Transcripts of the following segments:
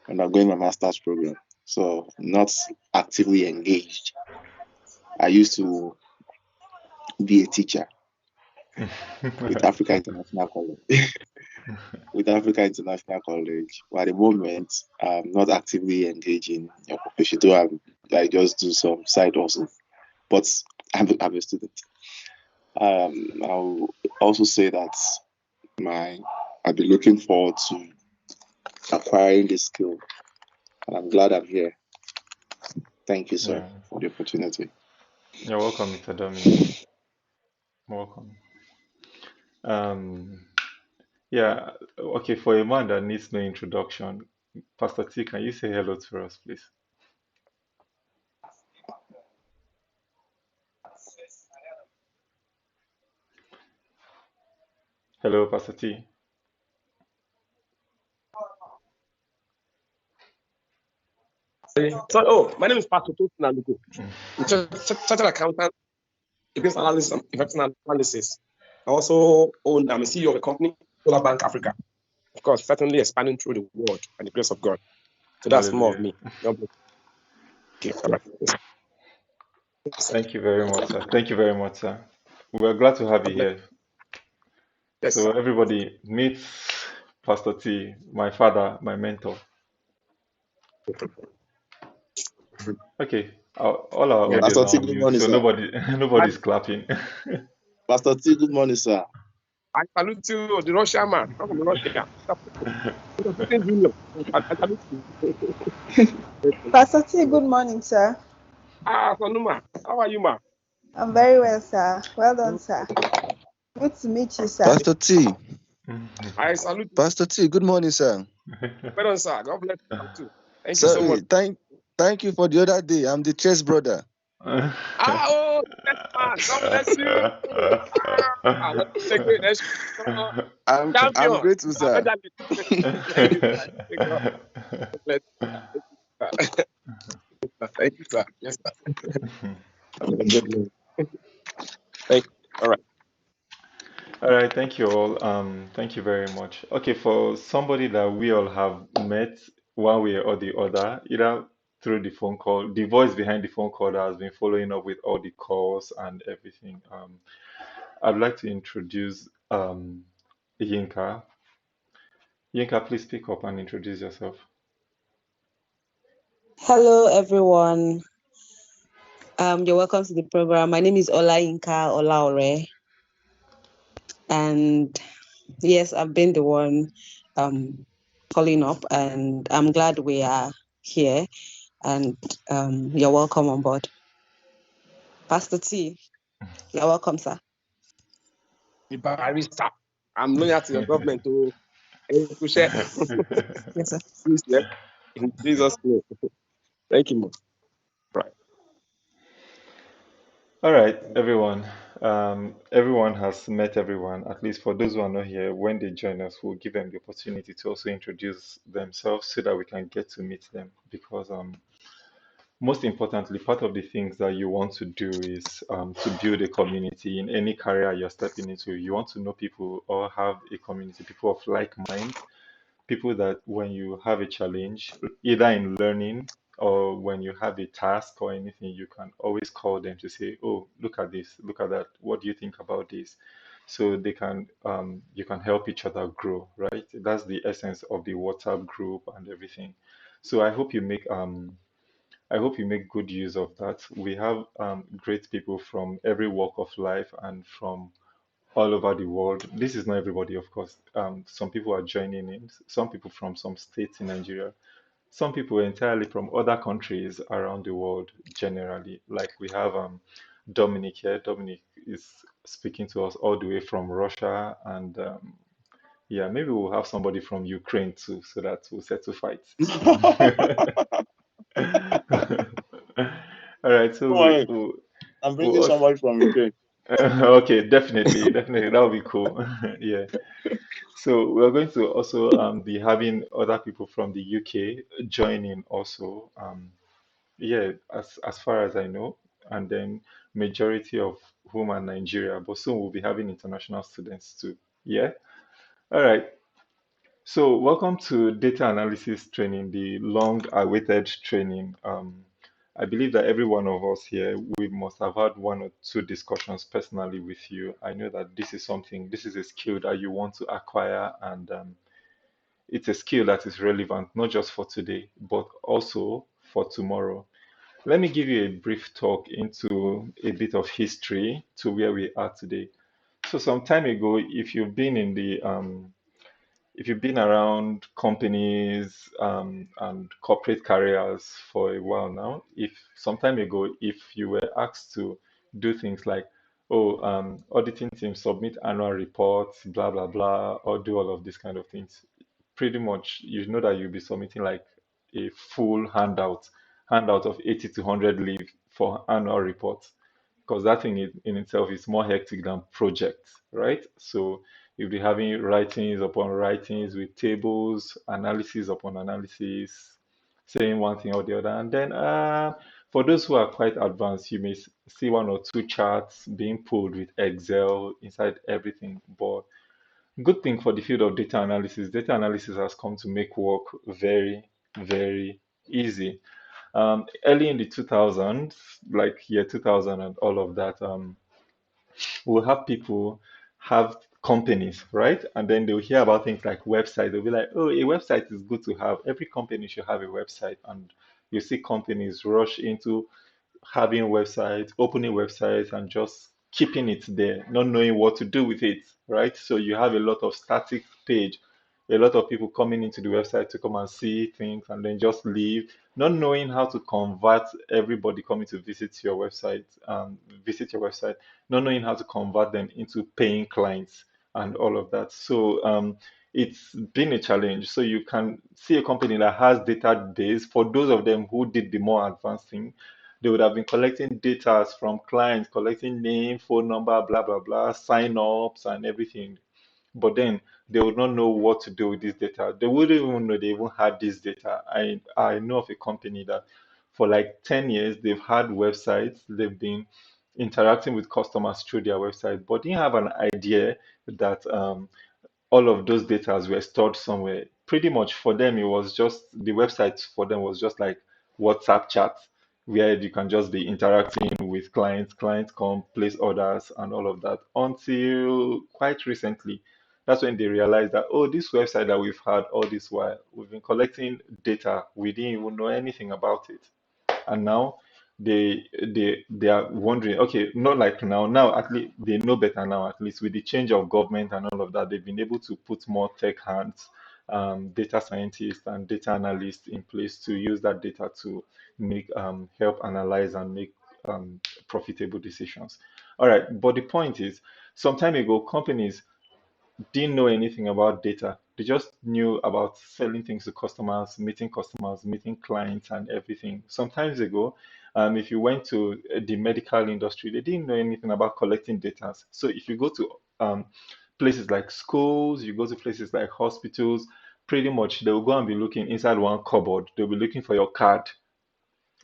undergoing my master's program. So not actively engaged. I used to be a teacher with Africa International College. With Africa International College. But at the moment, I'm not actively engaging in occupation. Though I just do some side also. But I'm a student. I'll also say that my I've been looking forward to acquiring this skill, and I'm glad I'm here. Thank you, sir, Yeah, for the opportunity. you're welcome, Mr. Dominic. Welcome. Um, yeah, okay, for a man that needs no introduction, Pastor T, can you say hello to us, please? Hello, Pastor T. So, my name is Pastor Tosin Nalugo. I'm just chartered accountant, business analysis, and investment analysis. I also I'm a CEO of a company, Solar Bank Africa. Of course, certainly expanding through the world and the grace of God. So that's more of Hallelujah. me. God bless you. All right. Yes, sir. Thank you very much, sir. Thank you very much, sir. We're glad to have you God bless here. you. Yes, So, sir. everybody, meet Pastor T, my father, my mentor. Okay, all our Yes. audio is Pastor now T, on good mute, morning, so sir. nobody's clapping. Pastor T, good morning, sir. I salute you, the Russian man. Come from Russia. Junior. I salute you. Pastor T, good morning, sir. Sonuma, how are you, ma? I'm very well, sir. Well done, sir. Good to meet you, sir. Pastor T, I salute you. Pastor T, good morning, sir. Well done, sir. God bless you too. Thank you so Sorry, much. thank you for the other day. I'm the chess brother. Yes, man. God bless you. Let's take it. Let's I'm champion. grateful, sir. Thank you, sir. Thank God. Bless you, sir. Thank you, sir. Yes, sir. Have a good day. Thank you. All right. All right, thank you all. Thank you very much. Okay, for somebody that we all have met one way or the other, either through the phone call, the voice behind the phone call that has been following up with all the calls and everything. I'd like to introduce Yinka. Yinka, please speak up and introduce yourself. Hello, everyone. You're welcome to the program. My name is Olayinka Olaore, and yes, I've been the one calling up, and I'm glad we are here. And you're welcome on board, Pastor T. You're welcome, sir. The barrister. I'm loyal to your government to share. Yes, sir. Please, yeah. In Jesus' name. Thank you, man. Right. All right, everyone. Everyone has met everyone. At least for those who are not here, when they join us, we'll give them the opportunity to also introduce themselves so that we can get to meet them. Because most importantly, part of the things that you want to do is to build a community in any career you're stepping into. You want to know people or have a community, people of like mind, people that when you have a challenge, either in learning or when you have a task or anything, you can always call them to say, "Oh, look at this, look at that. What do you think about this?" So they can, you can help each other grow, right? That's the essence of the WhatsApp group and everything. So I hope you make good use of that. We have great people from every walk of life and from all over the world. This is not everybody, of course. Some people are joining in, some people from some states in Nigeria, some people entirely from other countries around the world generally. Like we have Dominic here. Dominic is speaking to us all the way from Russia. And yeah, maybe we'll have somebody from Ukraine too, so that we'll settle fights. All right, so Don't worry, I'm we'll bringing also, somebody from Ukraine. okay, definitely, definitely, that would be cool. Yeah. So we're going to also be having other people from the UK join in also. Yeah, as far as I know, and then majority of whom are Nigeria, but soon we'll be having international students too. Yeah. All right. So, welcome to data analysis training, the long-awaited training. I believe that every one of us here, we must have had one or two discussions personally with you. I know that this is something, this is a skill that you want to acquire, and it's a skill that is relevant not just for today, but also for tomorrow. Let me give you a brief talk into a bit of history to where we are today. So, some time ago, if you've been around companies and corporate careers for a while now, if some time ago, if you were asked to do things like, oh, auditing team submit annual reports, blah, blah, blah, or do all of these kind of things, pretty much you know that you'll be submitting like a full handout of 80 to 100 leave for annual reports because that thing in itself is more hectic than projects, right? So you'll be having writings upon writings with tables, analysis upon analysis, saying one thing or the other. And then for those who are quite advanced, you may see one or two charts being pulled with Excel inside everything. But good thing for the field of data analysis has come to make work very, very easy. Early in the 2000s, like year 2000 and all of that, we'll have people have companies, right? And then they'll hear about things like websites. They'll be like, oh, a website is good to have. Every company should have a website. And you see companies rush into having websites, opening websites, and just keeping it there, not knowing what to do with it, right? So you have a lot of static page, a lot of people coming into the website to come and see things and then just leave, not knowing how to convert everybody coming to visit your website, not knowing how to convert them into paying clients and all of that. So it's been a challenge. So you can see a company that has database. For those of them who did the more advanced thing, they would have been collecting data from clients, collecting name, phone number, blah, blah, blah, sign ups and everything. But then they would not know what to do with this data. They wouldn't even know they even had this data. I know of a company that for like 10 years, they've had websites, they've been interacting with customers through their website, but didn't have an idea that all of those data were stored somewhere. Pretty much for them, it was just the website for them was just like WhatsApp chat, where you can just be interacting with clients. Clients come, place orders, and all of that. Until quite recently, that's when they realized that, oh, this website that we've had all this while, we've been collecting data. We didn't even know anything about it. And now they are wondering, okay, not like now at least they know better now, at least with the change of government and all of that, they've been able to put more tech hands, data scientists and data analysts in place to use that data to make help analyze and make profitable decisions. All right, but the point is, some time ago, companies didn't know anything about data. They just knew about selling things to customers, meeting clients, and everything. Sometimes ago, if you went to the medical industry, they didn't know anything about collecting data. So if you go to places like schools, you go to places like hospitals, pretty much they will go and be looking inside one cupboard. They'll be looking for your card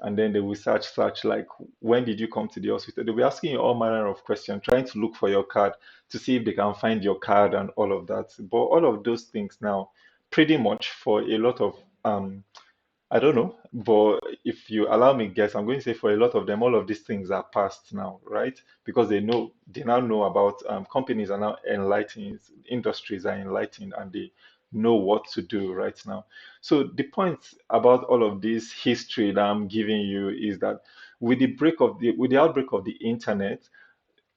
and then they will search like when did you come to the hospital. They'll be asking you all manner of questions, trying to look for your card to see if they can find your card and all of that. But all of those things now, pretty much for a lot of I don't know, but if you allow me guess, I'm going to say for a lot of them, all of these things are past now, right? Because they now know about companies are now enlightened, industries are enlightened, and they know what to do right now. So the point about all of this history that I'm giving you is that with the outbreak of the internet,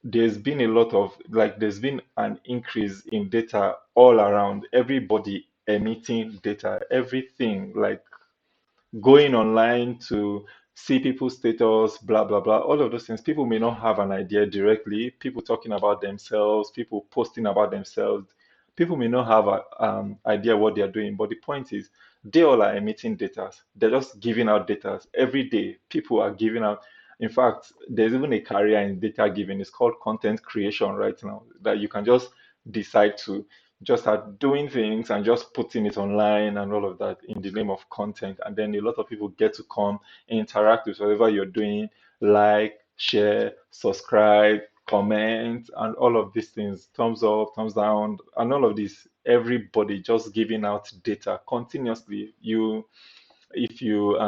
there's been a lot of like there's been an increase in data all around. Everybody emitting data, everything like going online to see people's status, blah, blah, blah, all of those things. People may not have an idea directly. People talking about themselves, people posting about themselves. People may not have an idea what they are doing, but the point is, they all are emitting data. They're just giving out data every day. People are giving out. In fact, there's even a career in data giving. It's called content creation right now. That you can just decide to just start doing things and just putting it online and all of that in the name of content. And then a lot of people get to come interact with whatever you're doing, like, share, subscribe, comment, and all of these things, thumbs up, thumbs down, and all of this. everybody just giving out data continuously. If you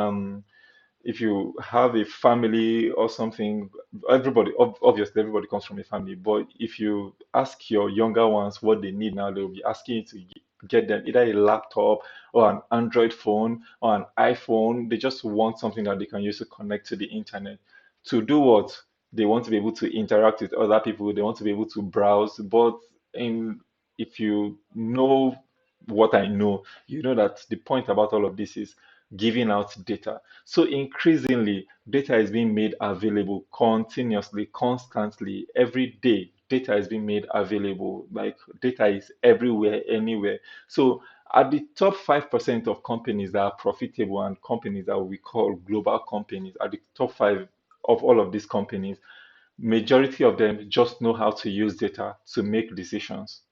if you have a family or something, obviously everybody comes from a family, but if you ask your younger ones what they need now, they'll be asking you to get them either a laptop or an Android phone or an iPhone. They just want something that they can use to connect to the internet. To do what? They want to be able to interact with other people, they want to be able to browse. But in if you know what I know, you know that the point about all of this is giving out data. So increasingly, data is being made available continuously, constantly, every day. Data is being made available. Like data is everywhere, anywhere. So at the top 5% of companies that are profitable and companies that we call global companies, at the top five of all of these companies, majority of them just know how to use data to make decisions.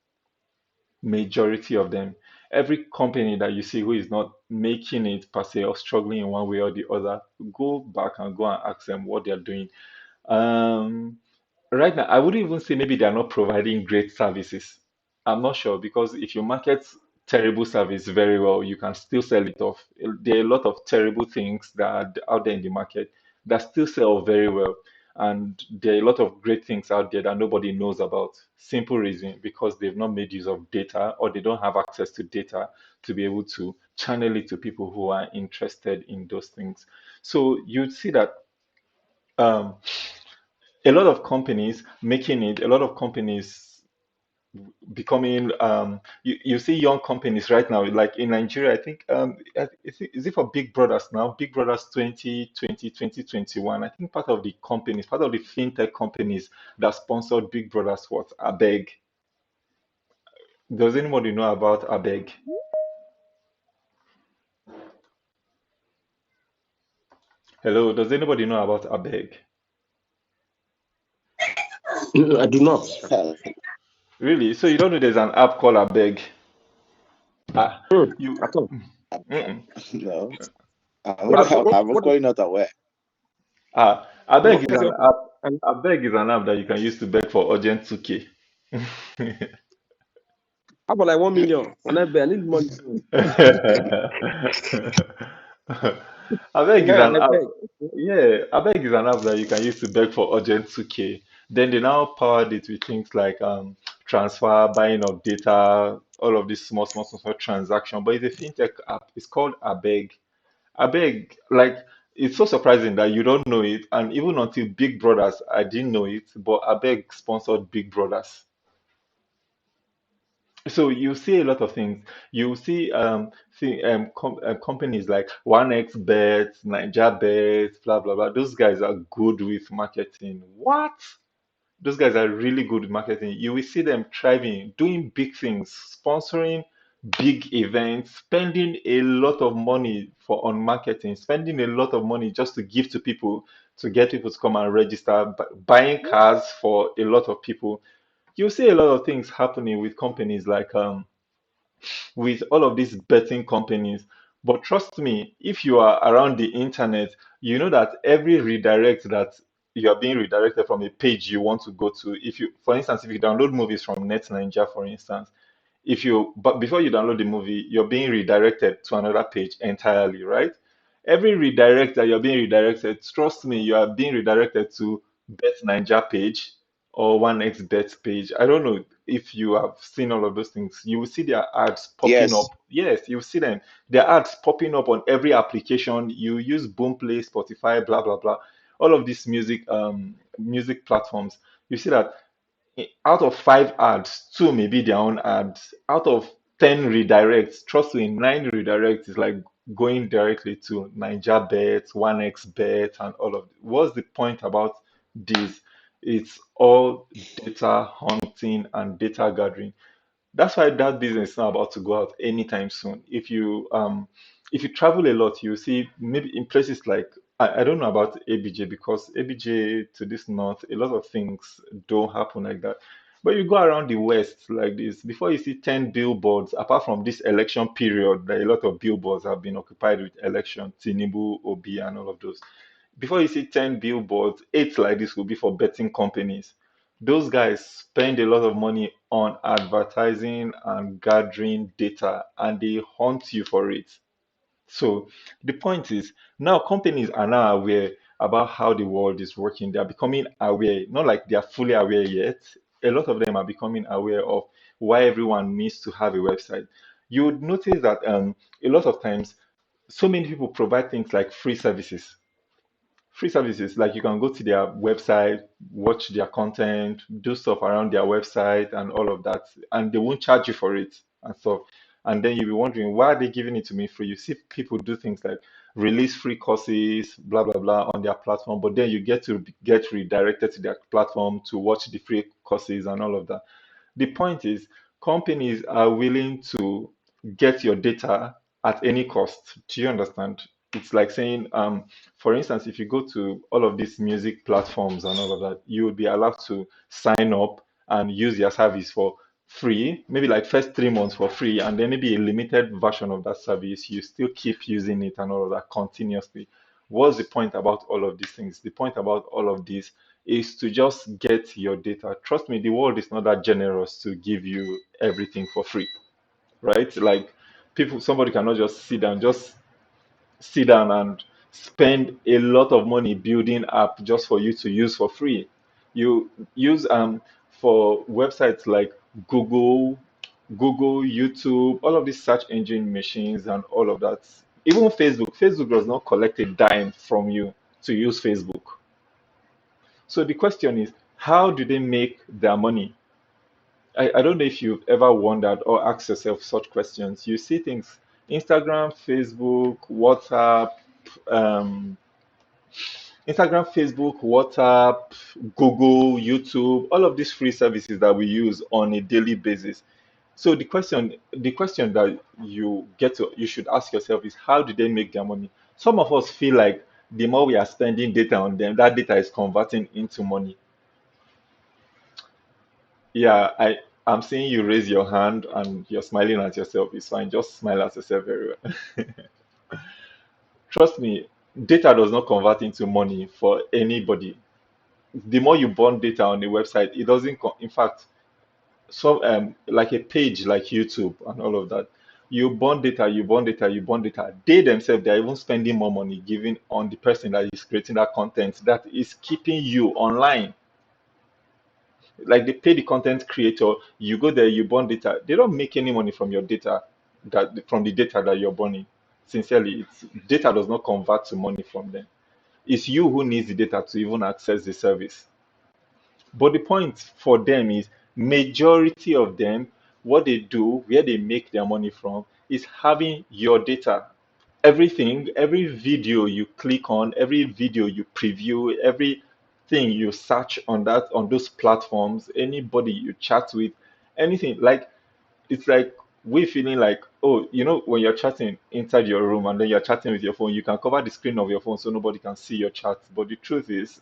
Majority of them. Every company that you see who is not making it per se or struggling in one way or the other, go back and go and ask them what they're doing. Um, right now, I wouldn't even say maybe they're not providing great services. I'm not sure because if you market terrible service very well, you can still sell it off. There are a lot of terrible things that are out there in the market that still sell very well. And there are a lot of great things out there that nobody knows about. Simple reason because they've not made use of data or they don't have access to data to be able to channel it to people who are interested in those things. So you'd see that um, a lot of companies making it, a lot of companies becoming you see young companies right now like in Nigeria. I think is it for Big Brothers now, Big Brothers 2020 2021. I think part of the companies, part of the fintech companies that sponsored Big Brothers was Abeg. Does anybody know about Abeg? Hello, does anybody know about Abeg? I do not. Really? So you don't know there's an app called Abeg? Ah, you At all. mm-mm. No, What, what, I'm what, quite not aware. Abeg is what's an your app. and Abeg is an app that you can use to beg for urgent 2K. how about like 1 million? I need money. Abeg is an I app. beg. Yeah, Abeg is an app that you can use to beg for urgent 2K. Then they now powered it with things like transfer, buying of data, all of these small transaction. But it's a fintech app. It's called Abeg. Abeg, like it's so surprising that you don't know it, and even until Big Brothers, I didn't know it. But Abeg sponsored Big Brothers. So you see a lot of things. You see companies like 1xBet, NigerBet, blah blah blah. Those guys are good with marketing. What? Those guys are really good with marketing. You will see them thriving, doing big things, sponsoring big events, spending a lot of money for on marketing, spending a lot of money just to give to people, to get people to come and register, buying cars for a lot of people. You see a lot of things happening with companies like with all of these betting companies. But trust me, if you are around the internet, you know that every redirect that you are being redirected from a page you want to go to. If you, for instance, if you download movies from NetNinja, for instance, if you but before you download the movie, you're being redirected to another page entirely, right? Every redirect that you're being redirected, trust me, you are being redirected to Bet Ninja page or 1xBet page. I don't know if you have seen all of those things. You will see their ads popping Yes, up. Yes, you see them. Their ads popping up on every application. You use Boomplay, Spotify, blah blah blah. All of these music platforms. You see that out of five ads, two may be their own ads. Out of 10 redirects, trust me, nine redirects is like going directly to NigerBet, 1xBet, and all of it. What's the point about this? It's all data hunting and data gathering. That's why that business is not about to go out anytime soon. If you travel a lot, you see maybe in places like I don't know about ABJ because ABJ to this north, a lot of things don't happen like that. But you go around the west like this, before you see 10 billboards, apart from this election period, there are a lot of billboards have been occupied with election, Tinubu, Obi, and all of those. Before you see 10 billboards, eight like this will be for betting companies. Those guys spend a lot of money on advertising and gathering data, and they hunt you for it. So the point is now companies are now aware about how the world is working. They are becoming aware, not like they are fully aware yet. A lot of them are becoming aware of why everyone needs to have a website. You would notice that a lot of times, so many people provide things like free services like you can go to their website, watch their content, do stuff around their website and all of that, and they won't charge you for it and stuff. And then you'll be wondering why are they giving it to me free. You see people do things like release free courses, blah blah blah, on their platform, but then you get to get redirected to their platform to watch the free courses and all of that. The point is, companies are willing to get your data at any cost. Do you understand? It's like saying, for instance, if you go to all of these music platforms and all of that, you would be allowed to sign up and use their service for free, maybe like first 3 months for free, and then maybe a limited version of that service. You still keep using it and all of that continuously. What's the point about all of these things? The point about all of this is to just get your data. Trust me, the world is not that generous to give you everything for free, right? Like people, somebody cannot just sit down and spend a lot of money building app just for you to use for free. You use for websites like Google, YouTube, all of these search engine machines and all of that. Even Facebook, Facebook does not collect a dime from you to use Facebook. So the question is, how do they make their money? I don't know if you've ever wondered or asked yourself such questions. You see things, Instagram, Facebook, WhatsApp, um, WhatsApp, Google, YouTube, all of these free services that we use on a daily basis. So the question that you should ask yourself is, how do they make their money? Some of us feel like the more we are spending data on them, that data is converting into money. Yeah, I'm seeing you raise your hand and you're smiling at yourself. It's fine. Just smile at yourself very well. Trust me, data does not convert into money for anybody. The more you burn data on a website, it doesn't. In fact, so like a page like YouTube and all of that, you burn data, you burn data, you burn data. They themselves, they're even spending more money giving on the person that is creating that content that is keeping you online. Like they pay the content creator, you go there, you burn data. They don't make any money from your data, that from the data that you're burning. Sincerely, it's data does not convert to money from them. It's you who needs the data to even access the service. But the point for them is, majority of them, what they do, where they make their money from, is having your data. Everything, every video you click on, every video you preview, everything you search on those platforms, anybody you chat with, anything, like it's like we feeling like, oh, when you're chatting inside your room and then you're chatting with your phone, you can cover the screen of your phone so nobody can see your chat. But the truth is,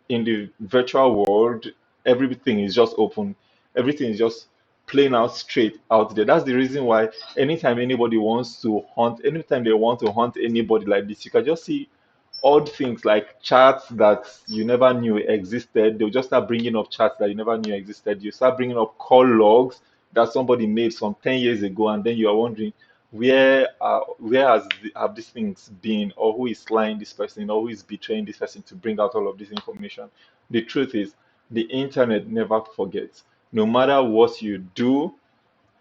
in the virtual world, everything is just open. Everything is just playing out straight out there. That's the reason why anytime anybody wants to hunt, anytime they want to hunt anybody like this, you can just see odd things like charts that you never knew existed. They'll just start bringing up charts that you never knew existed. You start bringing up call logs that somebody made some 10 years ago, and then you are wondering have these things been, or who is lying this person, or who is betraying this person to bring out all of this information. The truth is, the internet never forgets. No matter what you do,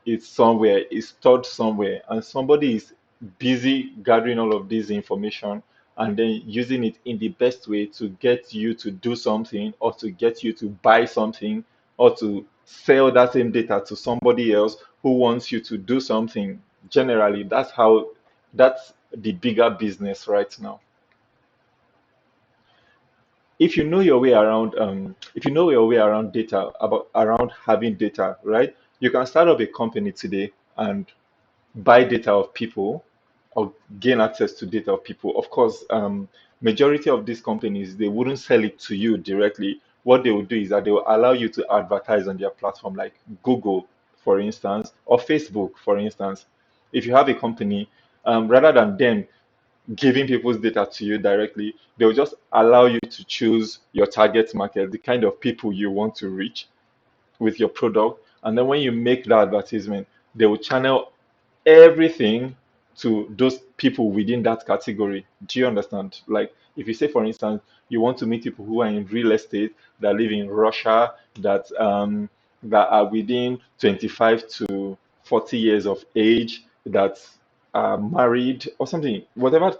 it's somewhere, it's stored somewhere, and somebody is busy gathering all of this information and then using it in the best way to get you to do something, or to get you to buy something, or to sell that same data to somebody else who wants you to do something. Generally, that's the bigger business right now. If you know your way around data, about around having data, right, you can start up a company today and buy data of people, or gain access to data of people. Of course, majority of these companies, they wouldn't sell it to you directly. What they will do is that they will allow you to advertise on their platform, like Google, for instance, or Facebook, for instance. If you have a company, rather than them giving people's data to you directly, they'll just allow you to choose your target market, the kind of people you want to reach with your product. And then when you make that advertisement, they will channel everything to those people within that category. Do you understand? Like if you say, for instance, you want to meet people who are in real estate, that live in Russia, that are within 25 to 40 years of age, that are married or something, whatever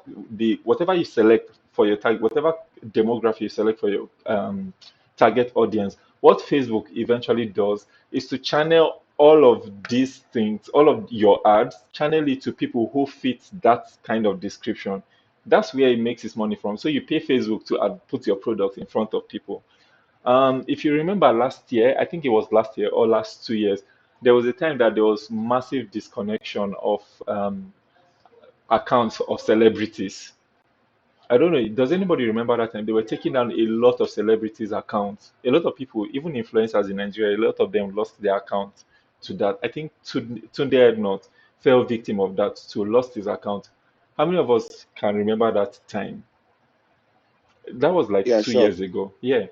you select for your target, whatever demography you select for your target audience, what Facebook eventually does is to channel all of these things, all of your ads, channel it to people who fit that kind of description. That's where it makes its money from. So you pay Facebook to put your product in front of people. If you remember last year, I think it was last year or last 2 years, there was a time that there was massive disconnection of accounts of celebrities. I don't know. Does anybody remember that time? They were taking down a lot of celebrities' accounts. A lot of people, even influencers in Nigeria, a lot of them lost their account to that. I think Tunde not fell victim of that, to lost his account. How many of us can remember that time? That was like Yeah, two sure. years ago. Yeah,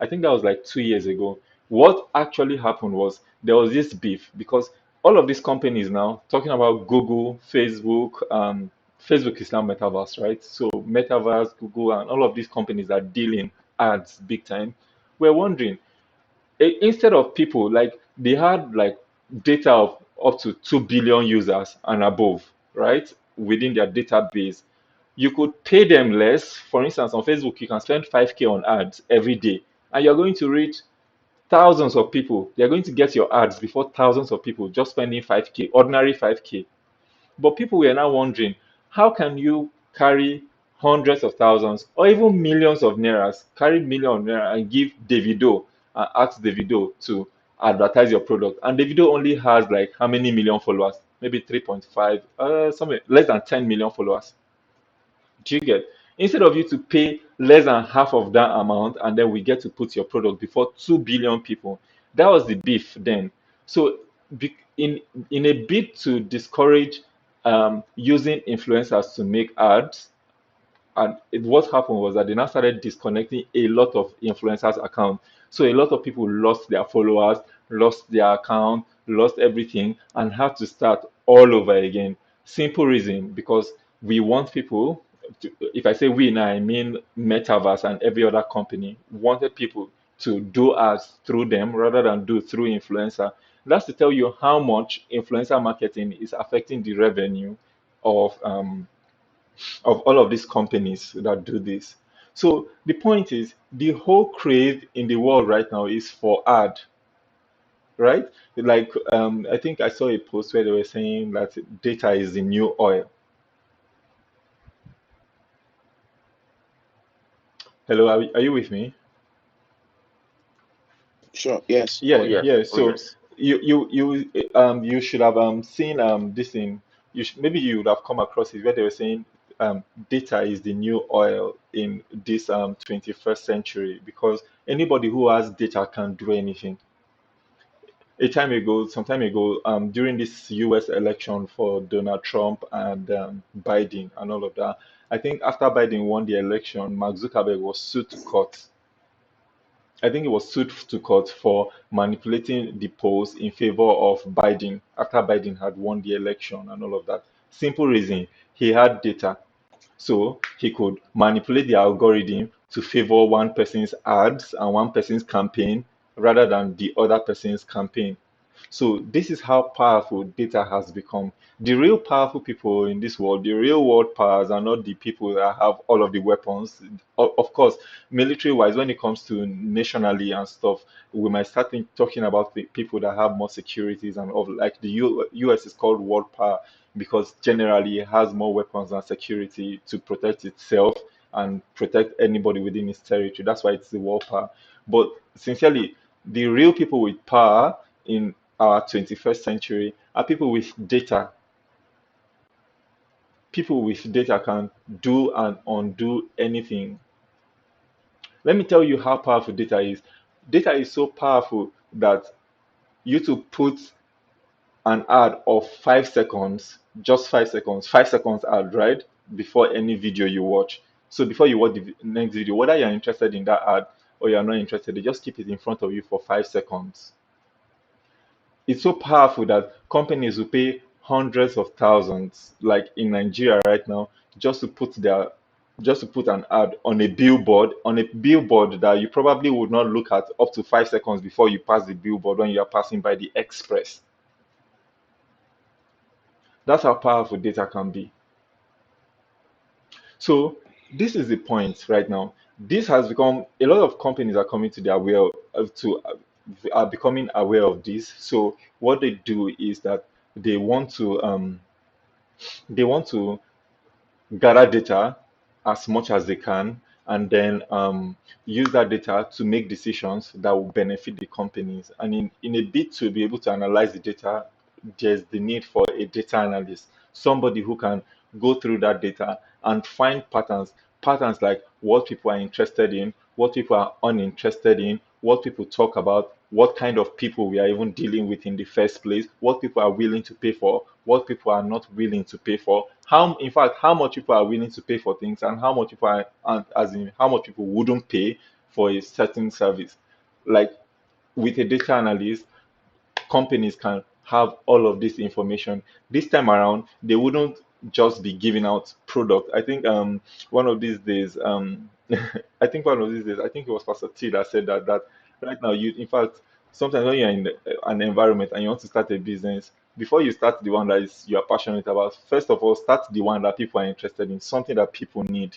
I think that was like 2 years ago. What actually happened was there was this beef because all of these companies now, talking about Google, Facebook, Facebook is now Metaverse, right? So Metaverse, Google, and all of these companies are dealing ads big time. We're wondering, instead of people, like they had like data of up to 2 billion users and above, right, within their database, you could pay them less. For instance, on Facebook you can spend 5k on ads every day and you're going to reach thousands of people. They're going to get your ads before thousands of people just spending 5k, ordinary 5k. But people were now wondering, how can you carry hundreds of thousands or even millions of nairas, carry millions of naira and give Davido and ask Davido to advertise your product? And Davido only has like how many million followers? Maybe 3.5, something less than 10 million followers. Do you get? Instead of you to pay less than half of that amount and then we get to put your product before 2 billion people. That was the beef then. So in a bid to discourage using influencers to make ads, and what happened was that they now started disconnecting a lot of influencers' accounts. So a lot of people lost their followers, lost their account, lost everything, and had to start all over again. Simple reason, because we want people. If I say we now, I mean Metaverse and every other company wanted people to do ads through them rather than do through influencer. That's to tell you how much influencer marketing is affecting the revenue of all of these companies that do this. So the point is, the whole crave in the world right now is for ad, right? Like I think I saw a post where they were saying that data is the new oil. Hello, are you with me? Sure. Yes. Yeah, yeah. So you should have seen this thing. Maybe you would have come across it where they were saying data is the new oil in this 21st century because anybody who has data can do anything. Some time ago, during this U.S. election for Donald Trump and Biden and all of that, I think after Biden won the election, Mark Zuckerberg was sued to court. I think he was sued to court for manipulating the polls in favor of Biden after Biden had won the election and all of that. Simple reason, he had data. So he could manipulate the algorithm to favor one person's ads and one person's campaign rather than the other person's campaign. So this is how powerful data has become. The real powerful people in this world, the real world powers are not the people that have all of the weapons. Of course, military-wise, when it comes to nationally and stuff, we might start talking about the people that have more securities and of like the US is called world power because generally it has more weapons and security to protect itself and protect anybody within its territory. That's why it's the world power. But sincerely, the real people with power in our 21st century are people with data. People with data can do and undo anything. Let me tell you how powerful data is. Data is so powerful that you to put an ad of 5 seconds, just 5 seconds, 5 seconds ad, right? Before any video you watch. So before you watch the next video, whether you're interested in that ad or you're not interested, they just keep it in front of you for 5 seconds. it's so powerful that companies will pay hundreds of thousands, like in Nigeria right now, just to put their just to put an ad on a billboard that you probably would not look at up to 5 seconds before you pass the billboard when you are passing by the express. That's how powerful data can be. So this is the point right now. This has become a lot of companies are coming to their aware to are becoming aware of this. So what they do is that they want to um, they want to gather data as much as they can and then use that data to make decisions that will benefit the companies. And in a bid to be able to analyze the data, there's the need for a data analyst, somebody who can go through that data and find patterns like what people are interested in, what people are uninterested in, what people talk about, what kind of people we are even dealing with in the first place, what people are willing to pay for, what people are not willing to pay for, how in fact how much people are willing to pay for things and how much people are and as in how much people wouldn't pay for a certain service. Like with a data analyst, companies can have all of this information. This time around, they wouldn't just be giving out product. I think one of these days, I think one of these days, I think it was Pastor T that said that right now you in fact sometimes when you're in an environment and you want to start a business, before you start the one that is you are passionate about, first of all start the one that people are interested in, something that people need.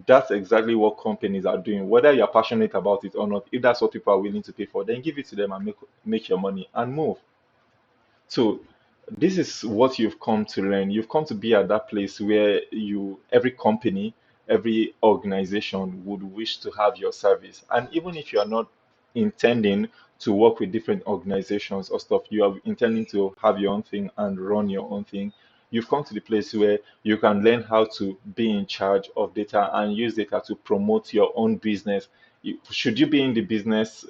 That's exactly what companies are doing. Whether you're passionate about it or not, if that's what people are willing to pay for, then give it to them and make your money and move. So this is what you've come to learn. You've come to be at that place where every company, every organization would wish to have your service. And even if you are not intending to work with different organizations or stuff, you are intending to have your own thing and run your own thing. You've come to the place where you can learn how to be in charge of data and use data to promote your own business. Should you be in the business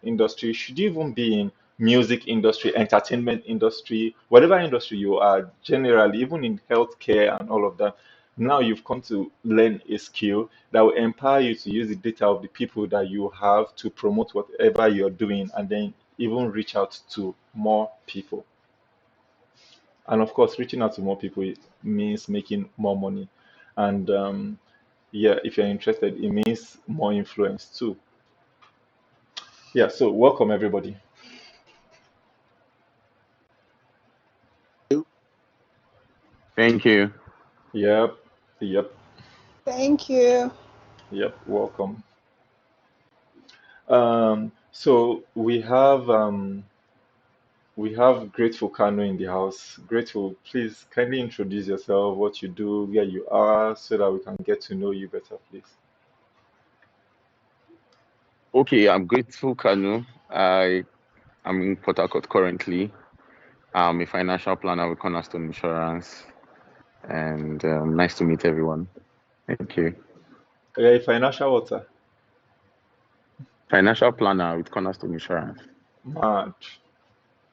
industry? Should you even be in music industry, entertainment industry, whatever industry you are, generally, even in healthcare and all of that. Now you've come to learn a skill that will empower you to use the data of the people that you have to promote whatever you're doing and then even reach out to more people. And of course, reaching out to more people means making more money. And yeah, if you're interested, it means more influence too. Yeah, so welcome everybody. Thank you. Yep, yep, Thank you. yep, welcome. So we have Grateful Kano in the house. Grateful, please kindly introduce yourself, what you do, where you are, so that we can get to know you better, please. Okay, I'm grateful, Kanu. I'm in Port Harcourt currently. I'm a financial planner with Cornerstone Insurance, and nice to meet everyone. Thank you. Yeah, financial water. Financial planner with Cornerstone Insurance. Mad,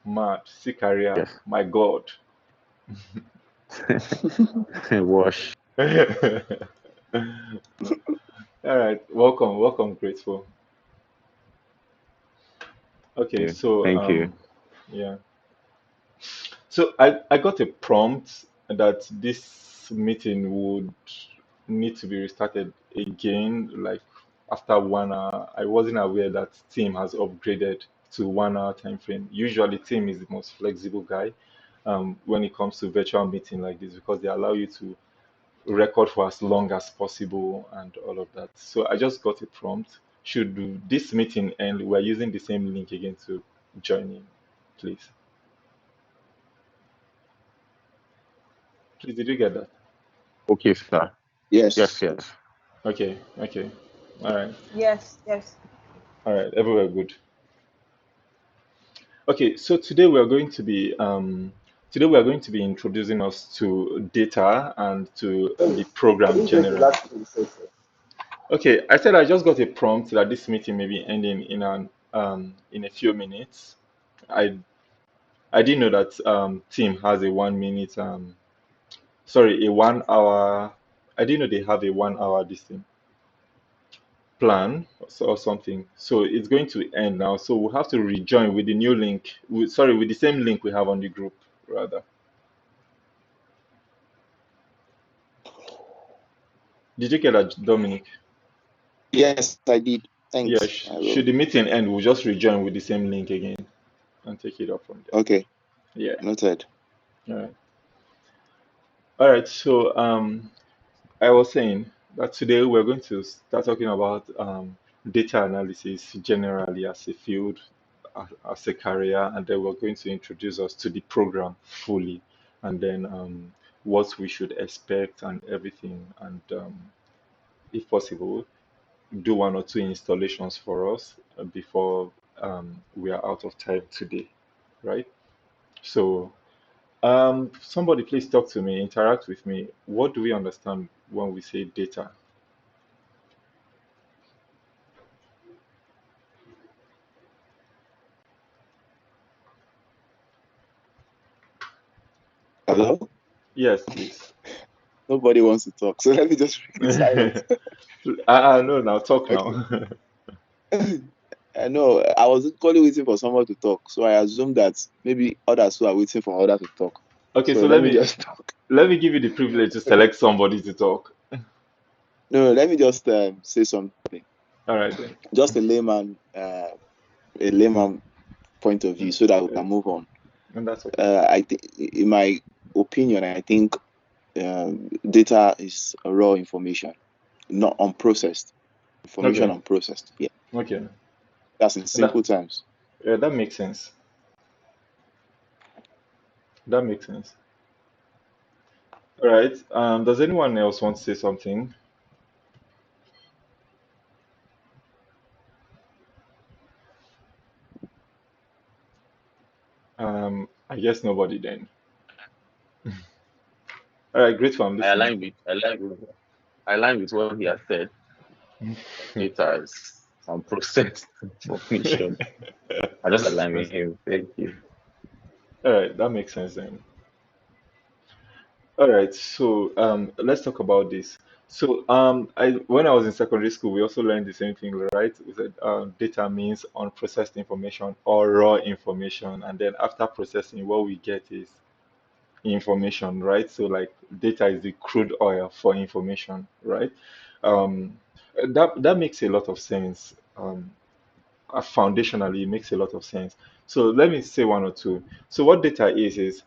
mad, see career, Yes. my God. Wash. All right, welcome, Grateful. Okay, You. so Thank you. yeah. So I got a prompt that this meeting would need to be restarted again, like after 1 hour. I wasn't aware that Team has upgraded to 1 hour time frame. Usually Team is the most flexible guy when it comes to virtual meeting like this because they allow you to record for as long as possible and all of that. So I just got a prompt. Should this meeting end, we're using the same link again to join in, please. Please, did you get that? Okay, sir. Yes, Yes. yes. Okay, okay. All right, Yes, yes. all right. Everywhere good. Okay, so today we are going to be introducing us to data and to the I program didn't get the generally. last thing you said, sir. Okay, I said I just got a prompt that this meeting may be ending in a few minutes. I I didn't know that team has a 1 minute sorry, a 1 hour. I didn't know they have a 1 hour this thing. plan or something. So it's going to end now. So we'll have to rejoin with the new link. Sorry, with the same link we have on the group, rather. Did you get that, Dominic? Yes, I did. Yeah, Thanks. I should will. the meeting end, we'll just rejoin with the same link again and take it up from there. Okay, Yeah. noted. All right. All right. So I was saying that today we're going to start talking about data analysis generally as a field, as a career, and then we're going to introduce us to the program fully, and then what we should expect and everything, and if possible, do one or two installations for us before we are out of time today, right? So, somebody please talk to me, interact with me. What do we understand when we say data? Hello? Yes, please. Nobody wants to talk, so let me just remain silent. I know now. Talk Okay. now. I know. I was equally waiting for someone to talk, so I assume that maybe others who are waiting for others to talk. Okay, So so let me just talk. let me give you the privilege to select somebody to talk. No, let me just say something. All right then. Just a layman point of view, so that we can move on. And that's okay. I think, in my opinion, I think data is raw information, not unprocessed information, Okay. unprocessed. Yeah, Okay. that's in That simple terms. yeah, that makes sense. That makes sense. All right. Does anyone else want to say something? I guess nobody then. All right, grateful. I'm I listening. align with I align with I align with what he has said. Data is unprocessed information. I just align with him. Thank you. All right, that makes sense then. All right, so let's talk about this. So I when I was in secondary school, we also learned the same thing, right? We said data means unprocessed information or raw information, and then after processing, what we get is information, right? So like data is the crude oil for information, right? Um, that makes a lot of sense. Foundationally, it makes a lot of sense. So let me say one or two. So what data is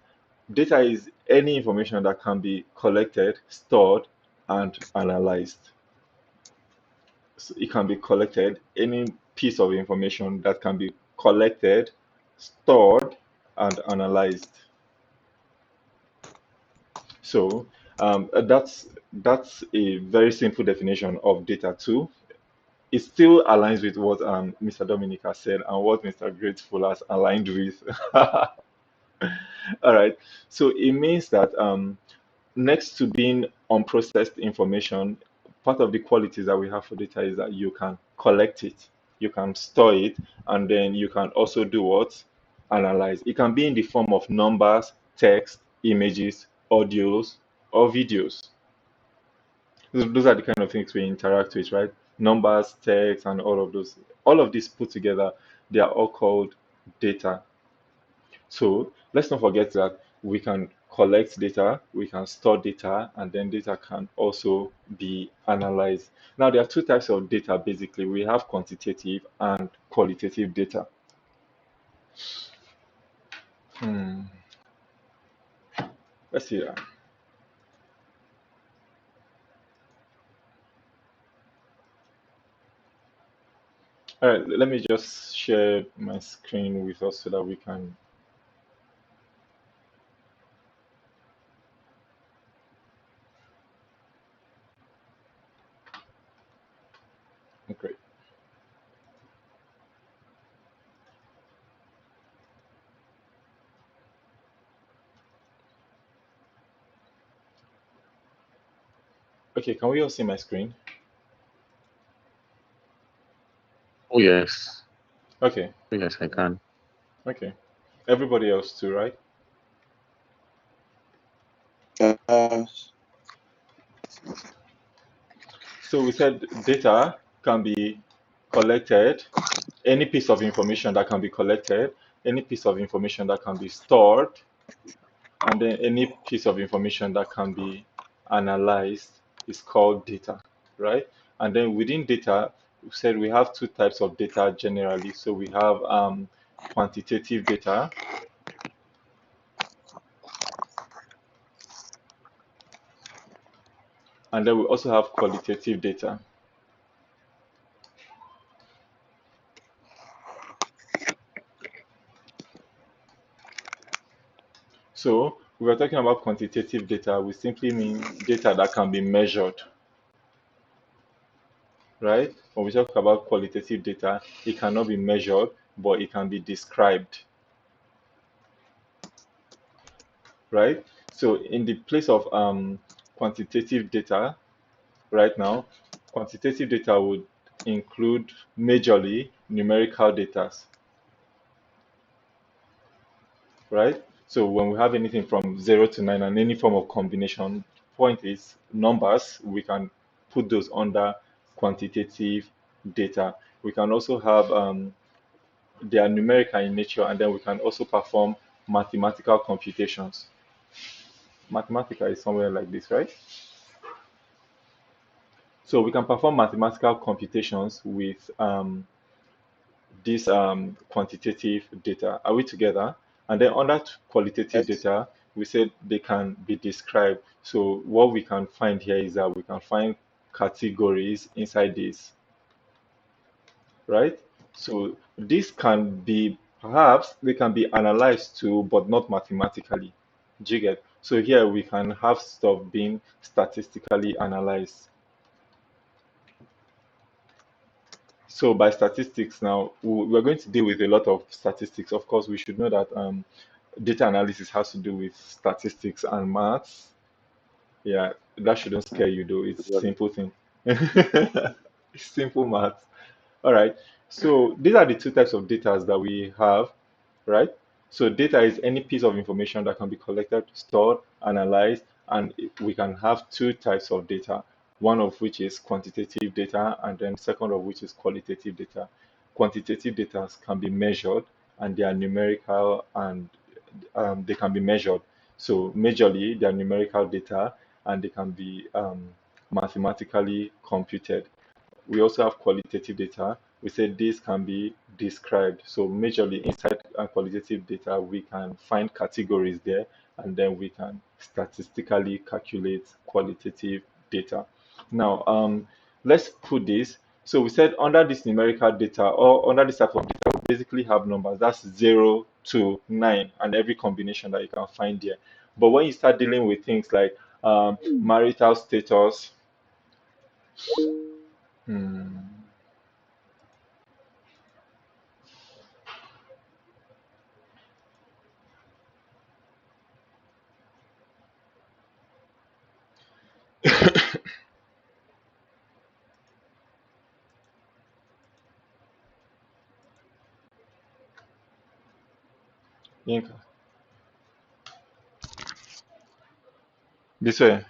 data is any information that can be collected, stored, and analyzed. So it can be collected, any piece of information that can be collected, stored, and analyzed. So that's a very simple definition of data too. It still aligns with what Mr. Dominic has said and what Mr. Grateful has aligned with. All right. So it means that next to being unprocessed information, part of the qualities that we have for data is that you can collect it, you can store it, and then you can also do what? Analyze. It can be in the form of numbers, text, images, audios, or videos. Those are the kind of things we interact with, right? Numbers, text, and all of those. All of these put together, they are all called data. So let's not forget that we can collect data, we can store data, and then data can also be analyzed. Now, there are two types of data basically. We have quantitative and qualitative data. Hmm. Let's see that. All right, let me just share my screen with us so that we can. Great. Okay, can we all see my screen? Oh yes. Okay, Oh, yes, I can. okay. Everybody else too, right? Uh, So we said data. can be collected, any piece of information that can be collected, any piece of information that can be stored, and then any piece of information that can be analyzed is called data, right? And then within data, we said we have two types of data generally. So we have quantitative data, and then we also have qualitative data. So we are talking about quantitative data, we simply mean data that can be measured, right? When we talk about qualitative data, it cannot be measured, but it can be described, right? So in the place of quantitative data, right now, quantitative data would include majorly numerical data, right? So when we have anything from 0 to 9 and any form of combination, point is numbers, we can put those under quantitative data. We can also have they are numerical in nature, and then we can also perform mathematical computations. Mathematical is somewhere like this, right? So we can perform mathematical computations with this quantitative data. Are we together? And then under qualitative Yes. data, we said they can be described. So what we can find here is that we can find categories inside this, right? So this can be, perhaps they can be analyzed too, but not mathematically. Do you get? So here we can have stuff being statistically analyzed. So by statistics now, we're going to deal with a lot of statistics. Of course, we should know that data analysis has to do with statistics and maths. Yeah, that shouldn't scare you though. It's simple thing. It's simple maths. All right. So these are the two types of data that we have, right? So data is any piece of information that can be collected, stored, analyzed, and we can have two types of data, one of which is quantitative data, and then second of which is qualitative data. Quantitative data can be measured, and they are numerical, and they can be measured. So majorly, they are numerical data, and they can be mathematically computed. We also have qualitative data. We said this can be described. So majorly inside qualitative data, we can find categories there, and then we can statistically calculate qualitative data. Now, let's put this. So we said under this numerical data or under this type of data, we basically have numbers. That's 0 to 9 and every combination that you can find there. But when you start dealing with things like marital status, hmm, Yinka, this way.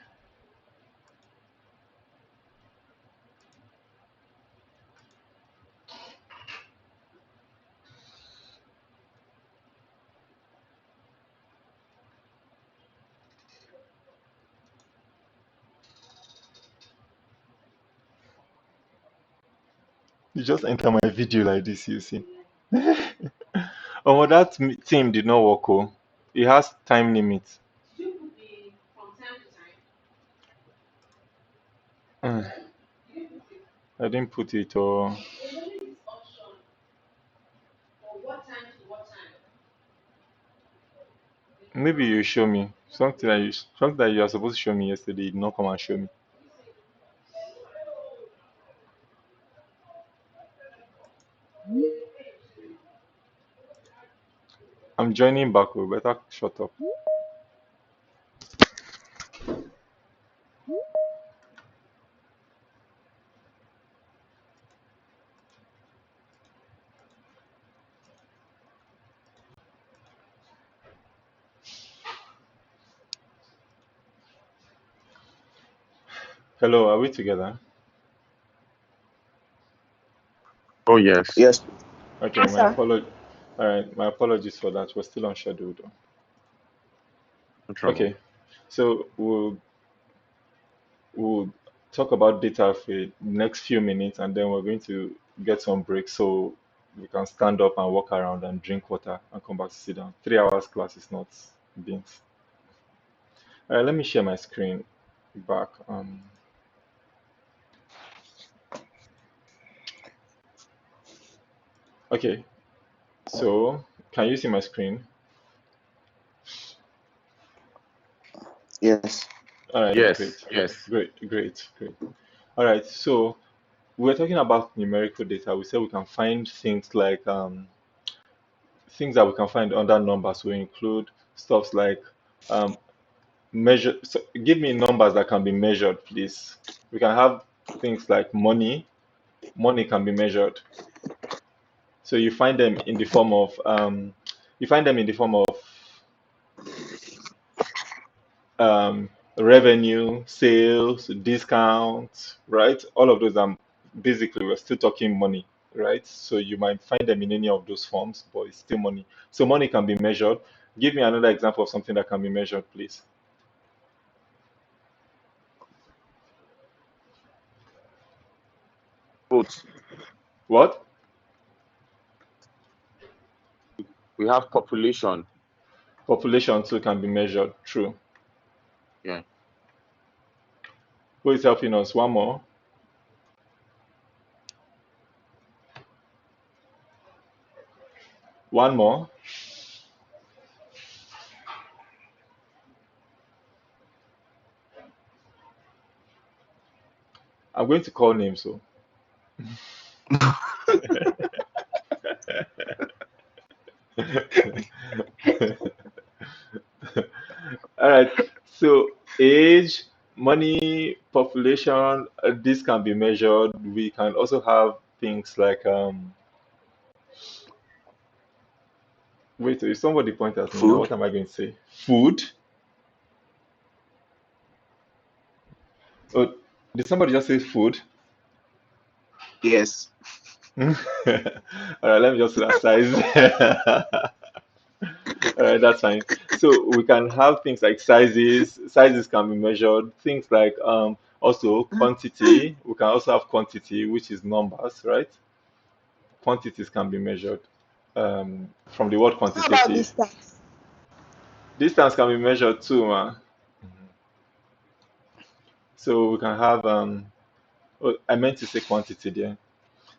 You just enter my video like this, you see. Oh, that team did not work. Oh, it has time limit. Uh, I didn't put it. Or maybe you show me something that you are supposed to show me yesterday. You did not come and show me. I'm joining back. Oh, better shut up. Hello, are we together? Oh yes. Yes, please. Okay, Yes, my sir. apology. All right, my apologies for that. We're still on schedule though. No trouble. Okay, so we'll talk about data for the next few minutes, and then we're going to get some breaks so we can stand up and walk around and drink water and come back to sit down. 3 hours class is not beans. All right, let me share my screen back. Okay, so can you see my screen? Yes. All right, Yes, great, yes. great. All right, so we're talking about numerical data. We said we can find things like things that we can find under numbers. We include stuff like um, measure. So give me numbers that can be measured, please. We can have things like money. Money can be measured. So you find them in the form of you find them in the form of um, revenue, sales, discounts, right? All of those are basically we're still talking money, right? So you might find them in any of those forms, but it's still money. So money can be measured. Give me another example of something that can be measured, please. Both. What? We have population. Population too can be measured. True. Yeah. Who is helping us? One more. One more. I'm going to call names. So, all right. So age, money, population, this can be measured. We can also have things like wait, if somebody point at me now, Food. what am I going to say? Food. Oh, did somebody just say food? Yes. All right, let me just say that size. All right, that's fine. So we can have things like sizes. Sizes can be measured. Things like also quantity. We can also have quantity, which is numbers, right? Quantities can be measured from the word How about quantitative. distance? Distance can be measured too, man. So we can have oh, I meant to say quantity there.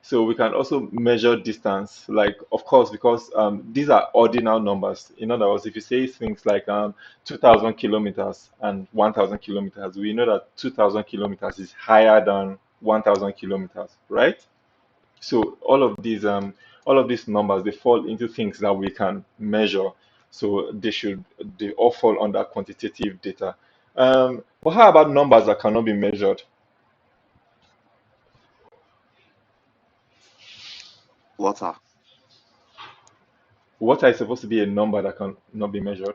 So we can also measure distance, like of course, because these are ordinal numbers. In other words, if you say things like 2,000 kilometers and 1,000 kilometers, we know that 2,000 kilometers is higher than 1,000 kilometers, right? So all of these numbers they fall into things that we can measure. So they all fall under quantitative data. But how about numbers that cannot be measured? Water. What is supposed to be a number that cannot be measured?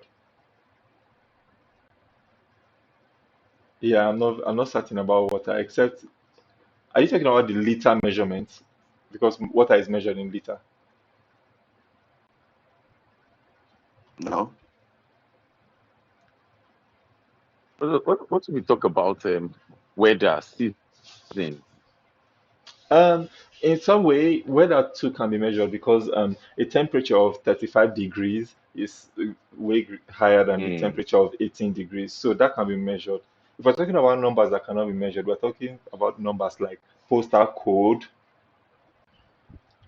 Yeah, I'm not certain about water, except are you talking about the liter measurements? Because water is measured in liter. No. What do we talk about weather, season? Um, in some way, weather too can be measured because a temperature of 35 degrees is higher than the Mm. temperature of 18 degrees. So that can be measured. If we're talking about numbers that cannot be measured, we're talking about numbers like postal code,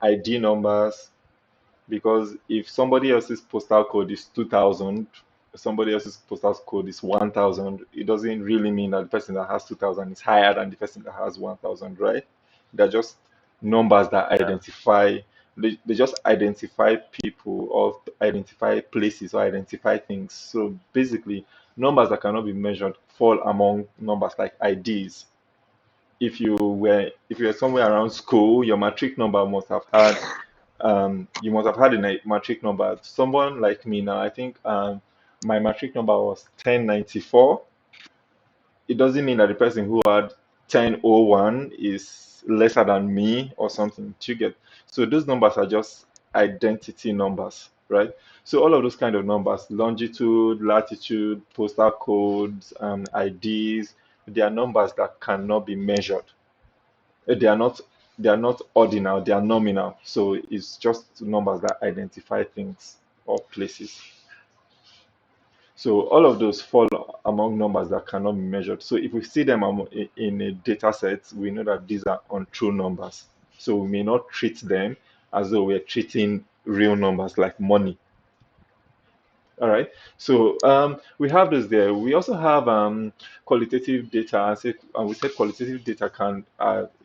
ID numbers, because if somebody else's postal code is 2000, somebody else's postal code is 1000, it doesn't really mean that the person that has 2000 is higher than the person that has 1000, right? They're just numbers that Yeah. identify, they just identify people or identify places or identify things. So basically, numbers that cannot be measured fall among numbers like IDs. If you were somewhere around school, your matric number must have had you must have had a matric number. Someone like me now, I think my matric number was 1094. It doesn't mean that the person who had 1001 is lesser than me or something. Do you get? So those numbers are just identity numbers, right? So all of those kind of numbers, longitude, latitude, postal codes, IDs, they are numbers that cannot be measured. They are not ordinal, they are nominal. So it's just numbers that identify things or places. So all of those fall among numbers that cannot be measured. So if we see them in a data set, we know that these are untrue numbers. So we may not treat them as though we're treating real numbers like money. All right. So we have this there. We also have qualitative data. And we said qualitative data can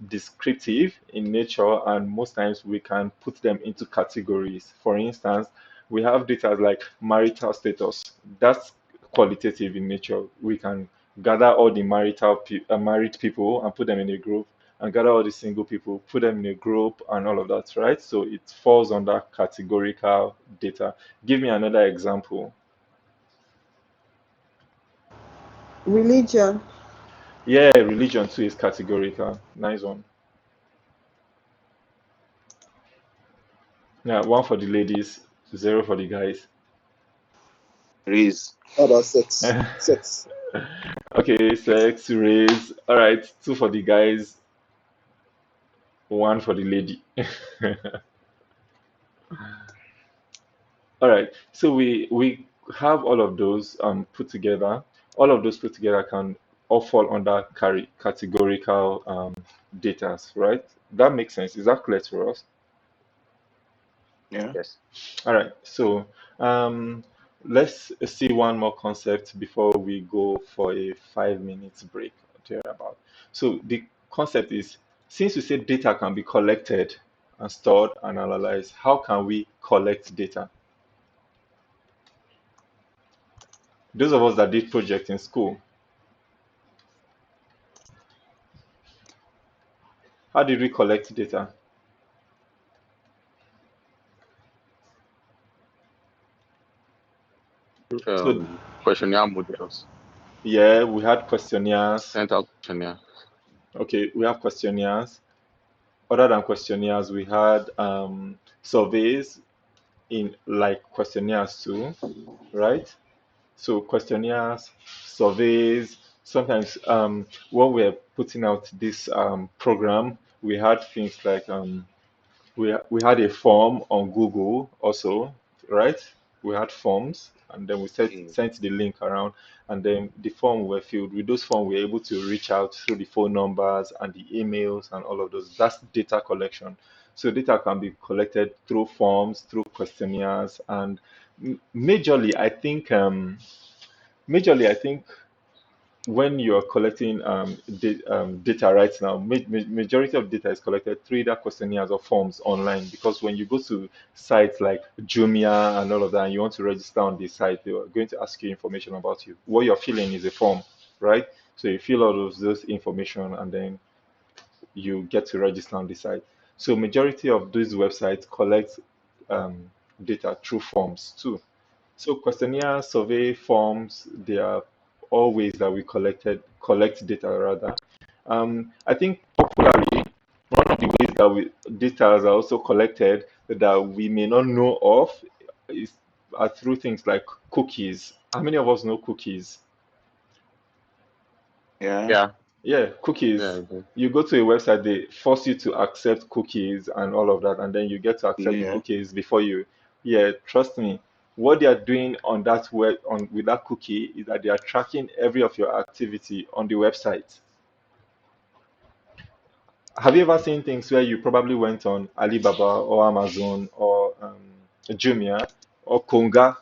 descriptive in nature, and most times we can put them into categories. For instance, we have data like marital status. That's qualitative in nature. We can gather all the married people and put them in a group, and gather all the single people, put them in a group, and all of that, right? So it falls under categorical data. Give me another example. Religion. Yeah, religion too is categorical. Nice one. Yeah, one for the ladies, zero for the guys. Raise. How about sex? Sex. Okay, sex, race. All right, two for the guys, one for the lady. All right, so we have all of those put together. All of those put together can all fall under categorical data, right? That makes sense. Is that clear to us? Yeah. Yes. All right, so um, let's see one more concept before we go for a 5 minutes break or thereabout. So the concept is, since we say data can be collected and stored and analyzed, how can we collect data? Those of us that did project in school, how did we collect data? So Questionnaire models. yeah, we had questionnaires. Sent out questionnaire. Okay, we have questionnaires. Other than questionnaires, we had surveys in like questionnaires too, right? So questionnaires, surveys. Sometimes when we're putting out this program, we had things like we had a form on Google also, right? We had forms, and then we Mm. sent the link around, and then the form were filled. With those forms, we were able to reach out through the phone numbers and the emails and all of those. That's data collection. So data can be collected through forms, through questionnaires, and majorly, I think when you're collecting data right now, majority of data is collected through either questionnaires or forms online. Because when you go to sites like Jumia and all of that, and you want to register on the site, they are going to ask you information about you. What you're filling is a form, right? So you fill all of those information, and then you get to register on the site. So majority of these websites collect um, data through forms too. So questionnaire, survey, forms, they are all ways that we collect data rather. I think popularly, one of the ways that data are also collected that we may not know of is are through things like cookies. How many of us know cookies? Yeah. Yeah. Yeah, Yeah. cookies. I do. You go to a website, they force you to accept cookies and all of that, and then you get to accept the Yeah. cookies before you. Yeah, trust me. What they are doing on that web on with that cookie is that they are tracking every of your activity on the website. Have you ever seen things where you probably went on Alibaba or Amazon or Jumia or Konga,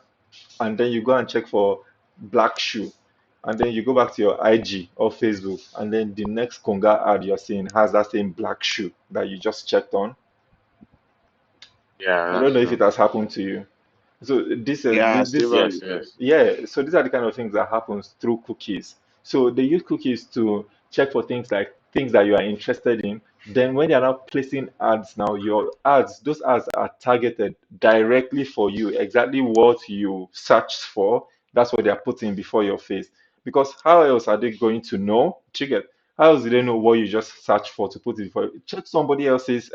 and then you go and check for black shoe, and then you go back to your IG or Facebook, and then the next Konga ad you're seeing has that same black shoe that you just checked on? Yeah, I don't that's know if it true. has happened to you. So Yeah. Yes, Severally. yes. yeah, so these are the kind of things that happens through cookies. So they use cookies to check for things like things that you are interested in. Then when they are now placing ads now, your ads, those ads are targeted directly for you, exactly what you searched for. That's what they are putting before your face. Because how else are they going to know? Do you get? How else do they know what you just search for to put it for? Check somebody else's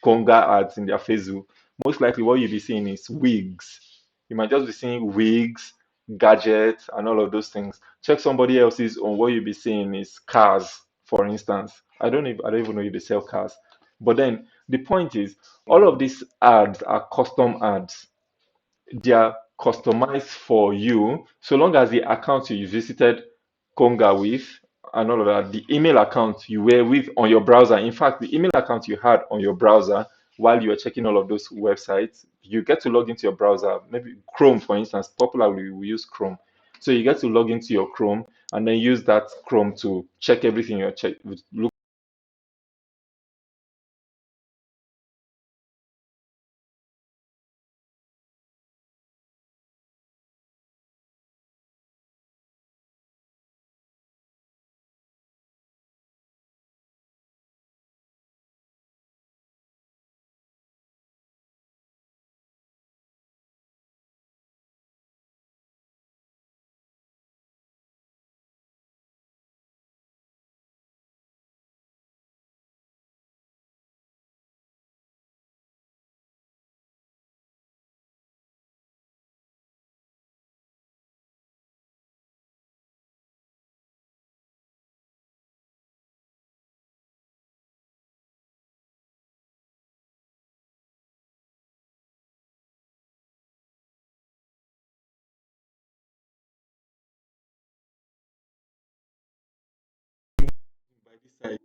conga ads in their Facebook. Most likely, what you'll be seeing is wigs. You might just be seeing wigs, gadgets, and all of those things. Check somebody else's on what you'll be seeing is cars, for instance. I don't even know if they sell cars. But then the point is, all of these ads are custom ads. They are customized for you so long as the account you visited Conga with and all of that, the email account you were with on your browser. In fact, the email account you had on your browser while you were checking all of those websites, you get to log into your browser, maybe Chrome, for instance. Popularly, we use Chrome. So you get to log into your Chrome and then use that Chrome to check everything you're check. Look by this side.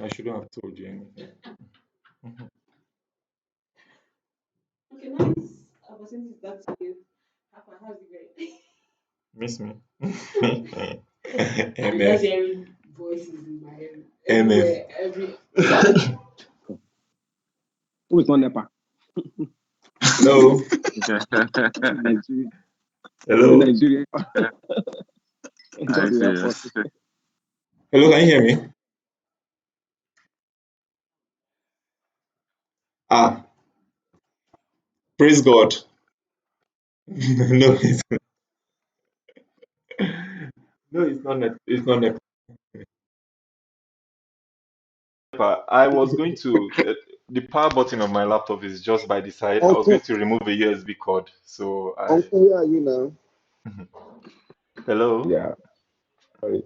I shouldn't have told you anything. Miss me. MF. MF. Who is not NEPA? Hello. Nigeria. Hello. Nigeria. Are you Just the airport. serious? Hello, can you hear me? Ah, praise God. No, it's not it's not NEPA. I was going to the power button of my laptop is just by the side. I was going Uncle, to remove a USB cord. So I Uncle, where are you now? hello? Yeah. Sorry.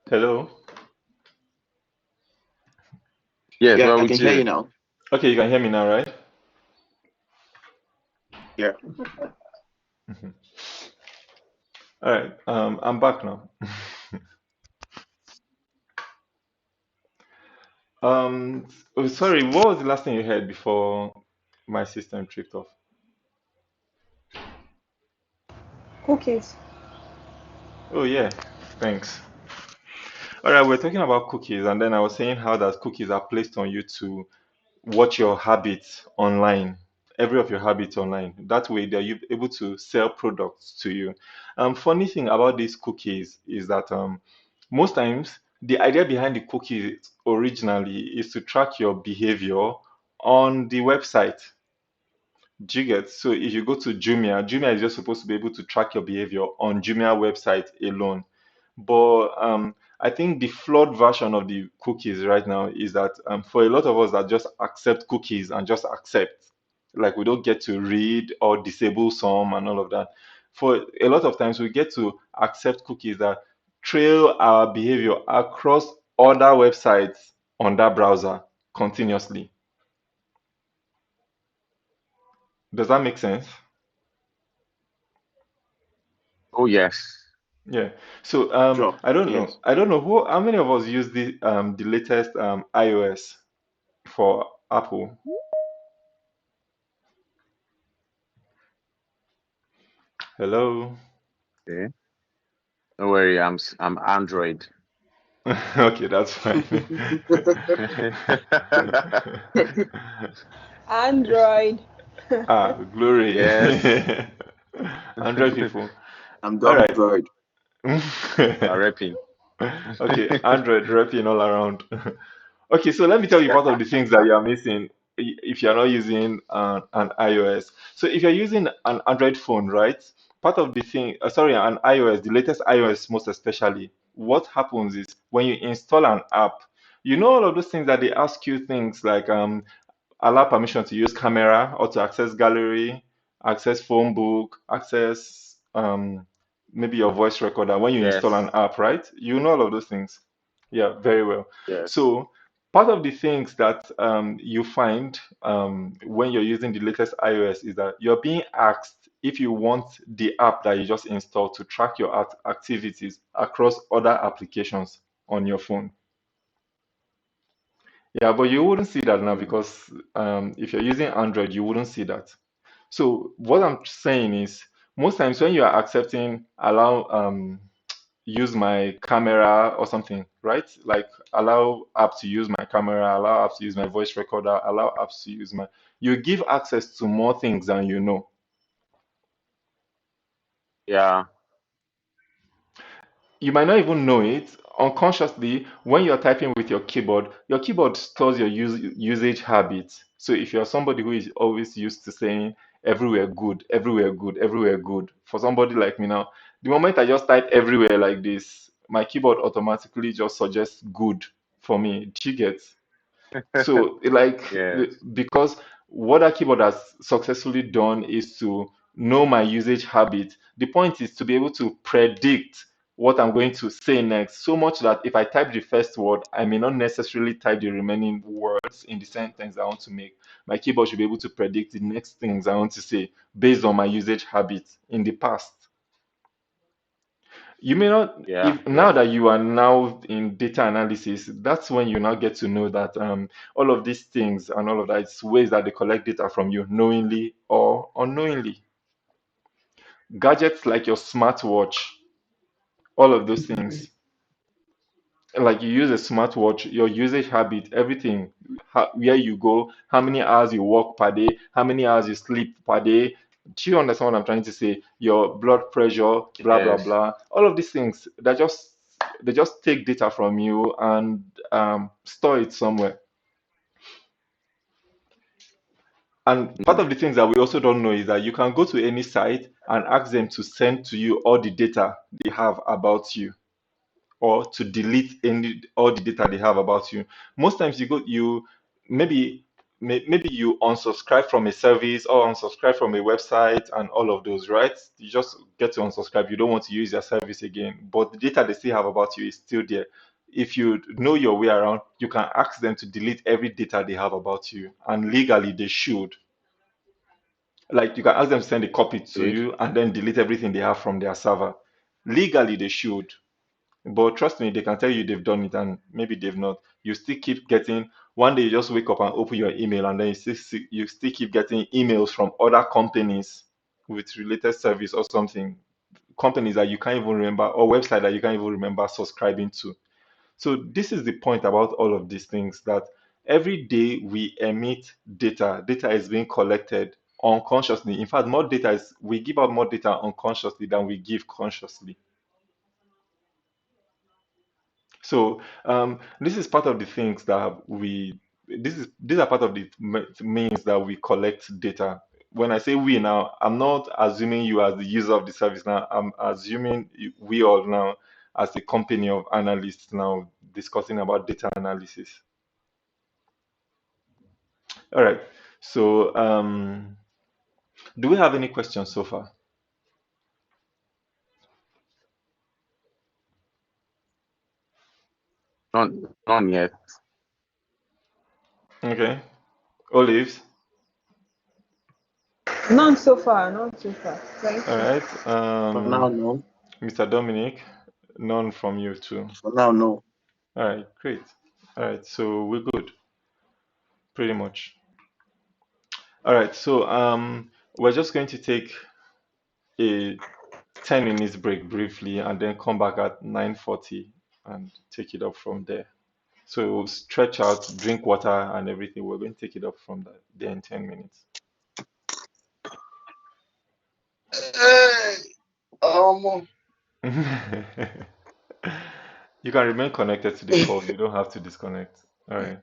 Hello? Yes, Yeah, well I with can hear you. you now. Okay, you can hear me now, right? Yeah. All right. I'm back now. Oh, sorry, what was the last thing you heard before my system tripped off? Cookies. Oh yeah, thanks. All right, we're talking about cookies, and then I was saying how that cookies are placed on you to watch your habits online, every of your habits online. That way, they're able to sell products to you. Funny thing about these cookies is that most times the idea behind the cookies originally is to track your behavior on the website. Do you get? So if you go to Jumia, Jumia is just supposed to be able to track your behavior on Jumia website alone. But I think the flawed version of the cookies right now is that for a lot of us that just accept cookies and just accept, like we don't get to read or disable some and all of that. For a lot of times, we get to accept cookies that trail our behavior across other websites on that browser continuously. Does that make sense? Oh yes. Yeah. So Sure. Yes. I don't know who how many of us use the latest iOS for Apple. Hello. Okay. Don't worry, I'm Android. Okay, that's fine. Android. Ah, glory. Yes. Android people. I'm All done right. Android. Are repping. Okay, Android repping all around. Okay, so let me tell you part of the things that you are missing if you're not using an iOS. So if you're using an Android phone, right? part of the thing, sorry, on iOS, the latest iOS most especially, what happens is when you install an app, you know all of those things that they ask you things like allow permission to use camera or to access gallery, access phone book, access maybe your voice recorder when you install Yes. an app, right? You know all of those things. Yeah, very well. Yes. So part of the things that you find when you're using the latest iOS is that you're being asked if you want the app that you just installed to track your activities across other applications on your phone. Yeah, but you wouldn't see that now Mm. because if you're using Android, you wouldn't see that. So what I'm saying is most times when you are accepting allow use my camera or something, right? Like allow app to use my camera, allow apps to use my voice recorder, allow apps to use my you give access to more things than you know. Yeah. You might not even know it unconsciously when you're typing with your keyboard stores your usage habits. So if you're somebody who is always used to saying everywhere good, everywhere good, everywhere good, for somebody like me now, the moment I just type everywhere like this, my keyboard automatically just suggests good for me. Do you get? So, Yes. because what that keyboard has successfully done is to know my usage habit. The point is to be able to predict what I'm going to say next, so much that if I type the first word, I may not necessarily type the remaining words in the sentence I want to make. My keyboard should be able to predict the next things I want to say based on my usage habit in the past. You may not, Yeah. if now Yeah. that you are now in data analysis, that's when you now get to know that all of these things and all of that is ways that they collect data from you knowingly or unknowingly. Gadgets like your smartwatch, all of those things. Like you use a smartwatch, your usage habit, everything, where you go, how many hours you walk per day, how many hours you sleep per day. Do you understand what I'm trying to say? Your blood pressure, blah blah Yes. blah. All of these things, they just take data from you and store it somewhere. And part Mm. of the things that we also don't know is that you can go to any site and ask them to send to you all the data they have about you, or to delete any all the data they have about you. Most times you maybe maybe you unsubscribe from a service or unsubscribe from a website and all of those, right? You just get to unsubscribe. You don't want to use their service again, but the data they still have about you is still there. If you know your way around, you can ask them to delete every data they have about you, and legally they should. Like you can ask them to send a copy to Okay. you and then delete everything they have from their server. Legally they should. But trust me, they can tell you they've done it and maybe they've not. You still keep getting, one day you just wake up and open your email and then you still keep getting emails from other companies with related service or something, companies that you can't even remember or website that you can't even remember subscribing to. So this is the point about all of these things, that every day we emit data, data is being collected unconsciously. In fact, we give out more data unconsciously than we give consciously. So this is part of the things that these are part of the means that we collect data. When I say we now, I'm not assuming you as the user of the service now. I'm assuming we all now as a company of analysts now discussing about data analysis. All right. So do we have any questions so far? None yet. Okay. Olives. None so far, none so far. Thank All you. right. For now, no. Mr. Dominic, none from you too. For now, no. All right, great. All right, so we're good, pretty much. All right, so we're just going to take a 10 minutes break briefly and then come back at 9:40 and take it up from there. So stretch out, drink water and everything. We're going to take it up from there in 10 minutes. Hey, You can remain connected to the call. You don't have to disconnect. All right.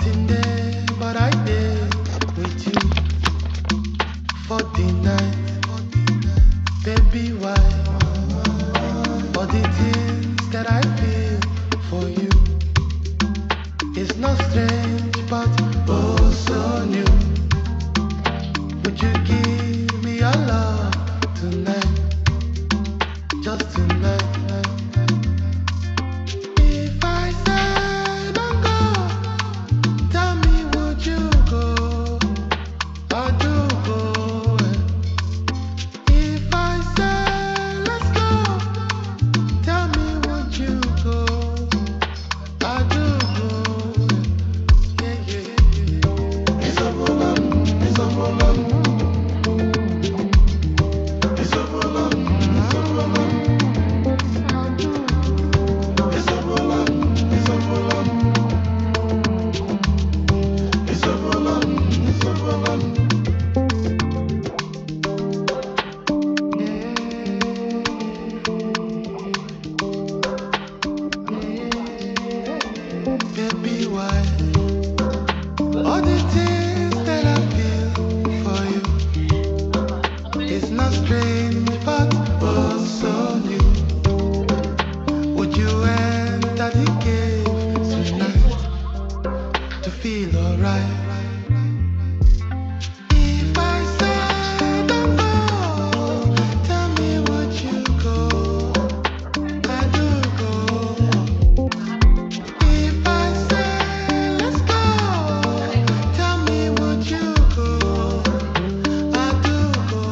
Nothing there, but I did with you for the night. Baby, why? All the things that I feel for you is not strange, but oh so new. Would you give me your love tonight? Just tonight. If I say don't go, tell me would you go? I do go. If I say let's go, tell me would you go? I do go. Yeah, yeah, yeah. It's a woman, it's a woman, it's a woman, it's a woman, it's a woman, it's a woman, it's a woman, it's a woman. Baby, why? All the things that I feel for you is not strange, but oh so new. Would you enter the cave tonight to feel alright? If I say don't go, tell me would you go? I do go. If I say let's go, tell me would you go? I do go.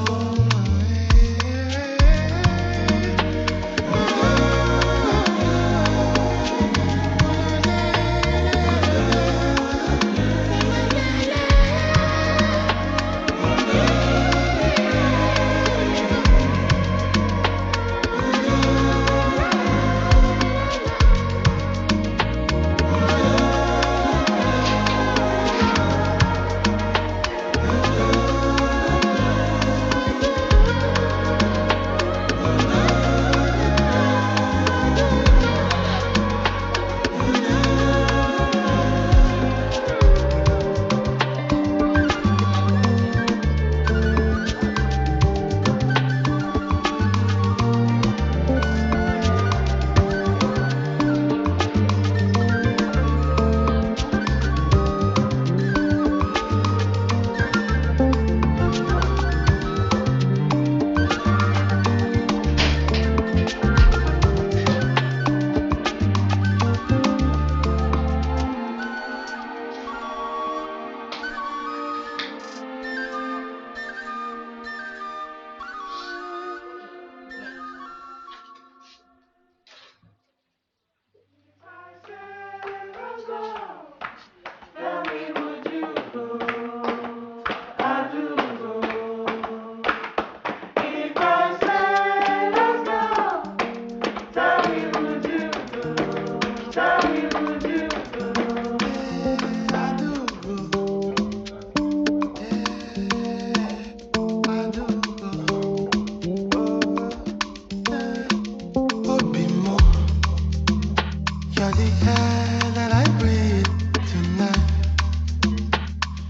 You're the air that I breathe tonight.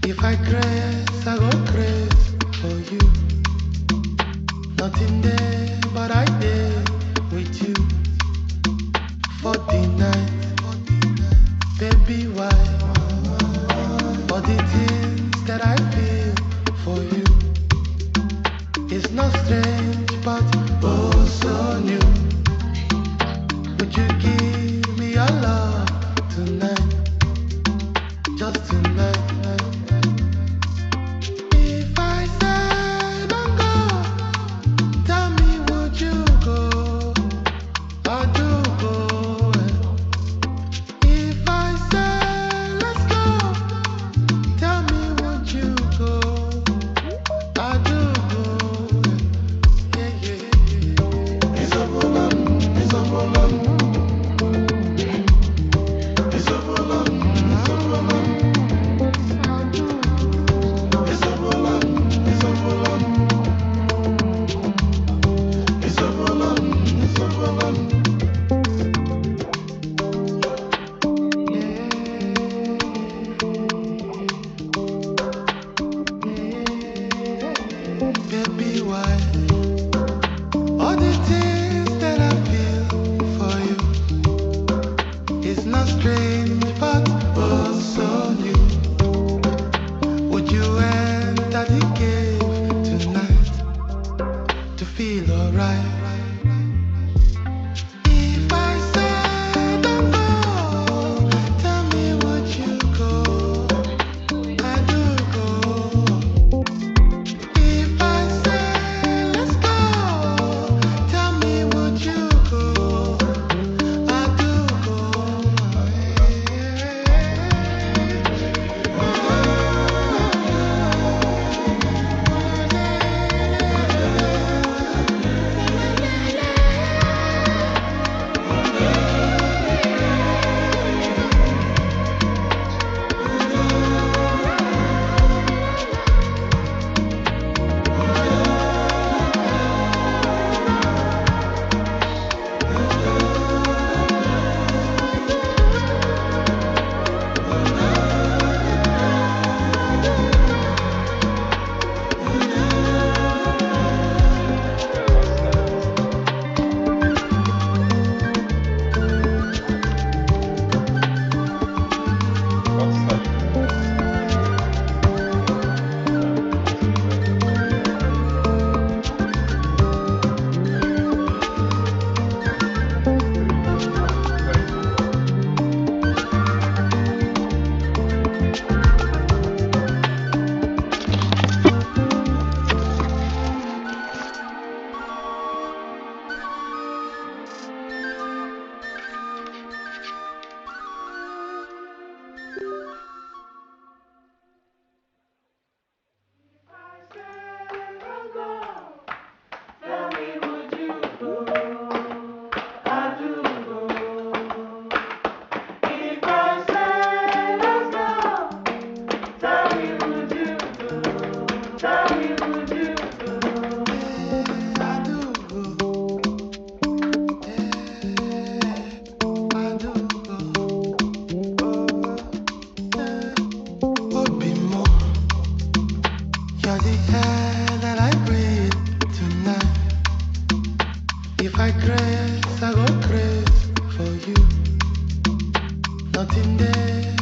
If I craze, I go crazy for you. Nothing there, but I did with you for the night. Baby, why? All the things that I feel for you is not strange, but oh so new. Would you give me your love tonight? Just tonight. If I say don't go, tell me would you go? I do go. If I say let's go, tell me would you go? I do go. Yeah, yeah, yeah. It's a woman, it's a woman, it's a woman, it's a woman.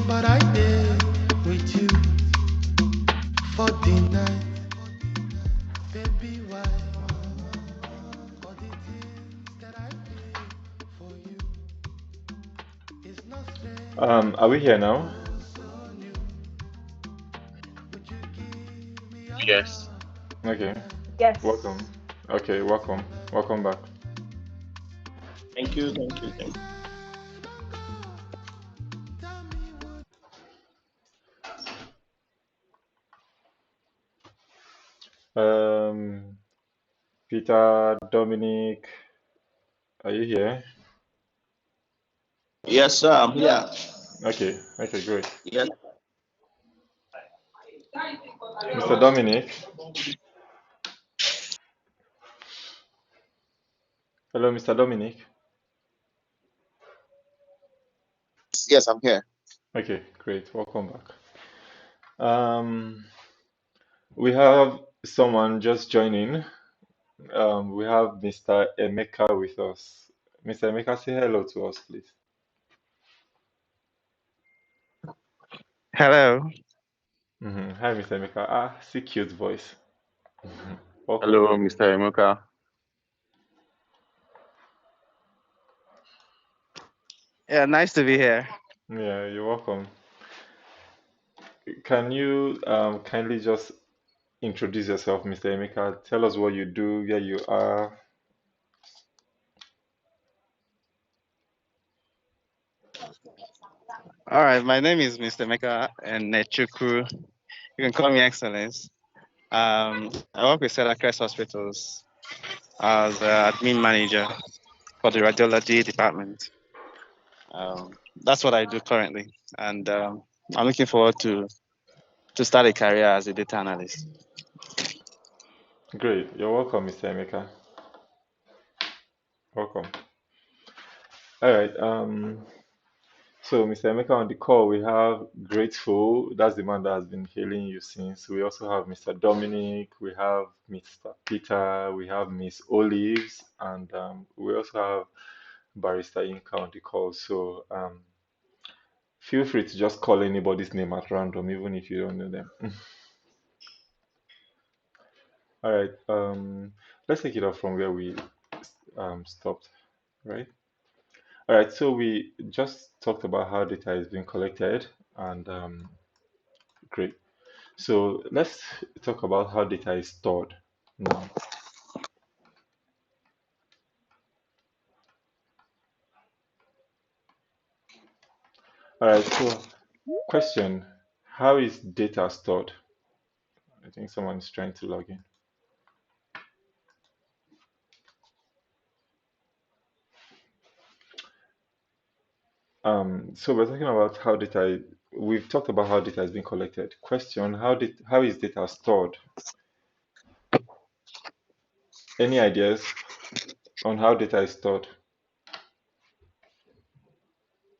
but I did with you for the night. Baby, why? All the things that I feel for you is not fair. Are we here now? Would you give me your Yes. love? Okay, Yes. welcome. Okay, welcome. Welcome back. Thank you, thank you, thank you. Um, Peter, Dominic, are you here? Yes, sir, I'm here. Okay, okay, great. Yes, Mr. Dominic, hello, Mr. Dominic. Yes, I'm here. Okay, great. Welcome back. Um, we have someone just joining. We have Mr. Emeka with us. Mr. Emeka, say hello to us, please. Hello. Hi, Mr. Emeka. Ah, see cute voice. Welcome. Hello, Mr. Emoka. Yeah, nice to be here. Yeah, you're welcome. Can you kindly just introduce yourself, Mr. Emeka? Tell us what you do, where you are. All right, my name is Mr. Meka and Nechuku. You can call me Excellence. I work with Crest Hospitals as admin manager for the radiology department. That's what I do currently, and I'm looking forward to start a career as a data analyst. Great. You're welcome, Mr. Emeka. Welcome. All right. So, Mr. Emeka, on the call, we have Grateful. That's the man that has been hailing you since. We also have Mr. Dominic. We have Mr. Peter. We have Miss Olives. And we also have Barrister Inka on the call. So, feel free to just call anybody's name at random, even if you don't know them. All right. Let's take it off from where we stopped, right? All right. So, we just talked about how data is being collected. And great. So let's talk about how data is stored now. All right, so question, how is data stored? I think someone is trying to log in. So we're talking about how data, we've talked about how data is being collected. Question, how is data stored? Any ideas on how data is stored?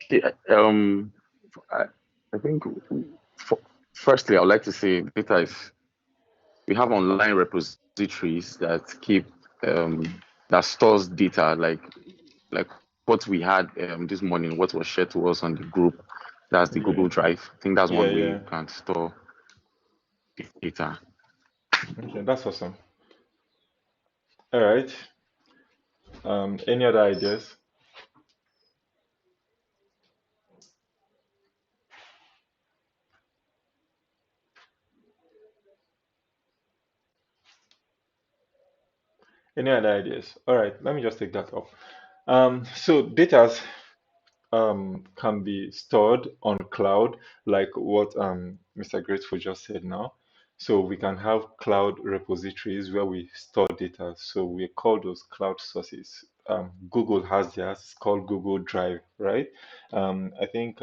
Yeah, I, I think for, firstly, I would like to say data is we have online repositories that keep that stores data like what we had this morning, what was shared to us on the group. That's the Yeah, Google Drive. I think that's yeah, one way yeah. you can store data. Okay, that's awesome. All right. Any other ideas? Any other ideas? All right, let me just take that up. So data can be stored on cloud, like what Mr. Grateful just said now. So we can have cloud repositories where we store data. So we call those cloud sources. Google has theirs, it's called Google Drive, right? I think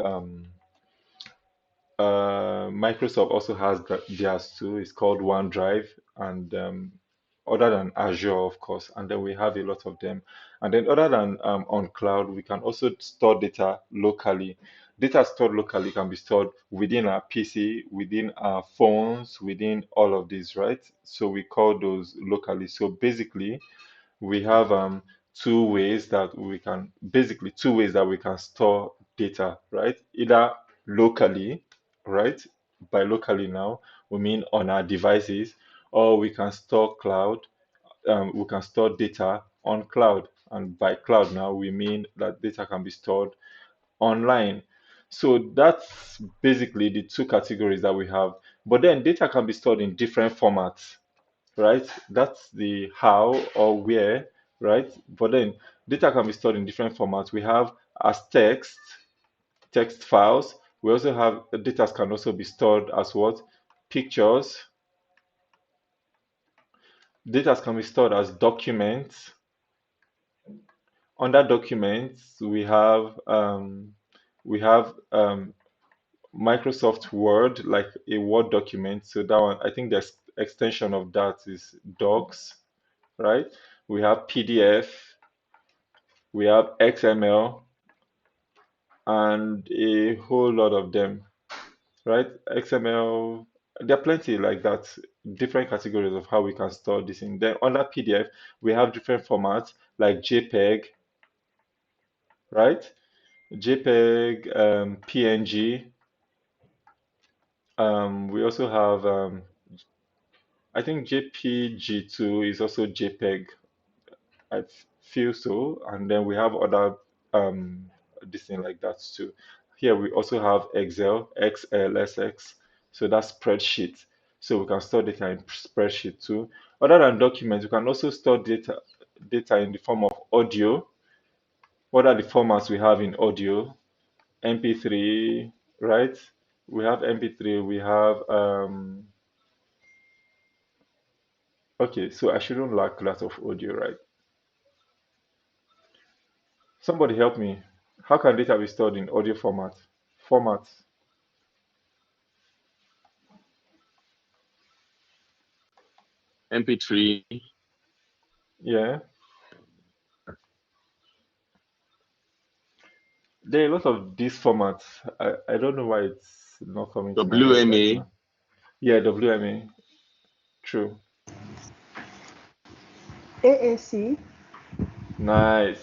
Microsoft also has theirs too. It's called OneDrive, and other than Azure, of course, and then we have a lot of them. And then other than on cloud, we can also store data locally. Data stored locally can be stored within our PC, within our phones, within all of these, right? So we call those locally. So basically, we have two ways that we can store data, right? Either locally, right? By locally now, we mean on our devices, or we can store cloud, we can store data on cloud. And by cloud now, we mean that data can be stored online. So that's basically the two categories that we have. But then data can be stored in different formats, right? That's the how or where, right? But then data can be stored in different formats. We have as text files. We also have data can also be stored as what? Pictures. Data can be stored as documents. Under documents, we have Microsoft Word, like a Word document. So that one, I think the extension of that is Docs, right? We have PDF, we have XML, and a whole lot of them, right? XML, there are plenty like that, different categories of how we can store this in. Then under PDF, we have different formats like JPEG, right? JPEG, PNG. We also have, I think JPG2 is also JPEG. I feel so. And then we have other this thing like that too. Here we also have Excel, XLSX. So that's spreadsheet. So we can store data in spreadsheet too. Other than documents, we can also store data in the form of audio. What are the formats we have in audio? MP3, right? We have MP3, we have okay, so I shouldn't lack lots of audio, right? Somebody help me. How can data be stored in audio format? Formats. MP3. Yeah. There are a lot of these formats. I don't know why it's not coming to my head right WMA. now. Yeah, WMA. True. AAC. Nice.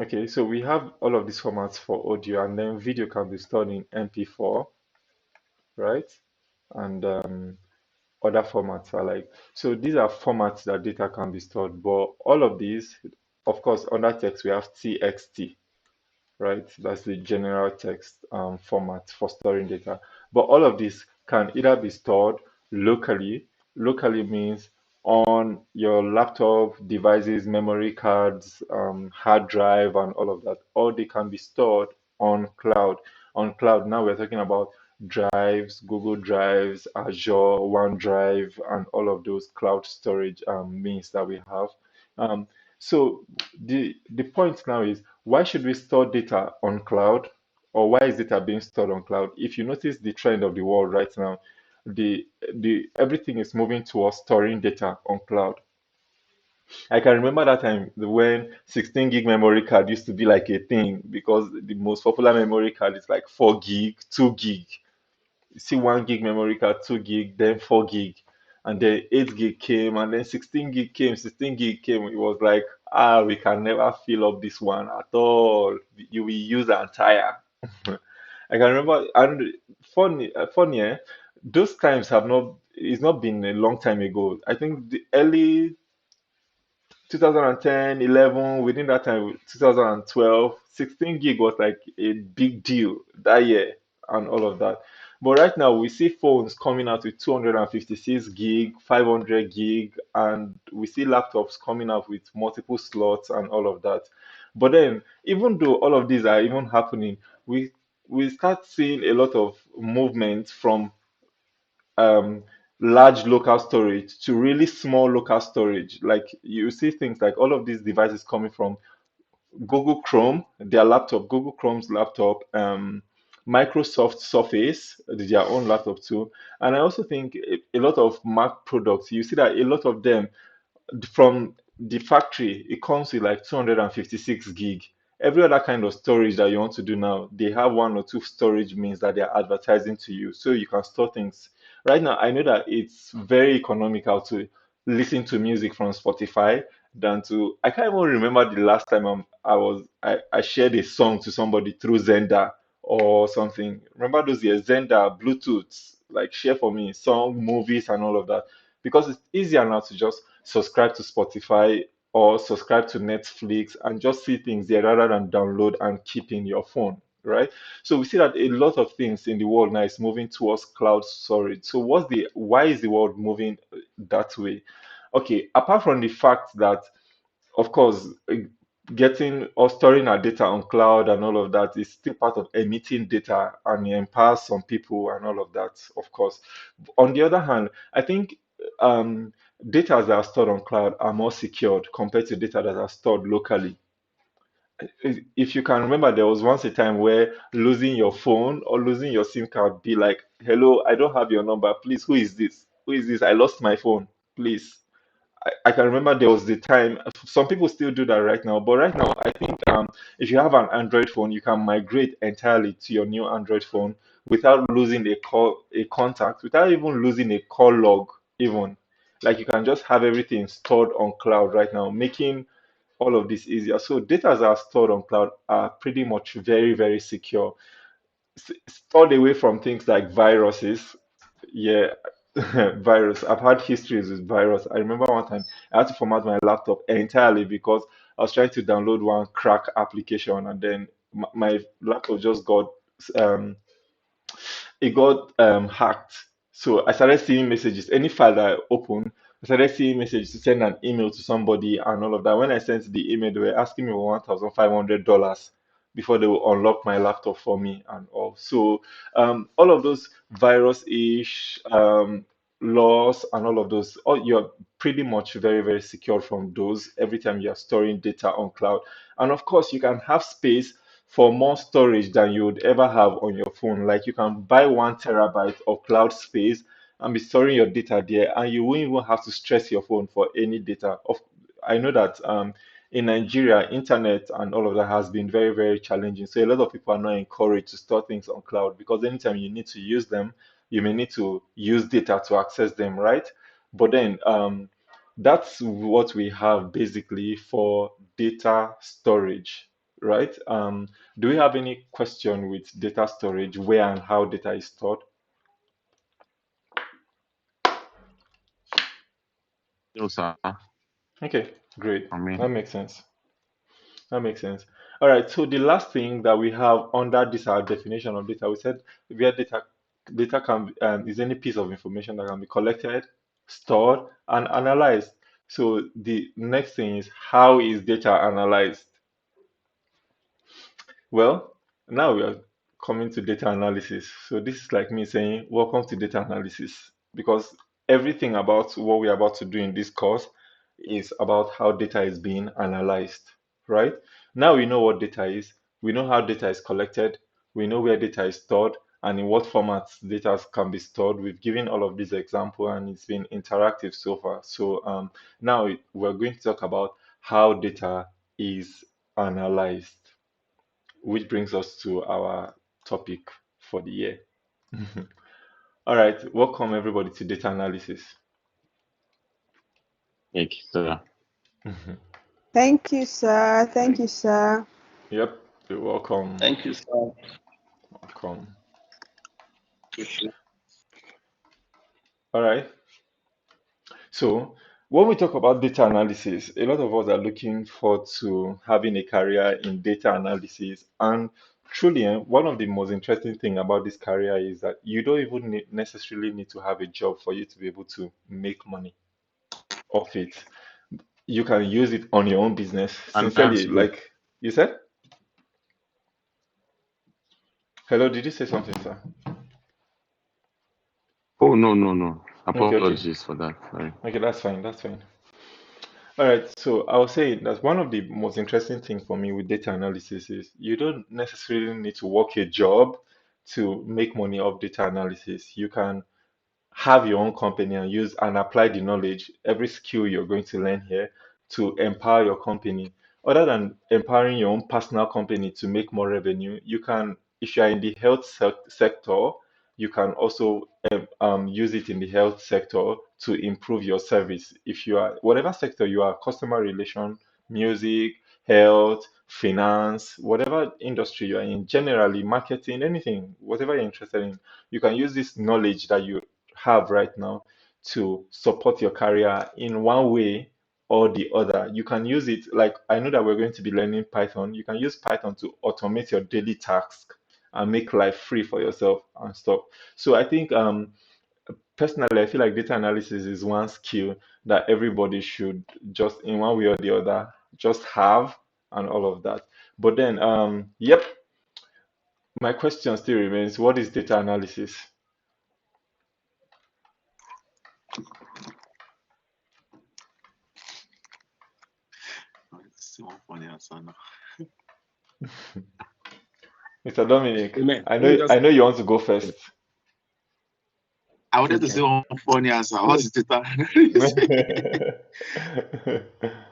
Okay, so we have all of these formats for audio, and then video can be stored in MP4, right? And other formats are like, so these are formats that data can be stored, but all of these, of course, under text we have TXT, right? That's the general text format for storing data. But all of this can either be stored locally. Locally means on your laptop devices, memory cards, hard drive, and all of that. Or they can be stored on cloud. On cloud, now we're talking about drives, Google Drives, Azure, OneDrive, and all of those cloud storage means that we have. Um, so the point now is, why should we store data on cloud, or why is data being stored on cloud? If you notice the trend of the world right now, the everything is moving towards storing data on cloud. I can remember that time when 16 gig memory card used to be like a thing, because the most popular memory card is like 4 gig, 2 gig. You see 1 gig memory card, 2 gig, then 4 gig, and then 8 gig came, and then 16 gig came, 16 gig came. It was like, we can never fill up this one at all. You will use an entire. I can remember, and funny, those times have not, it's not been a long time ago. I think the early 2010, 11, within that time, 2012, 16 gig was like a big deal that year and all of that. But right now, we see phones coming out with 256 gig, 500 gig, and we see laptops coming out with multiple slots and all of that. But then, even though all of these are even happening, we start seeing a lot of movement from um, large local storage to really small local storage. Like you see things like all of these devices coming from Google Chrome, their laptop, Google Chrome's laptop, Microsoft Surface, their own laptop too. And I also think a lot of Mac products, you see that a lot of them from the factory, it comes with like 256 gig. Every other kind of storage that you want to do now, they have one or two storage means that they're advertising to you, so you can store things. Right now, I know that it's very economical to listen to music from Spotify, than to. I can't even remember the last time I shared a song to somebody through Zenda or something. Remember those years, Zenda, Bluetooth, like share for me, song, movies, and all of that. Because it's easier now to just subscribe to Spotify or subscribe to Netflix and just see things there rather than download and keep in your phone, right? So we see that a lot of things in the world now is moving towards cloud storage. So why is the world moving that way? Okay, apart from the fact that, of course, getting or storing our data on cloud and all of that is still part of emitting data and it empowers some people and all of that, of course. On the other hand, I think data that are stored on cloud are more secured compared to data that are stored locally. If you can remember, there was once a time where losing your phone or losing your SIM card be like, hello, I don't have your number. Please, who is this? Who is this? I lost my phone. Please. I can remember there was the time, some people still do that right now, but right now, I think if you have an Android phone, you can migrate entirely to your new Android phone without losing a contact, without even losing a call log, even. Like you can just have everything stored on cloud right now, making all of this easier. So data that are stored on cloud are pretty much very, very secure, stored away from things like viruses. Yeah, virus. I've had histories with virus. I remember one time I had to format my laptop entirely because I was trying to download one crack application and then my laptop just um, got hacked. So I started seeing messages. Any file that I opened, I started seeing messages to send an email to somebody and all of that. When I sent the email, they were asking me for $1,500 before they will unlock my laptop for me and all. So all of those virus-ish laws and all of those, you're pretty much very, very secure from those every time you're storing data on cloud. And of course, you can have space for more storage than you would ever have on your phone. Like you can buy 1 terabyte of cloud space and be storing your data there, and you won't even have to stress your phone for any data. I know that in Nigeria, internet and all of that has been very, very challenging. So a lot of people are not encouraged to store things on cloud because anytime you need to use them, you may need to use data to access them, right? But then that's what we have basically for data storage, right? Do we have any question with data storage, where and how data is stored? No, sir. Okay, great. I mean, That makes sense. That makes sense. All right. So the last thing that we have under this our definition of data, we said where data is any piece of information that can be collected, stored, and analyzed. So the next thing is how is data analyzed? Well, now we are coming to data analysis. So this is like me saying, welcome to data analysis, because everything about what we're about to do in this course is about how data is being analyzed, right? Now we know what data is, we know how data is collected, we know where data is stored, and in what formats data can be stored. We've given all of these examples and it's been interactive so far. So now we're going to talk about how data is analyzed, which brings us to our topic for the year. All right, welcome everybody to data analysis. thank you, sir. Thank you, sir. Thank you, sir. Yep, you're welcome. Thank you, sir. Welcome. All right, so when we talk about data analysis, a lot of us are looking forward to having a career in data analysis. And truly, one of the most interesting thing about this career is that you don't even necessarily need to have a job for you to be able to make money off it. You can use it on your own business. Sincerely, Financially. like you said. Hello, did you say something, sir? Oh, no, no, no. Okay, okay. Apologies for that. Sorry. Okay, that's fine. That's fine. All right. So I was saying that one of the most interesting things for me with data analysis is you don't necessarily need to work a job to make money off data analysis. You can have your own company and use and apply the knowledge, every skill you're going to learn here to empower your company. Other than empowering your own personal company to make more revenue, you can, if you are in the health sector, you can also use it in the health sector to improve your service. If you are whatever sector you are, customer relation, music, health, finance, whatever industry you are in, generally marketing, anything, whatever you're interested in, you can use this knowledge that you have right now to support your career in one way or the other. You can use it, like I know that we're going to be learning Python. You can use Python to automate your daily task and make life free for yourself and stuff. So I think personally, I feel like data analysis is one skill that everybody should just in one way or the other just have and all of that. But then, yep, my question still remains, what is data analysis? Still one funny answer now. Mr. Dominic, Amen. I Let me know just I know you want to go first. I wanted to say okay. one funny answer. What's data analysis?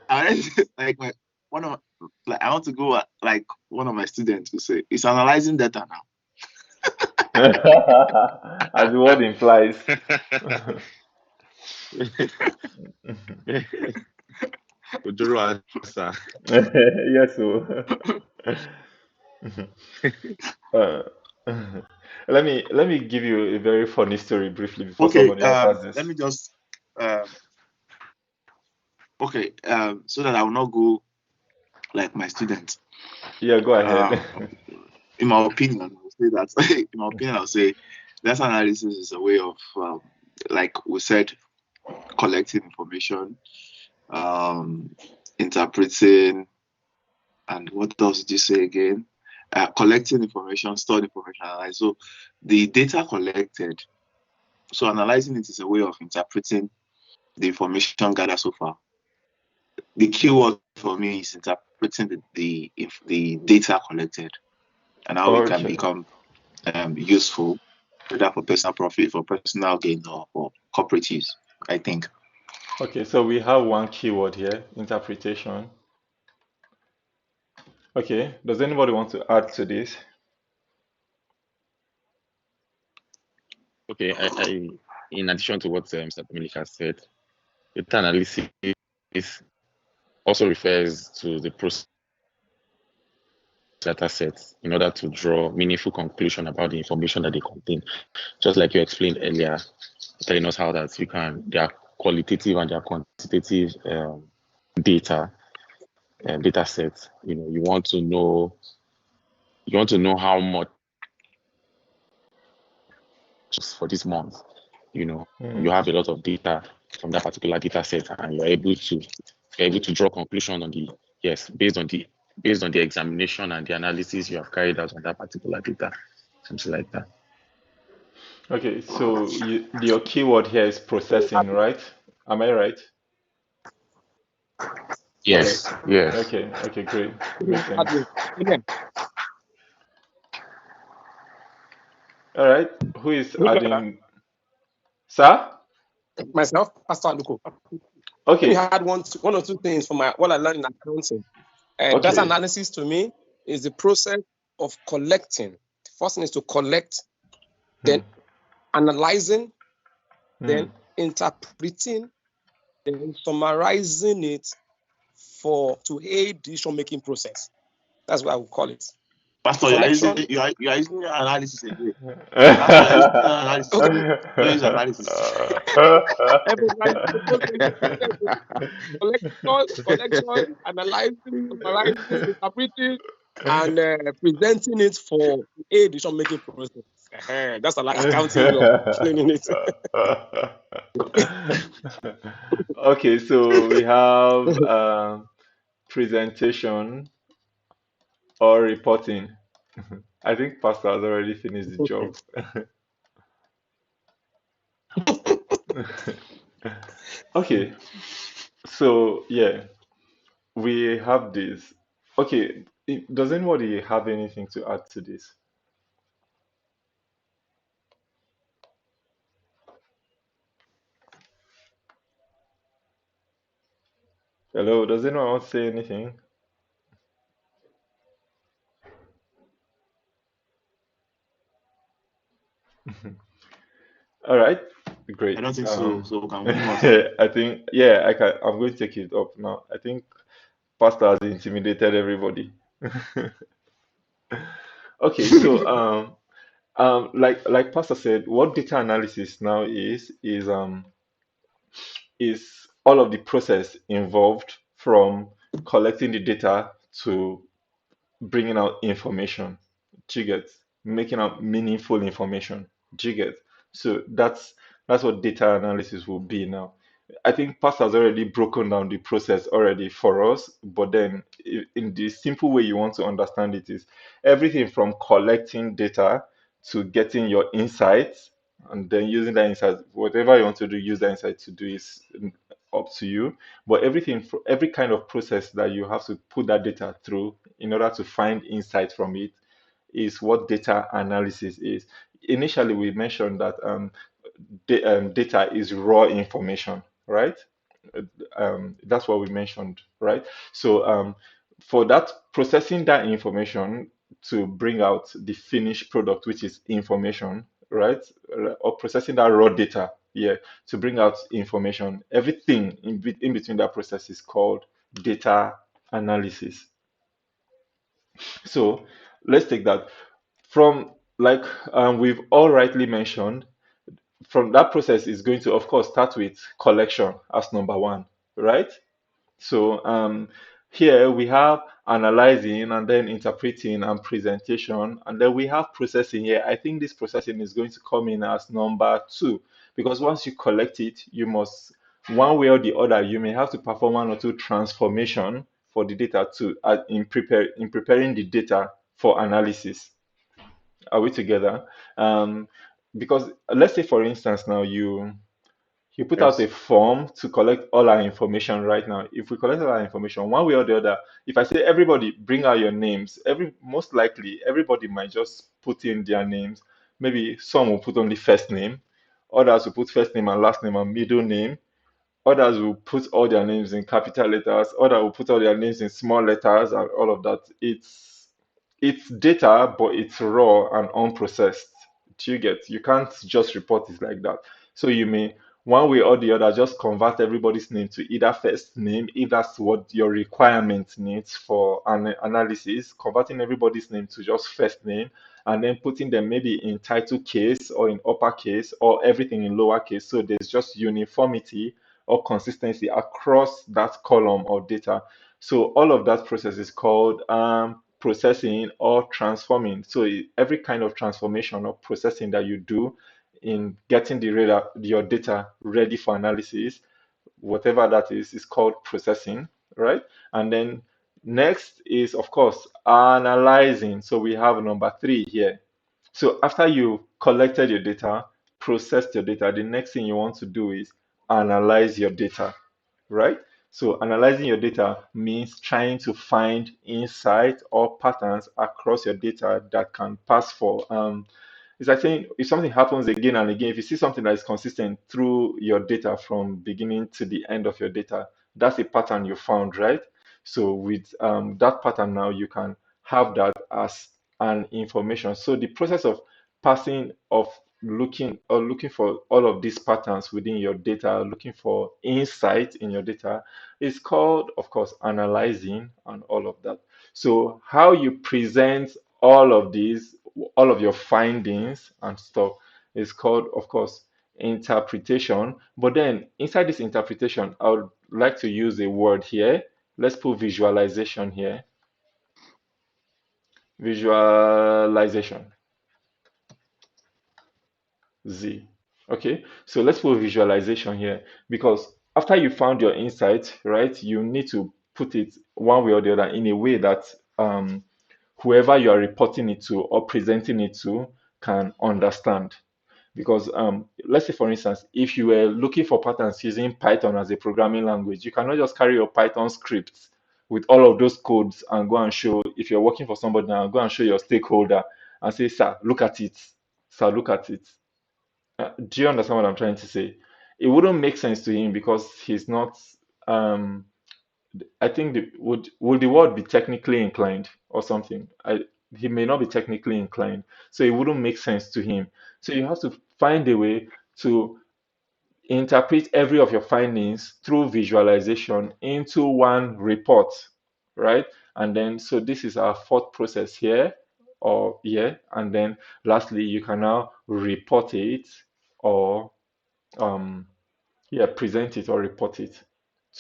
I wanted to, like my one of like I want to go like one of my students would say, it's analyzing data now. As the word implies. Ojoro answer. Yes, so uh, let me give you a very funny story briefly before Okay, somebody answers let this. me just okay, so that I will not go like my students. Yeah, go ahead. In my opinion, I'll say that in my opinion, I'll say data analysis is a way of like we said, collecting information, interpreting, and what else did you say again? Collecting information, stored information, analyze. So the data collected, so analyzing it is a way of interpreting the information gathered so far. The key word for me is interpreting the data collected and how it can Okay. become useful, whether for personal profit, for personal gain, or for corporate use, I think. Okay, so we have one keyword here, interpretation. Okay, does anybody want to add to this? Okay, in addition to what Mr. Dominic has said, data analysis also refers to the process data sets in order to draw meaningful conclusion about the information that they contain. Just like you explained earlier, telling us how that there are qualitative and there are quantitative data data sets. You want to know how much for this month. You Hmm. have a lot of data from that particular data set, and you're able to draw conclusion on the yes based on the examination and the analysis you have carried out on that particular data, something like that. Okay, so your keyword here is processing, right? Am I right? Okay. Yes, yes. Okay, okay, great. Amen. Makes sense. Amen. All right, who is Would you like that? adding? Sir? Myself, Pastor Aluko. Let me Okay, add one or two things from what I learned in accounting. Data okay. analysis to me is the process of collecting. The first thing is to collect, Hmm, then analyzing, hmm. then interpreting, then summarizing it to aid decision making process. That's what I would call it. Pastor, Collection. you are using your analysis again. Pastor, you are using your analysis Okay. again. Don't use analysis. Everybody, collection, analyzing, summarizing, interpreting, and presenting it for a decision making process. That's a accounting way of explaining it. Okay, so we have presentation or reporting. I think Pastor has already finished the job. Okay, so yeah, we have this. Okay, does anybody have anything to add to this? Hello, does anyone want to say anything? All right, I great. don't think so. So can we move on, sir? I think, yeah, I can. I'm going to take it up now. I think Pastor has intimidated everybody. Okay, so like Pastor said, what data analysis now is all of the process involved from collecting the data to bringing out information. Do you get? Making out meaningful information. Do you get? So that's what data analysis will be now. I think Pastor has already broken down the process already for us, but then in the simple way you want to understand it is everything from collecting data to getting your insights and then using that insight, whatever you want to do, use that insight to do is up to you. But everything, for every kind of process that you have to put that data through in order to find insight from it is what data analysis is. Initially, we mentioned that data is raw information, right? That's what we mentioned, right? So for that processing that information to bring out the finished product, which is information, right? Or processing that raw data, yeah, to bring out information. Everything in between that process is called data analysis. So let's take that from like we've all rightly mentioned from that process is going to of course start with collection as number one, right? So here we have analyzing and then interpreting and presentation, and then we have processing here. I think this processing is going to come in as number two because once you collect it, you must, one way or the other, you may have to perform one or two transformation for the data to in preparing the data for analysis. Are we together? Um, because let's say, for instance, now you put out a Yes. form to collect all our information right now. If we collect all our information, one way or the other, if I say everybody bring out your names, every most likely everybody might just put in their names. Maybe some will put only first name, others will put first name and last name and middle name. Others will put all their names in capital letters. Others will put all their names in small letters and all of that. It's data, but it's raw and unprocessed. Do you get? You can't just report it like that. So you may one way or the other just convert everybody's name to either first name, if that's what your requirement needs for an analysis, converting everybody's name to just first name, and then putting them maybe in title case or in uppercase or everything in lowercase. So there's just uniformity or consistency across that column of data. So all of that process is called processing or transforming. So every kind of transformation or processing that you do in getting your data ready for analysis, whatever that is called processing, right? And then next is, of course, analyzing. So we have number three here. So after you collected your data, processed your data, the next thing you want to do is analyze your data, right? So analyzing your data means trying to find insight or patterns across your data that can pass for it's like saying if something happens again and again, if you see something that is consistent through your data from beginning to the end of your data, that's a pattern you found, right? So with that pattern now, you can have that as an information. So the process of passing of looking for all of these patterns within your data, looking for insight in your data is called, of course, analyzing and all of that. So how you present all of these, all of your findings and stuff is called, of course, interpretation. But then inside this interpretation, I would like to use a word here. Let's put visualization here. Visualization. Z. Okay, so let's put visualization here because after you found your insight, right, you need to put it one way or the other in a way that whoever you are reporting it to or presenting it to can understand. Because let's say, for instance, if you were looking for patterns using Python as a programming language, you cannot just carry your Python scripts with all of those codes and go and show, if you're working for somebody now, go and show your stakeholder and say, sir, look at it. Sir, look at it. Do you understand what I'm trying to say? It wouldn't make sense to him because he's not. Um, I think would the word be technically inclined or something? He may not be technically inclined, so it wouldn't make sense to him. So you have to find a way to interpret every of your findings through visualization into one report, right? And then, so this is our fourth process here, or yeah, and then lastly, you can now report it or um, yeah, present it or report it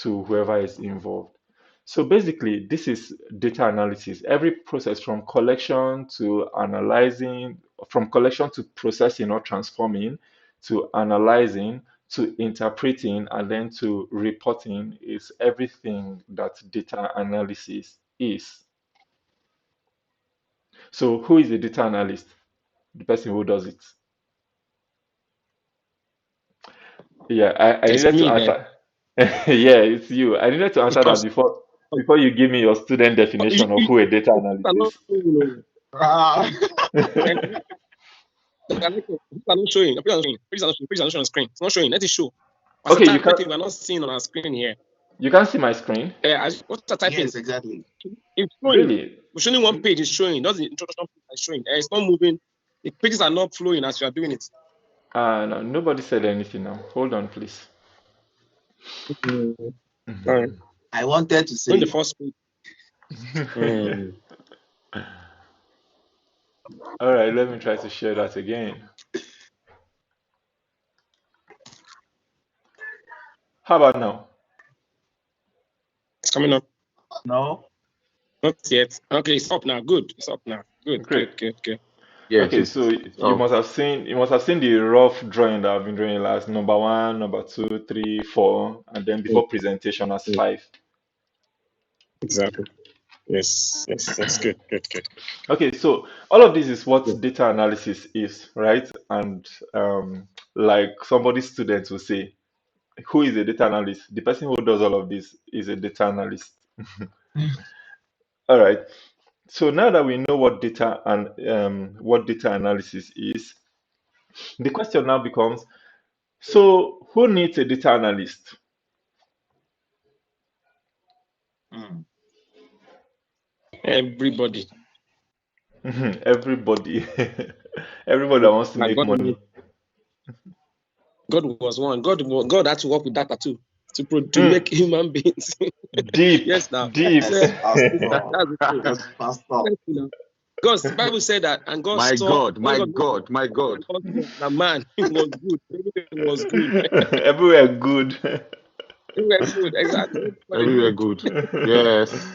to whoever is involved. So basically, this is data analysis. Every process from collection to analyzing, from collection to processing or transforming, to analyzing, to interpreting, and then to reporting is everything that data analysis is. So who is a data analyst? The person who does it. Yeah, I It's needed to me then. answer. Yeah, it's you. I needed to answer that Because before you give me your student you, definition of you, who a data you analyst are not is. showing. Ah. And you are not showing. Please are not showing on screen. It's not showing. Let it show. As a Okay, you can typing, we are not seeing on our screen here. you can see my screen. What's the typing? Yes, exactly. It's showing. Really? It's only one page is showing. That's the introduction page is showing. It's not moving. The pages are not flowing as you are doing it. No, nobody said anything now. Hold on, please. Mm, sorry. I wanted to On the say, first page. Mm. All right, let me try to share that again. How about now? It's coming up. no. Not yet. Okay, it's up now. Good. It's up now. Good, Great. good, good, good. Yes, Okay, so it's you up. must have seen the rough drawing that I've been drawing last number one, number two, three, four, and then Mm, before presentation as mm, five. exactly. Yes, yes, yes. Good, good, good. Okay, so all of this is what Yeah. data analysis is, right? And like somebody's students will say, who is a data analyst? The person who does all of this is a data analyst. All right. So now that we know what data and what data analysis is, the question now becomes, so who needs a data analyst? Mm. Everybody. Everybody. Everybody that wants to Like make money. God was one. God had to work with data too to Hmm. make human beings. Deep, Yes, now. deep. So Yes, Pastor. that's the truth. Yes, Pastor. Yes, you know. God's Bible said that, and God My saw God, when my God made God, my God. and God saw that man it was good. Everything was good. Everywhere good. Everywhere good. Exactly. Everybody Everywhere good. good. Yes.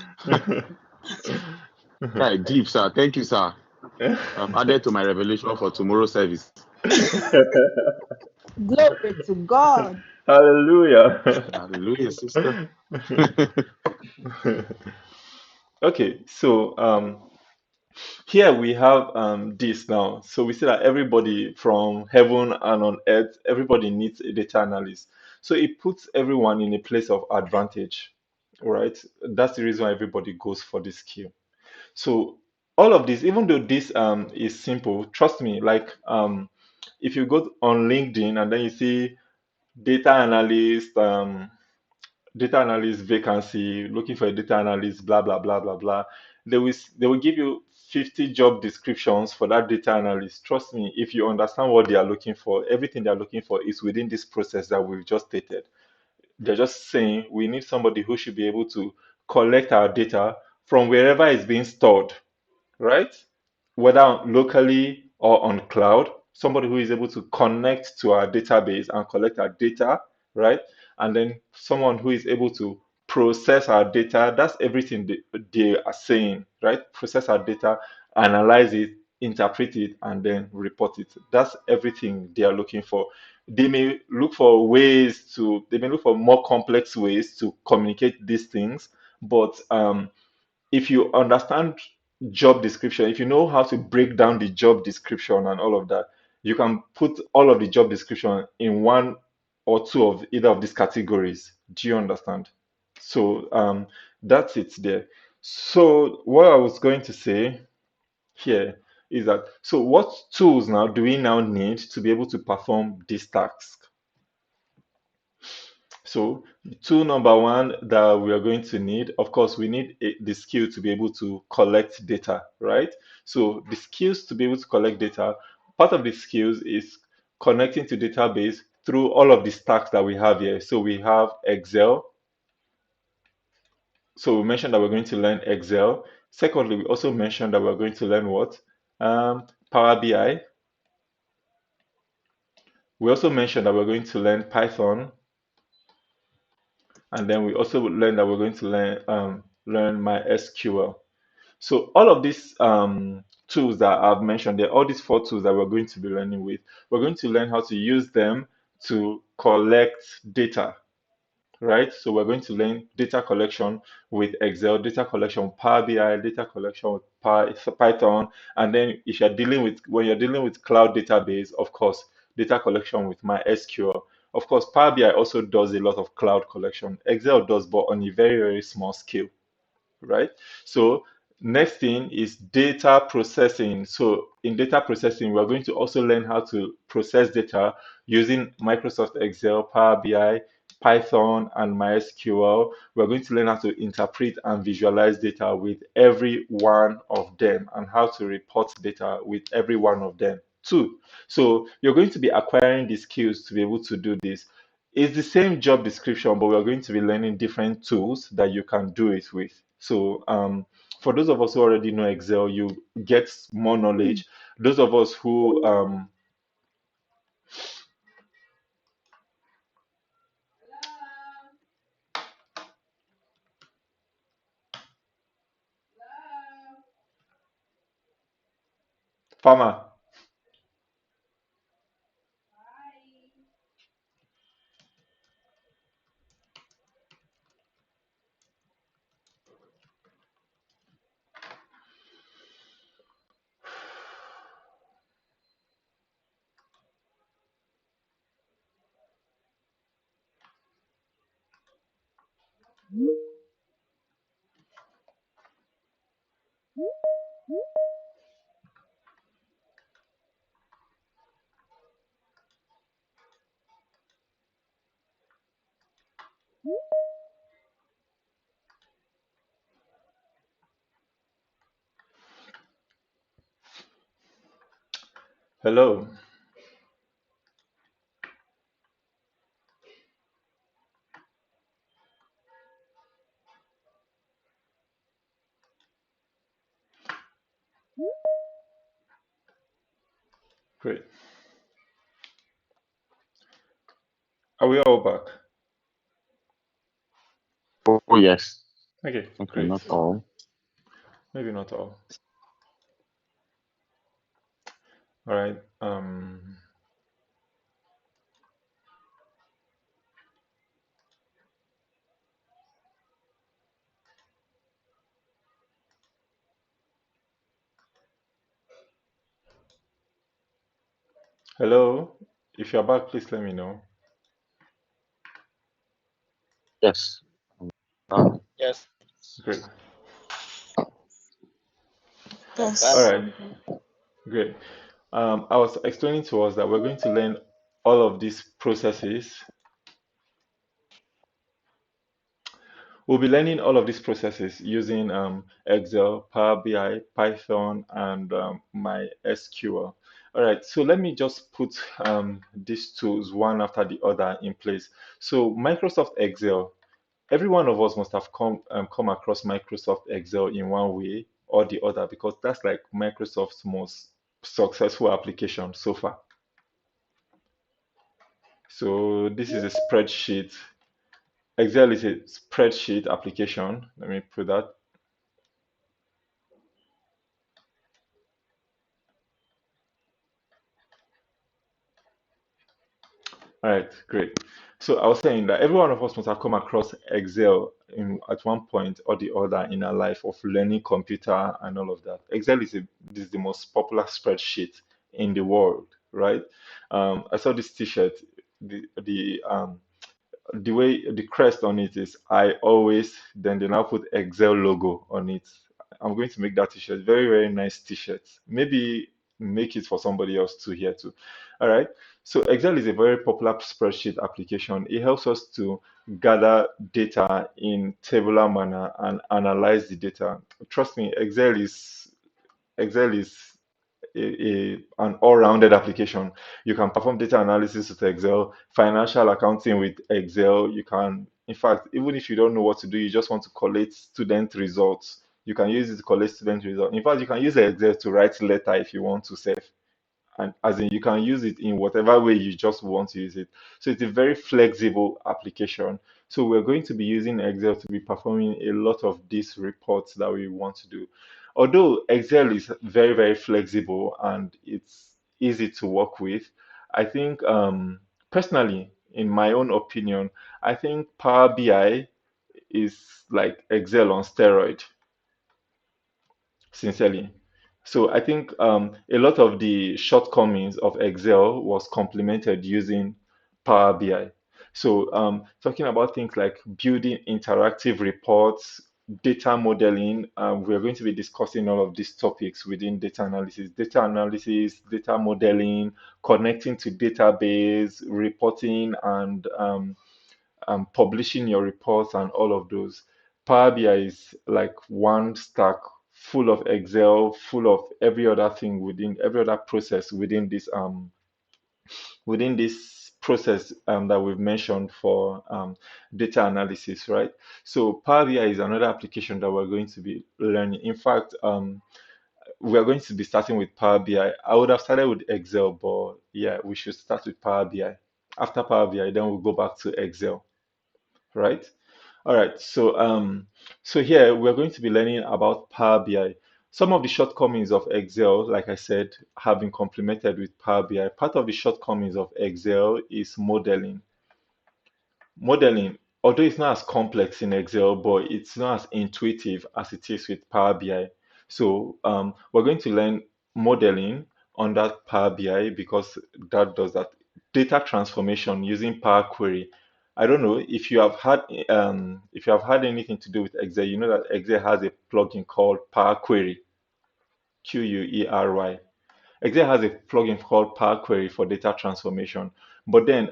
Right, deep, sir. Thank you, sir. I've added to my revelation for tomorrow's service. Glory to God. Hallelujah. Hallelujah, sister. Okay, so here we have this now. So we see that everybody from heaven and on earth, everybody needs a data analyst. So it puts everyone in a place of advantage, right? That's the reason why everybody goes for this skill. So all of this, even though this is simple, trust me, like if you go on LinkedIn and then you see data analyst, data analyst vacancy, looking for a data analyst, blah blah blah blah blah. They will give you 50 job descriptions for that data analyst. Trust me, if you understand what they are looking for, everything they are looking for is within this process that we've just stated. They're just saying we need somebody who should be able to collect our data from wherever it's being stored, right? Whether locally or on cloud, somebody who is able to connect to our database and collect our data, right? And then someone who is able to process our data. That's everything they are saying, right? Process our data, analyze it, interpret it, and then report it. That's everything they are looking for. They may look for more complex ways to communicate these things, but if you understand job description, if you know how to break down the job description and all of that, you can put all of the job description in one or two of either of these categories. Do you understand? So that's it there. So what I was going to say here is that, so what tools now do we now need to be able to perform this task? So, tool number one that we are going to need, of course, we need the skill to be able to collect data, right? So, the skills to be able to collect data, part of the skills is connecting to database through all of the stacks that we have here. So we have Excel. So we mentioned that we're going to learn Excel. Secondly, we also mentioned that we're going to learn what? Power BI. We also mentioned that we're going to learn Python, and then we also learned that we're going to learn MySQL. So all of these tools that I've mentioned, there, all these four tools that we're going to be learning with, we're going to learn how to use them to collect data, right? So we're going to learn data collection with Excel, data collection with Power BI, data collection with Python, and then if you're dealing with when you're dealing with cloud database, of course, data collection with MySQL. Of course, Power BI also does a lot of cloud collection. Excel does, but on a very, very small scale, right? So next thing is data processing. So in data processing, we're going to also learn how to process data using Microsoft Excel, Power BI, Python, and MySQL. We're going to learn how to interpret and visualize data with every one of them and how to report data with every one of them too. So you're going to be acquiring the skills to be able to do this. It's the same job description, but we're going to be learning different tools that you can do it with. So, for those of us who already know Excel, you get more knowledge. Those of us who, farmer, hello. Great. Are we all back? Oh, yes. Okay, Okay, great. not all. Maybe not all. All right. Hello. If you're back, please let me know. Yes. Uh, Yes. Great. All Yes. right. Great. I was explaining to us that we're going to learn all of these processes. We'll be learning all of these processes using Excel, Power BI, Python, and MySQL. All right, so let me just put these tools one after the other in place. So Microsoft Excel, every one of us must have come across Microsoft Excel in one way or the other because that's like Microsoft's most successful application so far. So this is a spreadsheet. Excel is a spreadsheet application. Let me put that. All right, great. So I was saying that every one of us must have come across Excel at one point or the other in our life of learning computer and all of that. Excel is the most popular spreadsheet in the world, right? I saw this T-shirt. The way the crest on it is I always, then they now put Excel logo on it. I'm going to make that t-shirt. Very, very nice t-shirt. Maybe make it for somebody else to hear too. All right. So Excel is a very popular spreadsheet application. It helps us to gather data in tabular manner and analyze the data. Trust me, Excel is an all-rounded application. You can perform data analysis with Excel, financial accounting with Excel. You can, in fact, even if you don't know what to do, you just want to collate student results. You can use it to collect student results. In fact, you can use Excel to write letter if you want to save, and as in you can use it in whatever way you just want to use it. So it's a very flexible application. So we're going to be using Excel to be performing a lot of these reports that we want to do. Although Excel is very, very flexible and it's easy to work with, I think personally, in my own opinion, I think Power BI is like Excel on steroid, sincerely. So I think a lot of the shortcomings of Excel was complemented using Power BI. So talking about things like building interactive reports, data modeling, we're going to be discussing all of these topics within data analysis, data modeling, connecting to database, reporting, and publishing your reports and all of those. Power BI is like one stack full of Excel, full of every other thing within every other process within this process that we've mentioned for data analysis, right? So Power BI is another application that we're going to be learning. In fact, we are going to be starting with Power BI. I would have started with Excel, but yeah, we should start with Power BI. After Power BI, then we'll go back to Excel, right? All right, so here we're going to be learning about Power BI. Some of the shortcomings of Excel, like I said, have been complemented with Power BI. Part of the shortcomings of Excel is modeling. Modeling, although it's not as complex in Excel, but it's not as intuitive as it is with Power BI. So we're going to learn modeling under Power BI because that does that. Data transformation using Power Query. I don't know if you have had anything to do with Excel, you know that Excel has a plugin called Power Query, Query. Excel has a plugin called Power Query for data transformation. But then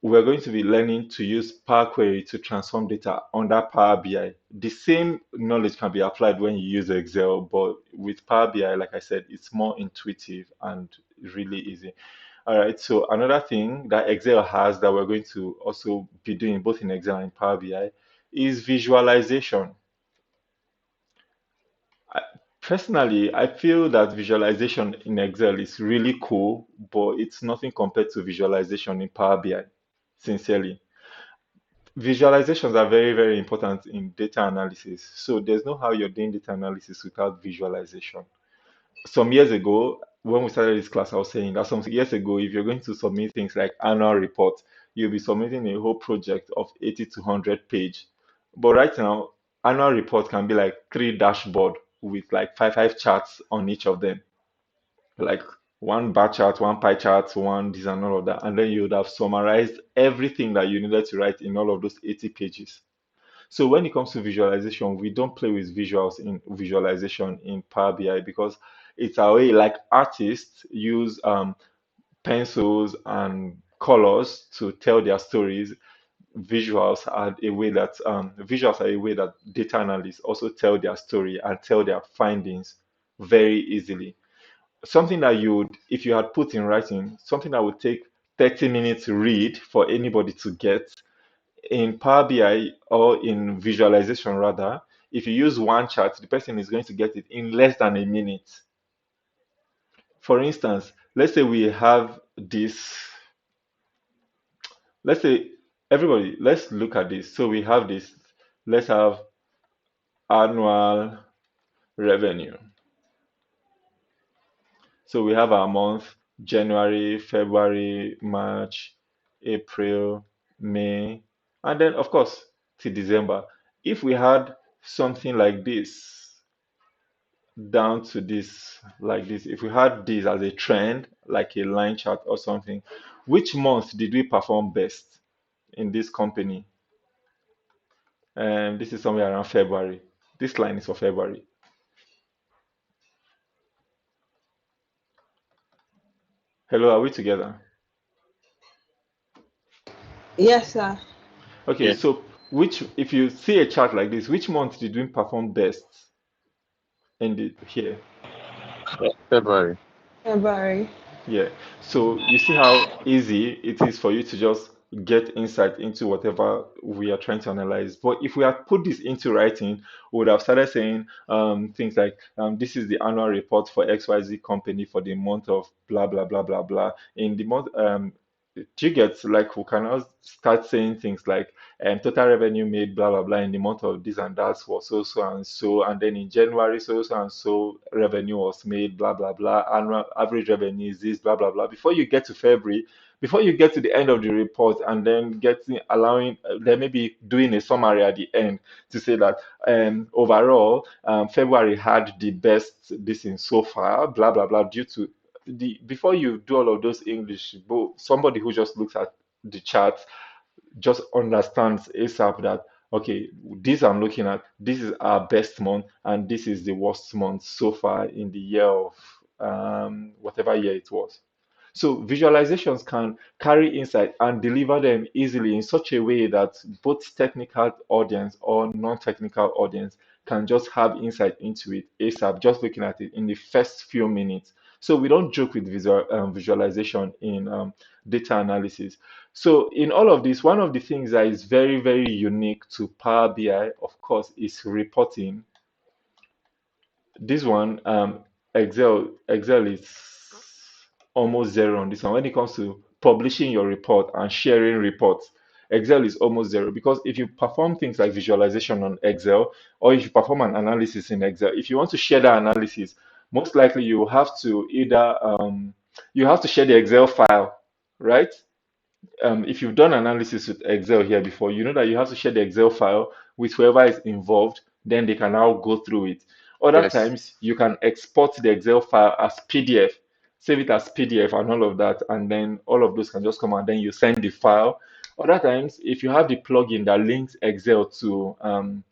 we're going to be learning to use Power Query to transform data under Power BI. The same knowledge can be applied when you use Excel, but with Power BI, like I said, it's more intuitive and really easy. All right, so another thing that Excel has that we're going to also be doing both in Excel and Power BI is visualization. I, Personally, I feel that visualization in Excel is really cool, but it's nothing compared to visualization in Power BI, sincerely. Visualizations are very, very important in data analysis. So there's no how you're doing data analysis without visualization. Some years ago, when we started this class, I was saying that some years ago, if you're going to submit things like annual report, you'll be submitting a whole project of 80 to 100 page. But right now, annual report can be like three dashboard with like five charts on each of them, like one bar chart, one pie chart, one this and all of that. And then you would have summarized everything that you needed to write in all of those 80 pages. So when it comes to visualization, we don't play with visuals in visualization in Power BI because it's a way like artists use pencils and colors to tell their stories. Visuals are a way that data analysts also tell their story and tell their findings very easily. Something that you would, if you had put in writing, something that would take 30 minutes to read for anybody to get, in Power BI or in visualization rather, if you use one chart, the person is going to get it in less than a minute. For instance, let's say we have this, let's say everybody, let's look at this. So we have this, let's have annual revenue. So we have our month, January, February, March, April, May, and then of course till December. If we had something like this, down to this, like this, if we had this as a trend, like a line chart or something, which month did we perform best in this company? And this is somewhere around February. This line is for February. Hello, are we together? Yes, sir. Okay, Yes. so which, if you see a chart like this, which month did we perform best in the here? February. February. Yeah. So you see how easy it is for you to just get insight into whatever we are trying to analyze. But if we had put this into writing, we would have started saying things like, this is the annual report for XYZ company for the month of blah, blah, blah, blah, blah. In the month, do you get like we can now start saying things like total revenue made blah blah blah in the month of this and that was so so and so, and then in January so so and so revenue was made blah blah blah, annual average revenue is this blah blah blah. Before you get to February, before you get to the end of the report, and then getting allowing then maybe doing a summary at the end to say that overall February had the best this in so far blah blah blah due to the before you do all of those English, but somebody who just looks at the chart just understands ASAP that okay, this I'm looking at, this is our best month, and this is the worst month so far in the year of whatever year it was. So visualizations can carry insight and deliver them easily in such a way that both technical audience or non-technical audience can just have insight into it ASAP, just looking at it in the first few minutes. So we don't joke with visualization in data analysis. So in all of this, one of the things that is very, very unique to Power BI, of course, is reporting. This one, Excel is almost zero on this one. When it comes to publishing your report and sharing reports, Excel is almost zero because if you perform things like visualization on Excel or if you perform an analysis in Excel, if you want to share that analysis, most likely you have to either you have to share the Excel file, right? If you've done analysis with Excel here before, you know that you have to share the Excel file with whoever is involved, then they can now go through it. Other Yes. times, you can export the Excel file as PDF, save it as PDF and all of that, and then all of those can just come and then you send the file. Other times, if you have the plugin that links Excel to um,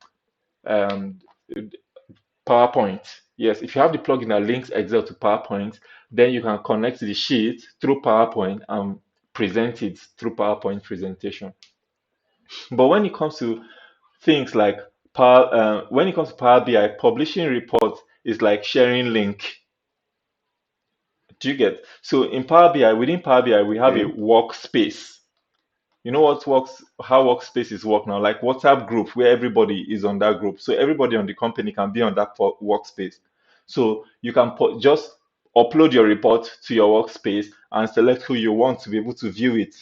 PowerPoint. Yes, if you have the plugin that links Excel to PowerPoint, then you can connect the sheet through PowerPoint and present it through PowerPoint presentation. But when it comes to things like when it comes to Power BI, publishing reports is like sharing link. Do you get? So in Power BI, within Power BI, we have a Okay. workspace. You know what works, how workspaces work now, like WhatsApp group where everybody is on that group. So everybody on the company can be on that workspace. So you can just upload your report to your workspace and select who you want to be able to view it.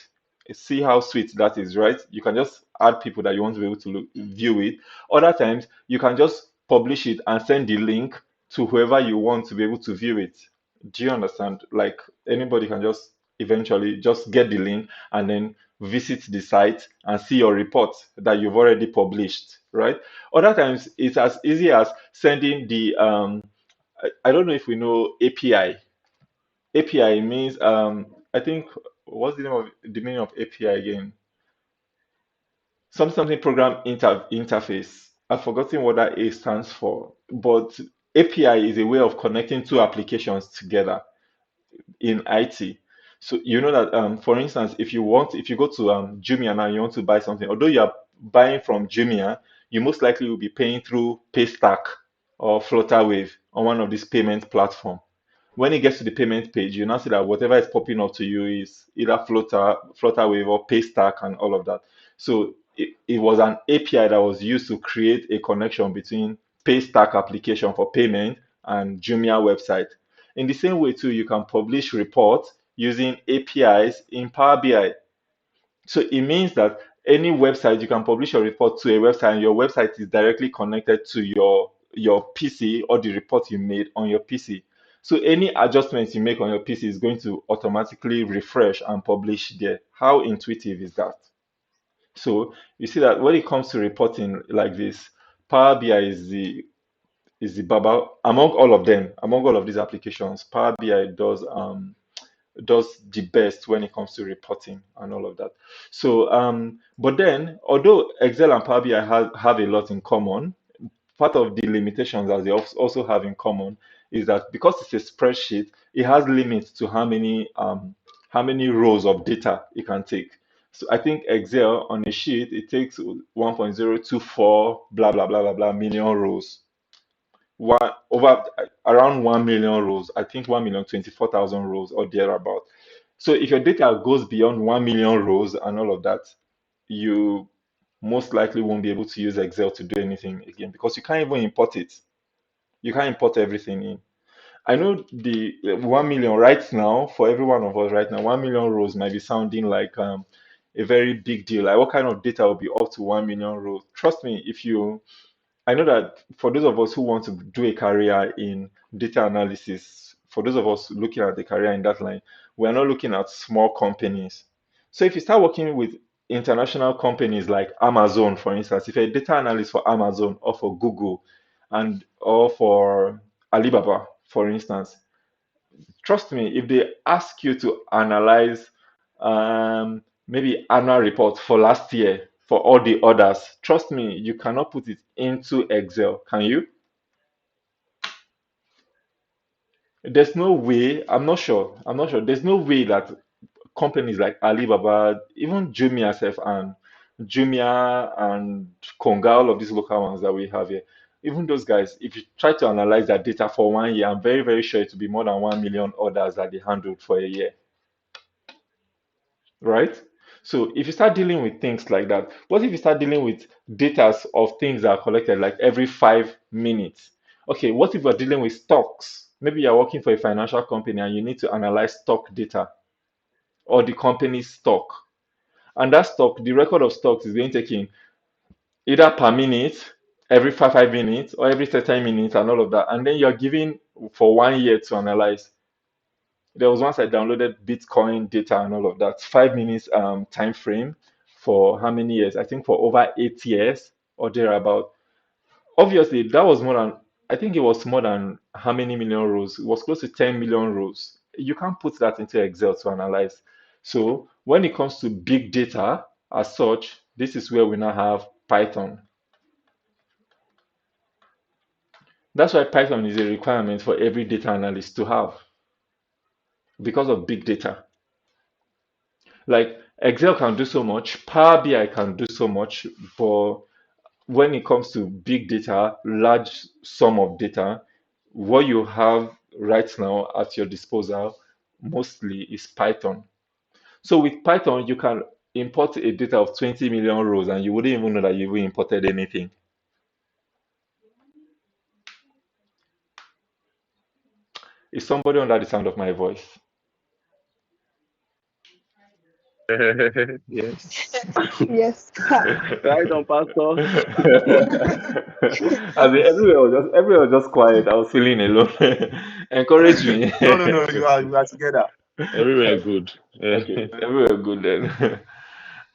See how sweet that is, right? You can just add people that you want to be able to view it. Other times, you can just publish it and send the link to whoever you want to be able to view it. Do you understand? Like anybody can just eventually just get the link and then visit the site and see your report that you've already published, right? Other times it's as easy as sending the I don't know if we know API. API means I think what's the name of the meaning of API again? Something program interface. I've forgotten what that A stands for, but API is a way of connecting two applications together in IT. So you know that for instance, if you go to Jumia now, you want to buy something, although you are buying from Jumia, you most likely will be paying through Paystack or Flutterwave on one of these payment platform. When it gets to the payment page, you now see that whatever is popping up to you is either Flutterwave or Paystack and all of that. So it was an API that was used to create a connection between Paystack application for payment and Jumia website. In the same way, too, you can publish reports using APIs in Power BI. So it means that any website, you can publish a report to a website, and your website is directly connected to your PC or the report you made on your PC. So any adjustments you make on your PC is going to automatically refresh and publish there. How intuitive is that? So you see that when it comes to reporting like this, Power BI is the baba among all of them, among all of these applications. Power BI does the best when it comes to reporting and all of that. So, but then, although Excel and Power BI have a lot in common, part of the limitations that they also have in common is that because it's a spreadsheet, it has limits to how many rows of data it can take. So I think Excel on a sheet it takes 1.024 blah blah blah blah blah million rows. over around 1 million rows. I think 1,024,000 rows or thereabout. So if your data goes beyond 1 million rows and all of that, you most likely won't be able to use Excel to do anything again because you can't even import it. You can't import everything in. I know the 1 million right now, for every one of us right now, 1 million rows might be sounding like a very big deal. Like, what kind of data will be up to 1 million rows? Trust me, if you I know that for those of us who want to do a career in data analysis, for those of us looking at the career in that line, we are not looking at small companies. So if you start working with international companies like Amazon, for instance, if you're a data analyst for Amazon or for Google and or for Alibaba, for instance, trust me, if they ask you to analyze maybe annual report for last year for all the others, trust me, you cannot put it into Excel, can you? There's no way, I'm not sure. There's no way that companies like Alibaba, even Jumia self and Jumia and Konga, all of these local ones that we have here, even those guys, if you try to analyze that data for 1 year, I'm very, very sure it will be more than 1 million orders that they handled for a year, right? So if you start dealing with things like that, what if you start dealing with data of things that are collected like every 5 minutes? Okay, what if you're dealing with stocks? Maybe you're working for a financial company and you need to analyze stock data or the company's stock. And that stock, the record of stocks is being taken either per minute, every five minutes, or every 30 minutes, and all of that. And then you're given for 1 year to analyze. There was once I downloaded Bitcoin data and all of that, 5 minutes time frame for how many years? I think for over 8 years or thereabout. Obviously, that was more than, I think it was more than how many million rows? It was close to 10 million rows. You can't put that into Excel to analyze. So when it comes to big data as such, this is where we now have Python. That's why Python is a requirement for every data analyst to have because of big data. Like Excel can do so much, Power BI can do so much, but when it comes to big data, large sum of data, what you have right now at your disposal mostly is Python. So with Python, you can import a data of 20 million rows and you wouldn't even know that you even imported anything. Is somebody under the sound of my voice? Yes. Yes. Right on, Pastor. As in, everywhere was just quiet. I was feeling alone. Encourage me. No, no, no. You are together. Everywhere good. Okay, everywhere good then.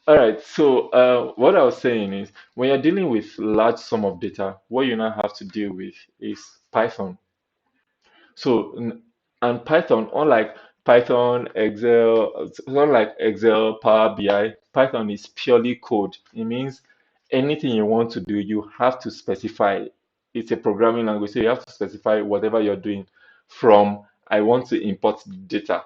All right. So what I was saying is when you're dealing with large sum of data, what you now have to deal with is Python. So and Python, unlike Excel, Power BI, Python is purely code. It means anything you want to do, you have to specify. It's a programming language, so you have to specify whatever you're doing from I want to import the data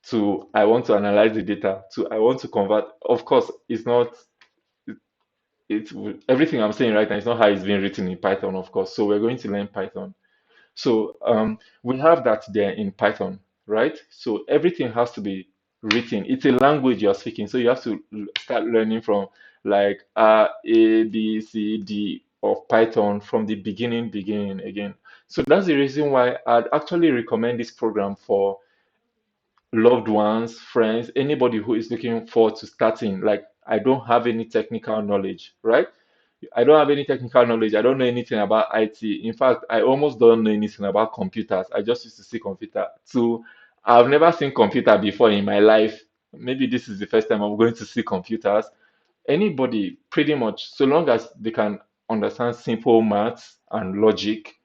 to I want to analyze the data to I want to convert. Of course, it's not it's everything I'm saying right now is not how it's being written in Python, of course. So we're going to learn Python. So we have that there in Python, right? So everything has to be written. It's a language you're speaking, so you have to start learning from like A, B, C, D of Python from the beginning again. So that's the reason why I'd actually recommend this program for loved ones, friends, anybody who is looking forward to starting. Like, I don't have any technical knowledge, right? I don't have any technical knowledge. I don't know anything about IT. In fact, I almost don't know anything about computers. I just used to see computer. So I've never seen computer before in my life. Maybe this is the first time I'm going to see computers. Anybody, pretty much, so long as they can understand simple maths and logic,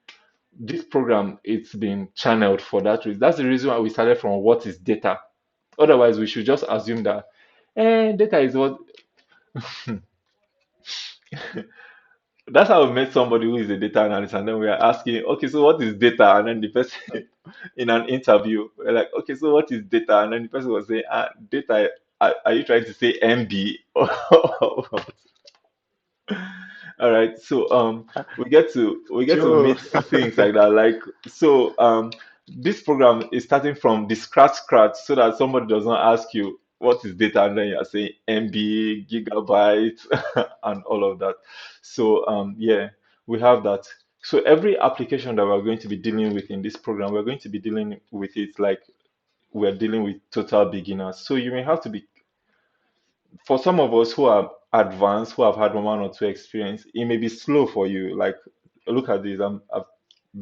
this program it's been channeled for that reason. That's the reason why we started from what is data. Otherwise, we should just assume that data is what. That's how we met somebody who is a data analyst, and then we are asking, okay, so what is data? And then the person in an interview, we're like, okay, so what is data? And then the person was saying, data. Are you trying to say MB? All right, so we get to Joe. meet things like that. Like so, this program is starting from the scratch, so that somebody does not ask you what is data, and then you're saying MB, gigabyte, and all of that. So, yeah, we have that. So every application that we're going to be dealing with in this program, we're going to be dealing with it like we're dealing with total beginners. So you may have to be, for some of us who are advanced, who have had one or two experience, it may be slow for you. Like, look at this. I've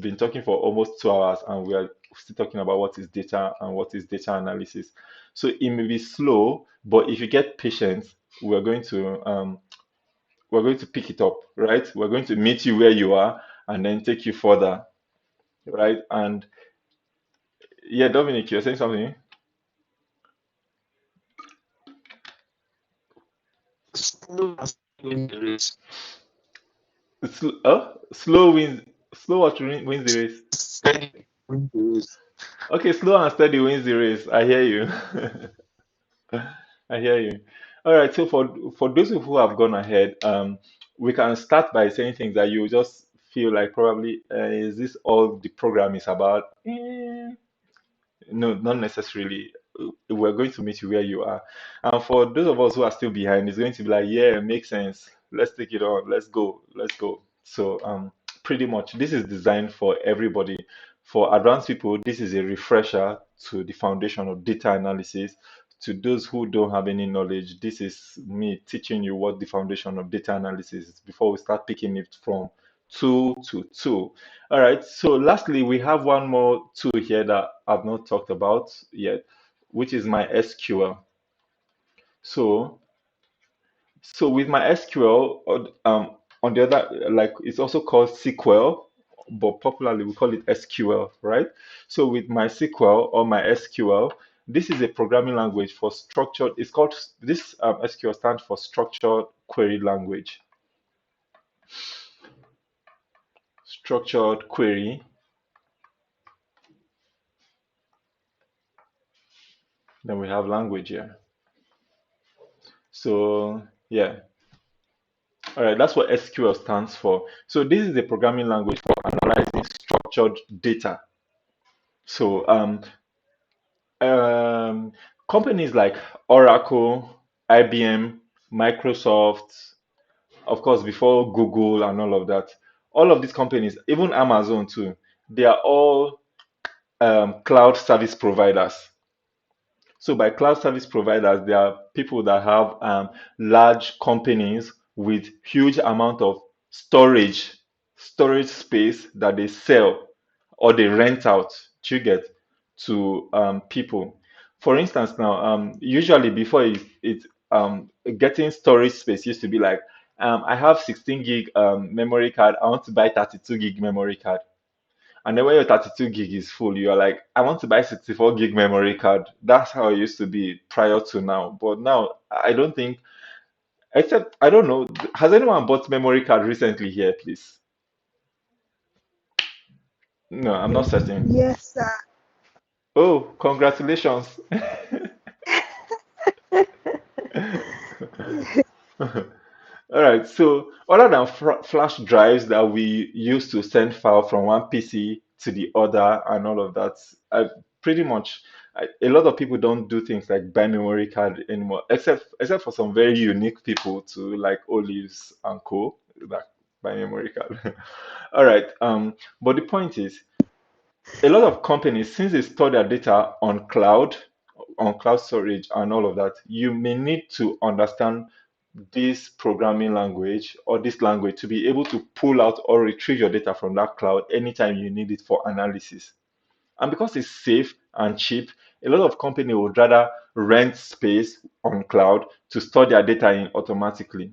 been talking for almost 2 hours, and we are still talking about what is data and what is data analysis. So it may be slow, but if you get patience, we're going to pick it up, right? We're going to meet you where you are and then take you further, right? And yeah, Dominic, you're saying something. Slow as win the race. Slow wins. Slow what wins the race. Steady win the race. Okay, slow and steady wins the race. I hear you. I hear you. All right. So for those who have gone ahead, we can start by saying things that you just feel like probably is this all the program is about? No, not necessarily. We're going to meet you where you are. And for those of us who are still behind, it's going to be like, yeah, makes sense. Let's take it on. Let's go. Let's go. So, pretty much, this is designed for everybody. For advanced people, this is a refresher to the foundation of data analysis. To those who don't have any knowledge, this is me teaching you what the foundation of data analysis is before we start picking it from two to two. All right. So lastly, we have one more tool here that I've not talked about yet, which is my SQL. So with my SQL, on the other, like it's also called SQL, but popularly we call it SQL, right? So with my SQL or my SQL, this is a programming language for structured. It's called this SQL stands for Structured Query Language. Structured query. Then we have language here. So yeah. All right, that's what SQL stands for. So this is a programming language for analyzing structured data. So companies like Oracle, IBM, Microsoft, of course, before Google and all of that, all of these companies, even Amazon too, they are all cloud service providers. So by cloud service providers, there are people that have large companies with huge amount of storage space that they sell or they rent out. Do you get to people? For instance, now usually before getting storage space used to be like I have 16 gig memory card. I want to buy 32 gig memory card. And then when your 32 gig is full, you're like, I want to buy 64 gig memory card. That's how it used to be prior to now. But now, I don't think, except, I don't know, has anyone bought memory card recently here, please? No, I'm not certain. Yes, sir. Oh, congratulations. All right. So other than flash drives that we use to send file from one PC to the other and all of that, pretty much a lot of people don't do things like buy memory card anymore, except for some very unique people to like Olives and Co. that buy memory card. All right. But the point is, a lot of companies, since they store their data on cloud storage and all of that, you may need to understand this programming language or this language to be able to pull out or retrieve your data from that cloud anytime you need it for analysis. And because it's safe and cheap, a lot of companies would rather rent space on cloud to store their data in automatically.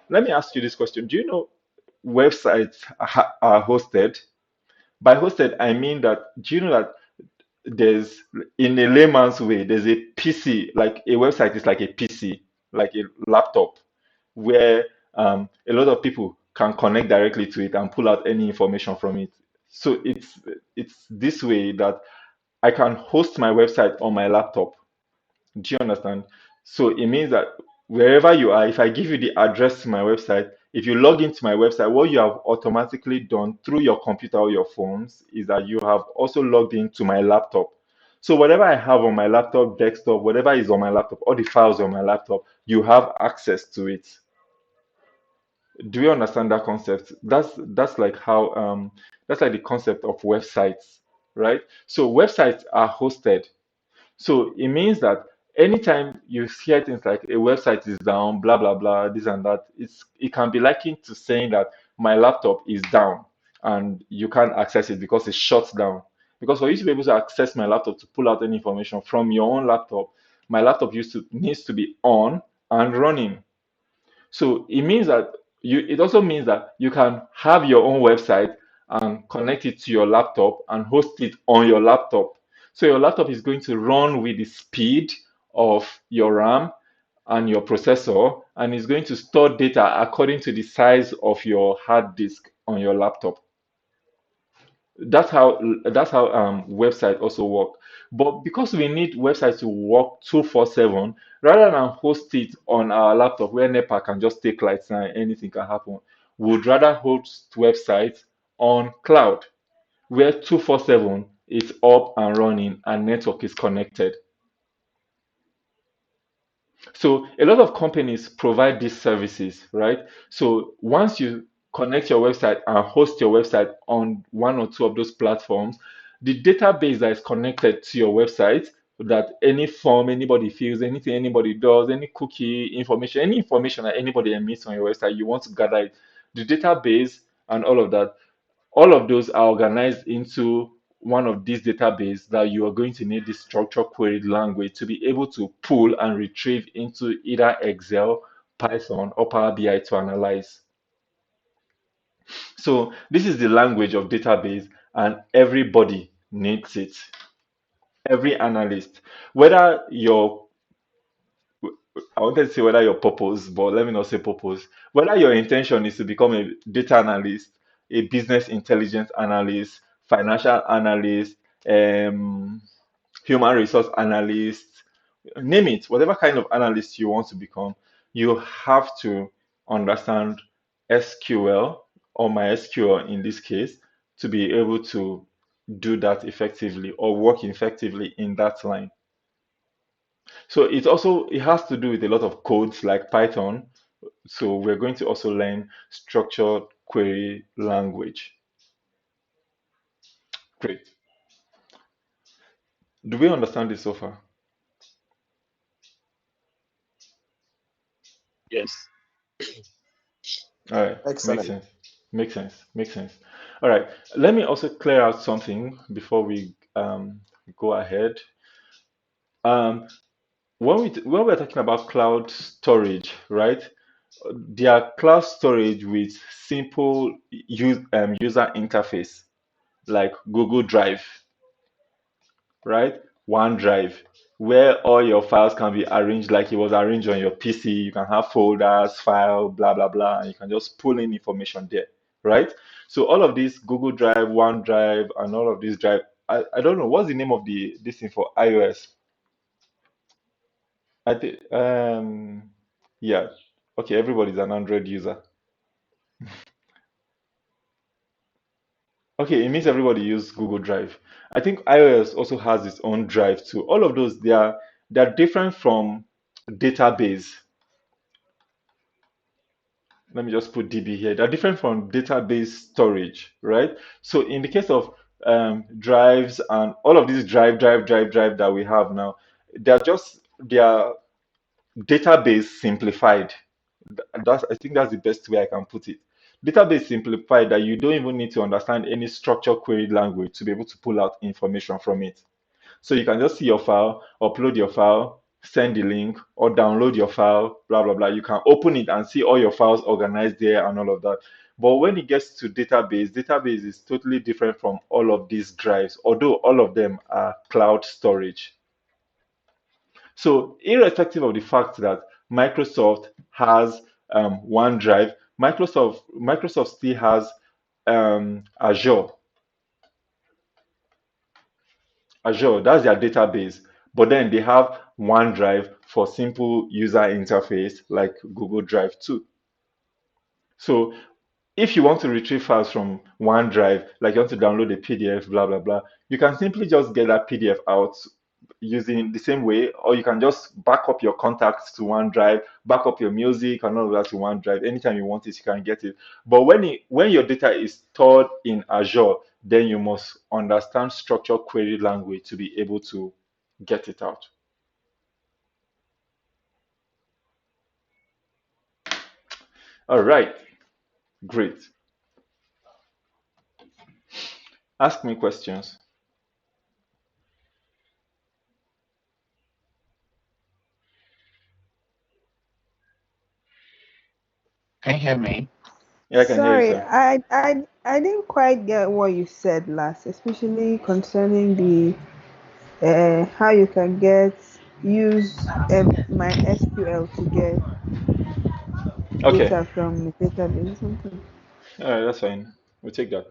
Let me ask you this question. Do you know websites are hosted? By hosted, I mean that do you know that there's, in a layman's way, there's a PC, like a website is like a PC, like a laptop, where a lot of people can connect directly to it and pull out any information from it. So it's this way that I can host my website on my laptop. Do you understand? So it means that wherever you are, if I give you the address to my website, if you log into my website, what you have automatically done through your computer or your phones is that you have also logged into my laptop. So whatever I have on my laptop, desktop, whatever is on my laptop, all the files on my laptop, you have access to it. Do you understand that concept? That's like how that's like the concept of websites, right? So websites are hosted. So it means that anytime you hear things like a website is down, blah blah blah, this and that, it can be likened to saying that my laptop is down and you can't access it because it's shut down. Because for you to be able to access my laptop to pull out any information from your own laptop, my laptop needs to be on and running. So it means that it also means that you can have your own website and connect it to your laptop and host it on your laptop. So your laptop is going to run with the speed of your RAM and your processor, and it's going to store data according to the size of your hard disk on your laptop. That's how website also work. But because we need websites to work 247, rather than host it on our laptop where NEPA can just take lights and anything can happen, we would rather host websites on cloud where 247 is up and running and network is connected. So a lot of companies provide these services, right? So once you connect your website and host your website on one or two of those platforms, the database that is connected to your website, that any form anybody fills, anything anybody does, any cookie information, any information that anybody emits on your website, you want to gather it, the database and all of those are organized into one of these databases that you are going to need this structured query language to be able to pull and retrieve into either Excel, Python, or Power BI to analyze. So this is the language of database, and everybody needs it. Every analyst, whether your I wanted to say whether your purpose, but let me not say purpose. Whether your intention is to become a data analyst, a business intelligence analyst, financial analyst, um, human resource analyst, name it, whatever kind of analyst you want to become, you have to understand SQL or MySQL in this case to be able to do that effectively or work effectively in that line. So it has to do with a lot of codes like Python. So we're going to also learn structured query language. Great. Do we understand this so far? Yes. All right. Makes Excellent. sense. Makes sense. Makes sense. All right. Let me also clear out something before we go ahead. Um, when we're talking about cloud storage, right? There are cloud storage with simple user interface like Google Drive, right? OneDrive, where all your files can be arranged like it was arranged on your PC. You can have folders, file, blah, blah, blah, and you can just pull in information there, right? So all of these Google Drive, OneDrive, and all of these drive, I don't know, what's the name of this thing for iOS? I think, yeah, okay, everybody's an Android user. Okay, it means everybody use Google Drive. I think iOS also has its own drive too. All of those they are different from database. Let me just put DB here. They're different from database storage, right? So in the case of drives and all of these drive that we have now, they are database simplified. I think that's the best way I can put it. Database simplified that you don't even need to understand any structured query language to be able to pull out information from it. So you can just see your file, upload your file, send the link, or download your file, blah, blah, blah. You can open it and see all your files organized there and all of that. But when it gets to database is totally different from all of these drives, although all of them are cloud storage. So irrespective of the fact that Microsoft has OneDrive, Microsoft still has Azure. Azure, that's their database. But then they have OneDrive for simple user interface like Google Drive too. So if you want to retrieve files from OneDrive, like you want to download a PDF, blah, blah, blah, you can simply just get that PDF out using the same way, or you can just back up your contacts to OneDrive, back up your music and all of that to OneDrive. Anytime you want it, you can get it. But when your data is stored in Azure, then you must understand structured query language to be able to get it out. All right, great. Ask me questions. Can you hear me? Yeah, I can hear you, Sorry, sir. I didn't quite get what you said last, especially concerning the how you can use my SQL to get Okay, data from a database or something. all right, that's fine. We'll take that.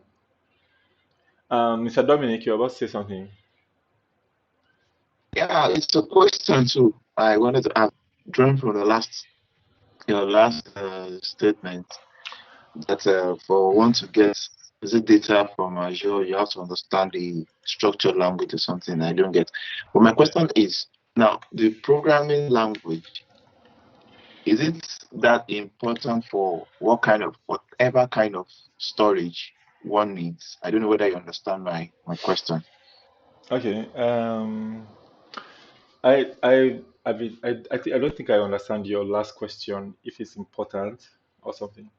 Mr. Dominic, you're about to say something. Yeah, it's a question too. I wanted to ask, drawing from the last your last statement that for one to get is it data from Azure, you have to understand the structured language or something. I don't get. But my Yeah. question is now the programming language, is it that important for whatever kind of storage one needs? I don't know whether you understand my question. Okay. I don't think I understand your last question. If it's important or something.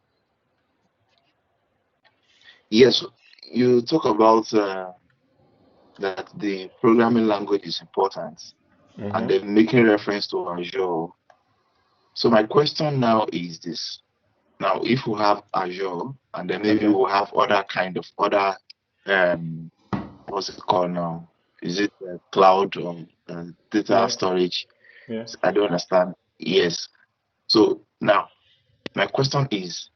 Yes, you talk about that the programming language is important and Mm-hmm. then making reference to Azure. So my question now is this. Now, if we have Azure and then maybe Okay. we'll have other um what's it called now? Is it cloud or data Yeah. storage? Yeah. I don't understand. Yes. So now my question is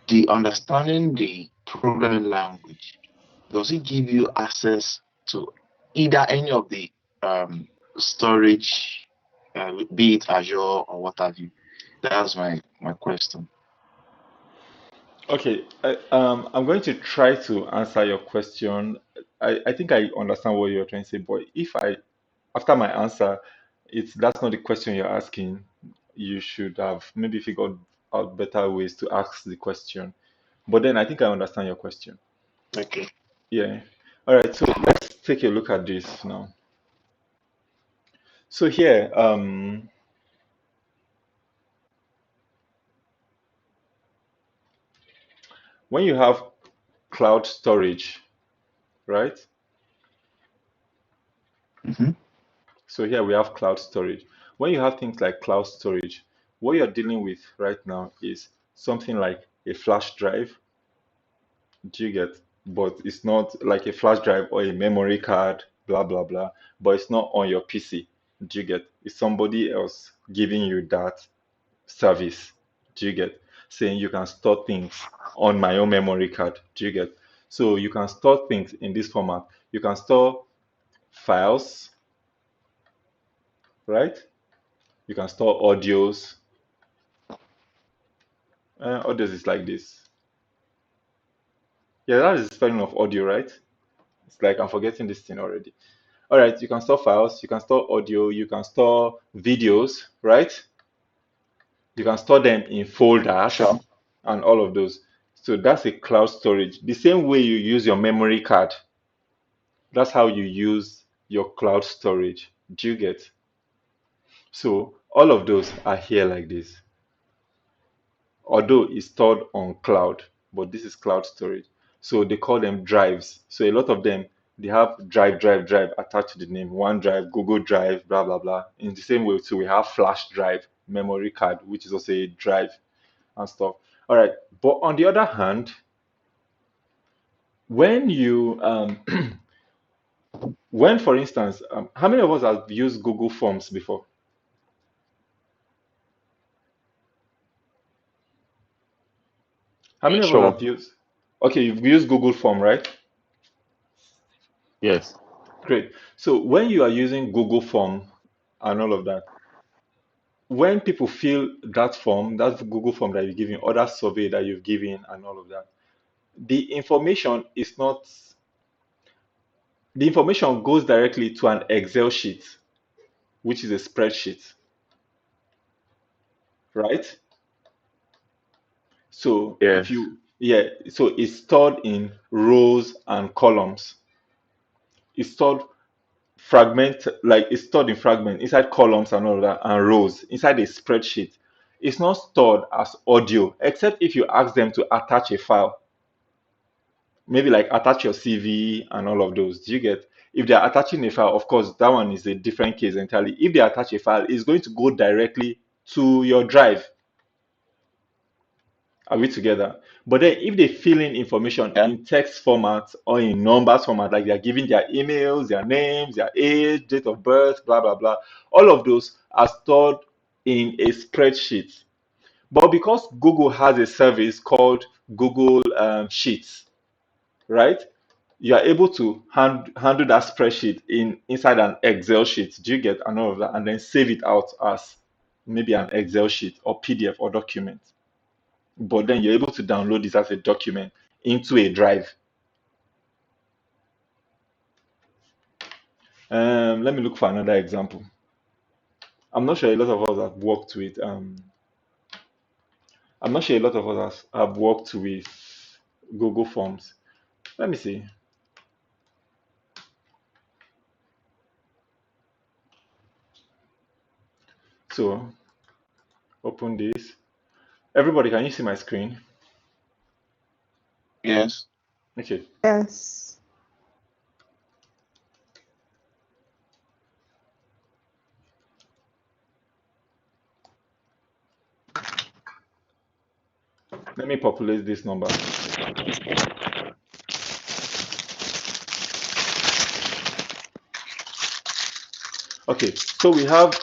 the understanding the programming language, does it give you access to either any of the storage, be it Azure or what have you? That's my question. Okay. I'm going to try to answer your question. I think I understand what you're trying to say, but if I after my answer, it's that's not the question you're asking. You should have maybe figured out better ways to ask the question. But then I think I understand your question. Okay. Yeah. All right. So let's take a look at this now. So here, when you have cloud storage, right? Hmm. So here we have cloud storage. When you have things like cloud storage, what you're dealing with right now is something like a flash drive. Do you get? But it's not like a flash drive or a memory card, blah, blah, blah. But it's not on your PC. Do you get? It's somebody else giving you that service. Do you get? Saying you can store things on my own memory card. Do you get? So you can store things in this format. You can store files, right? You can store audios. Audios is like this. Yeah, that is the spelling of audio, right? It's like I'm forgetting this thing already. All right, you can store files, you can store audio, you can store videos, right? You can store them in folders Sure. and all of those. So that's a cloud storage. The same way you use your memory card, that's how you use your cloud storage. Do you get? So all of those are here like this. Although it's stored on cloud, but this is cloud storage. So they call them drives. So a lot of them, they have drive attached to the name. OneDrive, Google Drive, blah, blah, blah. In the same way, too, we have flash drive, memory card, which is also a drive and stuff. All right. But on the other hand, when you, when for instance, how many of us have used Google Forms before? How many of us Sure. have used? Okay, you've used Google Form, right? Yes. Great. So when you are using Google Form and all of that, when people fill that form, that Google form that you're giving, or that survey that you've given, and all of that, the information is not, the information goes directly to an Excel sheet, which is a spreadsheet, right? So if Yes. you, yeah, so it's stored in rows and columns. It's stored like it's stored in fragment inside columns and all of that and rows inside a spreadsheet. It's not stored as audio, except if you ask them to attach a file, maybe like attach your CV and all of those. Do you get? If they're attaching a file, of course, that one is a different case entirely. If they attach a file, it's going to go directly to your drive. Are we together? But then if they fill in information Yeah. in text format or in numbers format, like they're giving their emails, their names, their age, date of birth, blah, blah, blah, all of those are stored in a spreadsheet. But because Google has a service called Google Sheets, right? You are able to handle that spreadsheet inside an Excel sheet. Do you get, and all of that? And then save it out as maybe an Excel sheet or PDF or document. But then you're able to download this as a document into a drive. Let me look for another example. I'm not sure a lot of us have worked with. I'm not sure a lot of us have worked with Google Forms. Let me see. So open this. Everybody, can you see my screen? Yes. Okay. Yes. Let me populate this number. Okay. So we have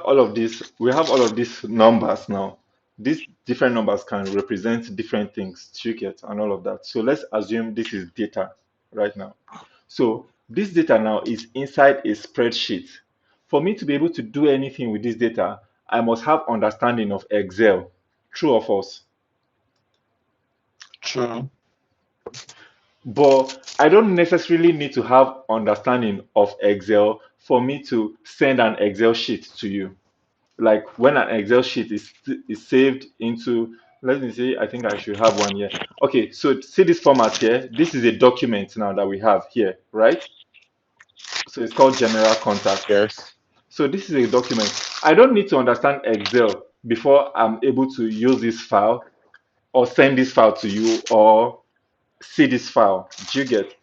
all of these numbers now. These different numbers can represent different things, trinkets and all of that. So let's assume this is data right now. So this data now is inside a spreadsheet. For me to be able to do anything with this data, I must have understanding of Excel. True or false? True. But I don't necessarily need to have understanding of Excel for me to send an Excel sheet to you. Like when an Excel sheet is saved into, let me see, I think I should have one here. Okay, so see this format here. This is a document now that we have here, right? So it's called general contact. Yes. So this is a document. I don't need to understand Excel before I'm able to use this file or send this file to you or see this file. Do you get?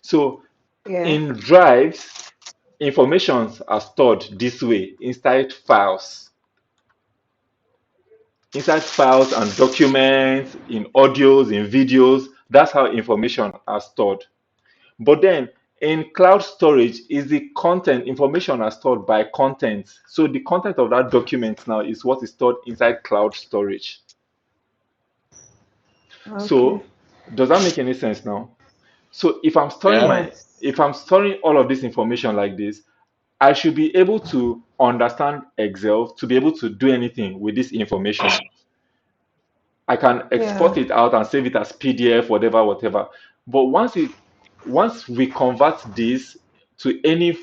So Yeah. in drives, informations are stored this way inside files and documents, in audios, in videos. That's how information are stored. But then in cloud storage is the content, information are stored by content. So the content of that document now is what is stored inside cloud storage. Okay. So does that make any sense now? So if I'm storing Yeah. my Yes. if I'm storing all of this information like this, I should be able to understand Excel to be able to do anything with this information. I can export Yeah. it out and save it as PDF, whatever, whatever. But once we convert this to any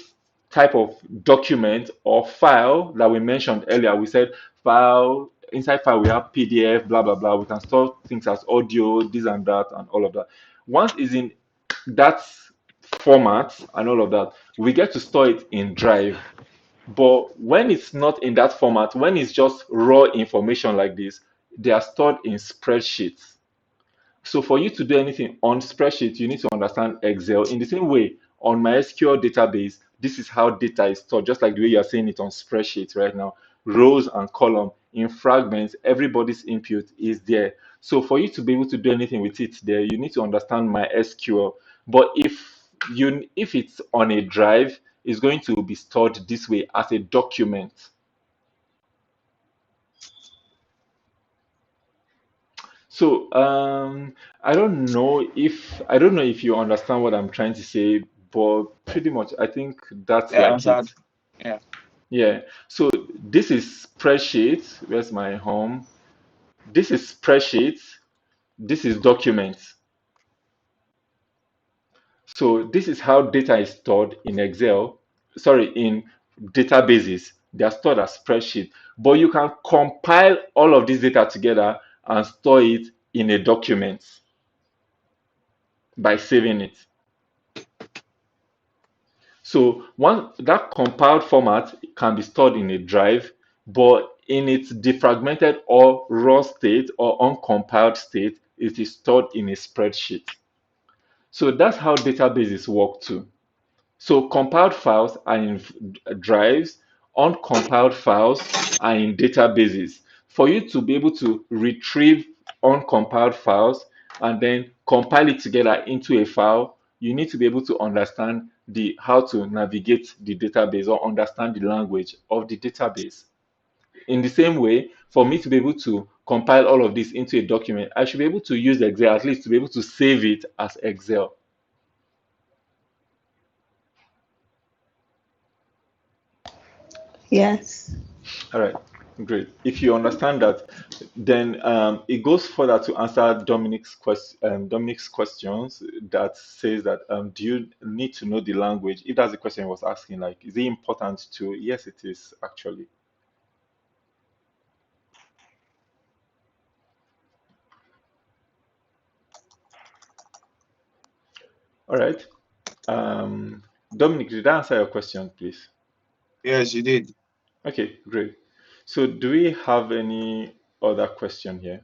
type of document or file that we mentioned earlier, we said file, inside file we have PDF, blah blah blah. We can store things as audio, this and that, and all of that. Once it's in that format and all of that, we get to store it in Drive. But when it's not in that format, when it's just raw information like this, they are stored in spreadsheets. So for you to do anything on spreadsheet, you need to understand Excel. In the same way, on my SQL database, this is how data is stored, just like the way you're saying it on spreadsheets right now. Rows and column in fragments, everybody's input is there. So for you to be able to do anything with it there, you need to understand my SQL. But if it's on a drive, it's going to be stored this way as a document. So I don't know if you understand what I'm trying to say, but pretty much I think that's Yeah. like it. Answered. Yeah. Yeah. So this is spreadsheet. Where's my home? This is spreadsheet. This is documents. So this is how data is stored in Excel, sorry, in databases. They are stored as spreadsheet, but you can compile all of this data together and store it in a document by saving it. So one that compiled format can be stored in a drive, but in its defragmented or raw state or uncompiled state, it is stored in a spreadsheet. So that's how databases work too. So compiled files are in drives, uncompiled files are in databases. For you to be able to retrieve uncompiled files and then compile it together into a file, you need to be able to understand the how to navigate the database or understand the language of the database. In the same way, for me to be able to compile all of this into a document, I should be able to use Excel at least to be able to save it as Excel. Yes. All right, great. If you understand that, then it goes further to answer Dominic's questions that says that do you need to know the language? If that's the question he was asking, like, is it important to? Yes, it is actually. All right. Um, Dominic, did I answer your question, please? Yes, you did. Okay, great. So, do we have any other question here?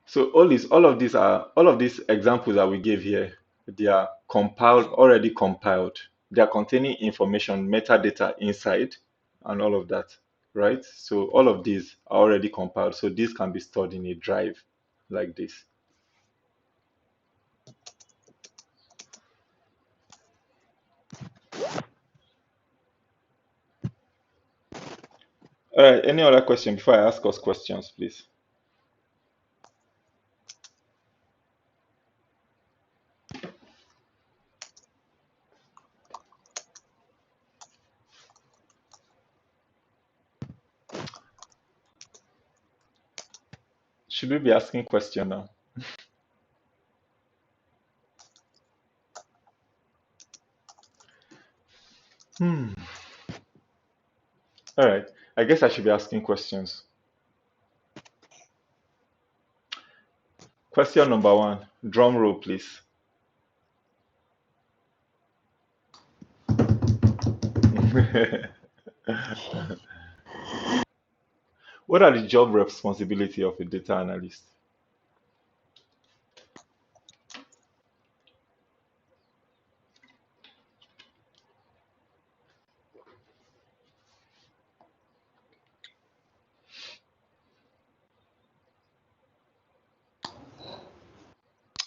So all of these examples that we gave here, they are compiled, already compiled. They are containing information, metadata inside, and all of that, right? So all of these are already compiled. So these can be stored in a drive like this. All right, any other question before I ask us questions, please? Should we be asking question now? Hmm. All right, I guess I should be asking questions. Question number one, drum roll, please. What are the job responsibility of a data analyst?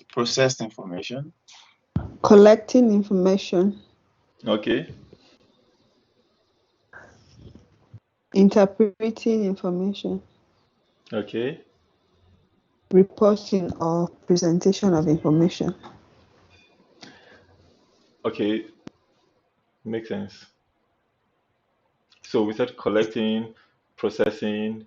Processed information. Collecting information, Okay, interpreting information, okay, reporting or presentation of information. okay, makes sense. So we said collecting, processing,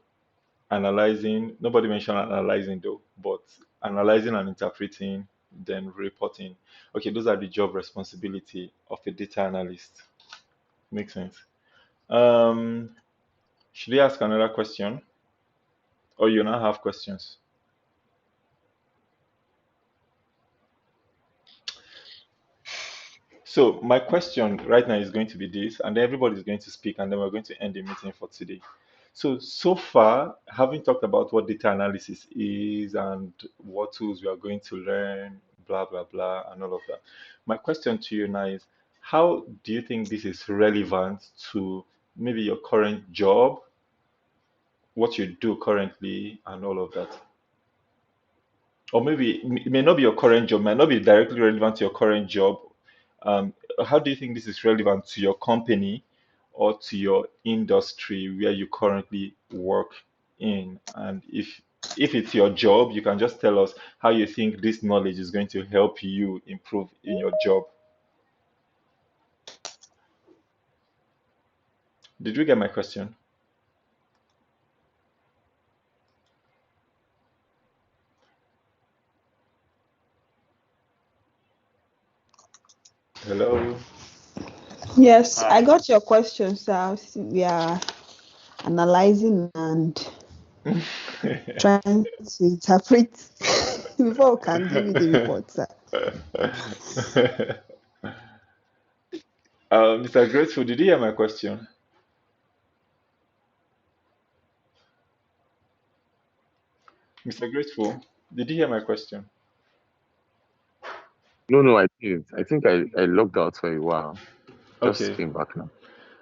analyzing. Nobody mentioned analyzing though, but analyzing and interpreting, then reporting. Okay, those are the job responsibility of a data analyst. Makes sense. Um, should I ask another question, or you now have questions? So my question right now is going to be this, and then everybody is going to speak, and then we're going to end the meeting for today. So far, having talked about what data analysis is and what tools we are going to learn, blah blah blah, and all of that. My question to you now is, how do you think this is relevant to maybe your current job, what you do currently, and all of that? Or maybe it may not be your current job, might not be directly relevant to your current job. How do you think this is relevant to your company or to your industry where you currently work in. And if it's your job, you can just tell us how you think this knowledge is going to help you improve in your job. Did you get my question? Hello? Yes, Hi. I got your question, sir. We are analyzing and trying to interpret before we can give you the report, sir. Mr. Grateful, did you hear my question? Mr. Grateful, did you hear my question? No, I didn't. I think I logged out for a while. Just Okay. came back now.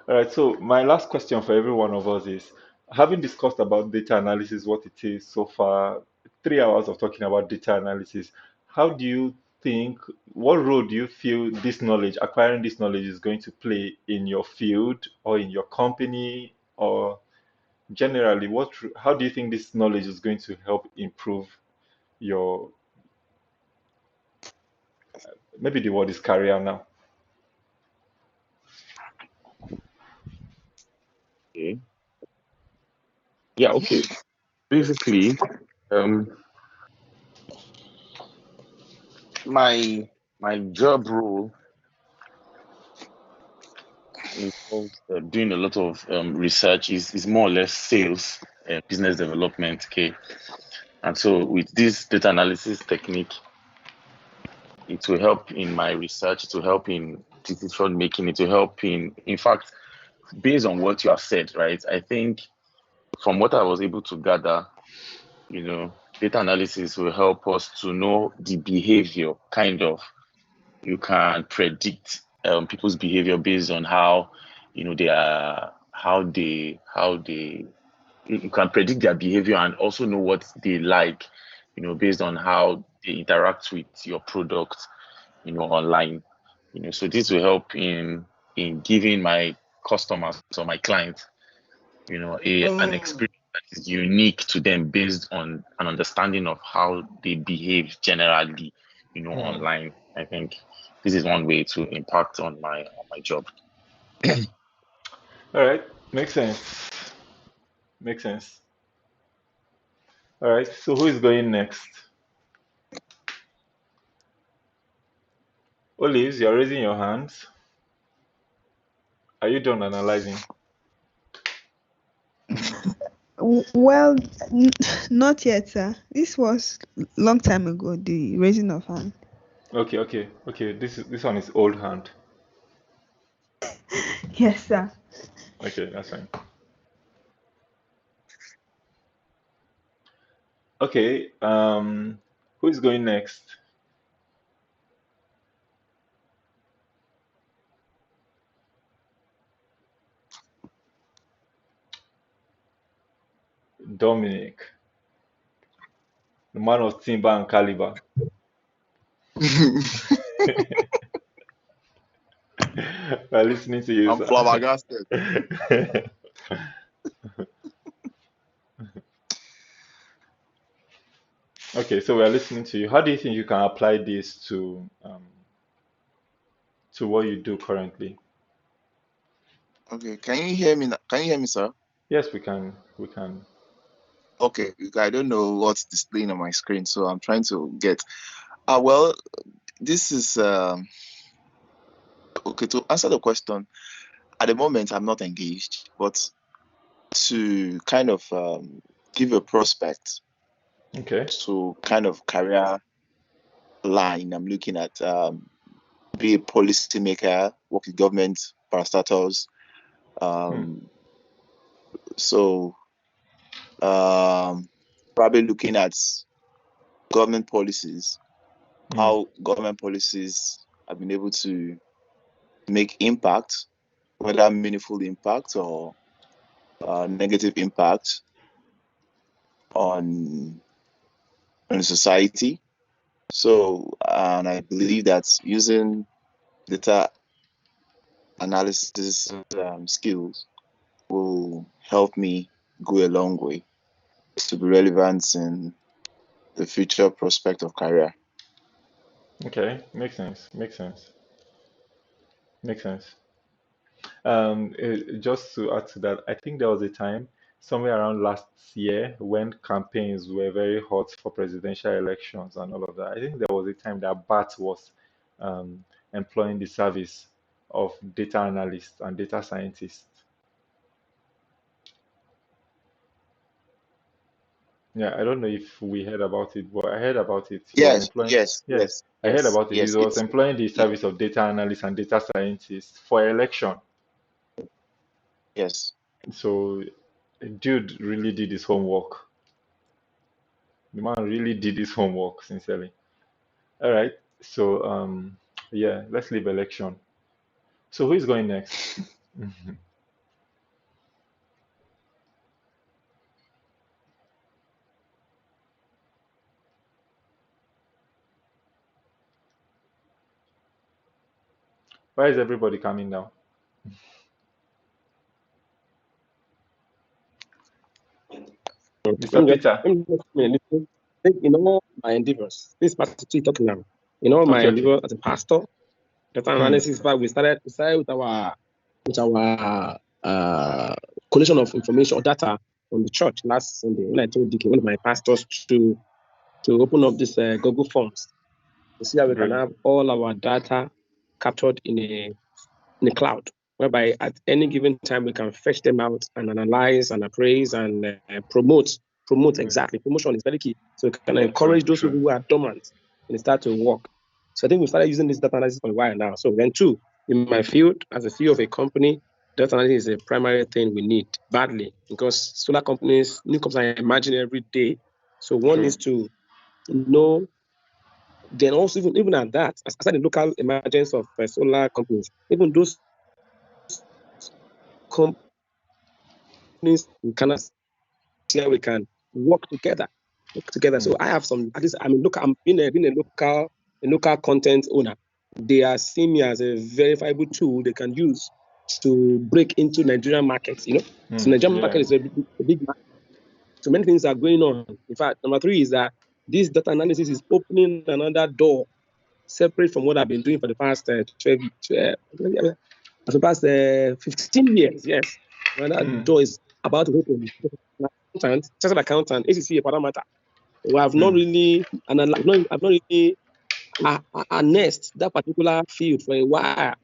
All right. So my last question for every one of us is, having discussed about data analysis, what it is so far, 3 hours of talking about data analysis, how do you think, what role do you feel this knowledge, acquiring this knowledge is going to play in your field or in your company, or generally, how do you think this knowledge is going to help improve your, maybe the word is career now? Okay. Yeah, okay. Basically, um, my my job role involves doing a lot of research. Is more or less sales, business development. Okay, and so with this data analysis technique, it will help in my research. It will help in decision making. It will help in fact, based on what you have said, right? I think from what I was able to gather, data analysis will help us to know the behavior, kind of. You can predict people's behavior based on how, they are, how they, you can predict their behavior and also know what they like, based on how they interact with your product, online. So this will help in giving my customers or my clients, an experience that is unique to them based on an understanding of how they behave generally, Hmm. online. I think this is one way to impact on my job. All right, makes sense. Makes sense. All right, so who is going next? Olives, you're raising your hands. Are you done analyzing? Well, not yet, sir. This was long time ago, the raising of hand. Okay. This one is old hand. Yes, sir. Okay, that's fine. Okay, who is going next? Dominic, the man of timber and caliber. We're listening to you, I'm sir. flabbergasted. Okay, so we're listening to you. How do you think you can apply this to what you do currently? Okay, can you hear me? Can you hear me, sir? Yes, we can. We can. Okay, I don't know what's displaying on my screen, so I'm trying to get. Well, this is okay. To answer the question, at the moment I'm not engaged, but to kind of give a prospect Okay. to kind of career line, I'm looking at be a policymaker, work with government parastatals. Hmm. Um, so probably looking at government policies, Hmm. how government policies have been able to make impact, whether meaningful impact or negative impact on society. So, and I believe that using data analysis skills will help me go a long way to be relevant in the future prospect of career. Okay, makes sense. Makes sense. Makes sense. Just to add to that, I think there was a time somewhere around last year when campaigns were very hot for presidential elections and all of that. I think there was a time that BAT was um, employing the service of data analysts and data scientists. Yeah, I don't know if we heard about it, but I heard about it. He was Yes, employing, yes, yeah, yes, I heard yes, about it. He yes. was employing the service of data analysts and data scientists for election. Yes. So, dude really did his homework. The man really did his homework, sincerely. All right. So, yeah, let's leave election. So, who is going next? Mhm. Why is everybody coming now? Let Mr. me just Peter. let me just explain a little. I think in all my endeavors, this Pastor T talking now. In all my Okay, okay. endeavors as a pastor, data Hmm. analysis, but we started with our collection of information or data from the church last Sunday when I told Dicky, one of my pastors, to open up this Google Forms to see how we can Great. have all our data captured in the cloud, whereby at any given time we can fetch them out and analyze and appraise and promote. Promote Great. exactly. Promotion is very key. So we can True, encourage those true. people who are dormant and start to work. So I think we started using this data analysis for a while now. So then two, in my field, as a CEO of a company, data analysis is a primary thing we need badly because solar companies, new companies are emerging every day. So one True. needs to know, then also even at that, aside the local emergence of solar companies, even those companies in Canada, where we can work together. Work together. Hmm. So I have some. At least I'm being a local content owner. They are seeing me as a verifiable tool they can use to break into Nigerian markets. Hmm. So Nigerian Yeah. market is a big market. So many things are going on. In fact, number three is that this data analysis is opening another door separate from what I've been doing for the past 15 years. Yes, another Hmm. door is about to open. Accountant, chartered accountant, ACCA for that matter. We have not Hmm. really, and I've not really harnessed that particular field for a while.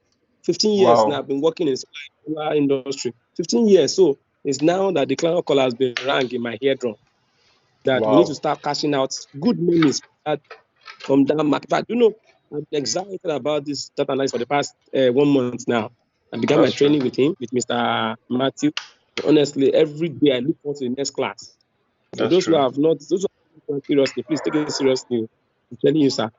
15 years now, Wow. I've been working in solar industry. 15 years. So it's now that the cloud call has been rang in my eardrum that we need to Wow. start cashing out good monies from that market. In fact, I'm excited about this data analysis for the past 1 month now. I began my That's true. training with him, with Mr. Matthew. Honestly, every day I look forward to the next class. So That's true. those who are not seriously, please take it seriously. I'm telling you, sir.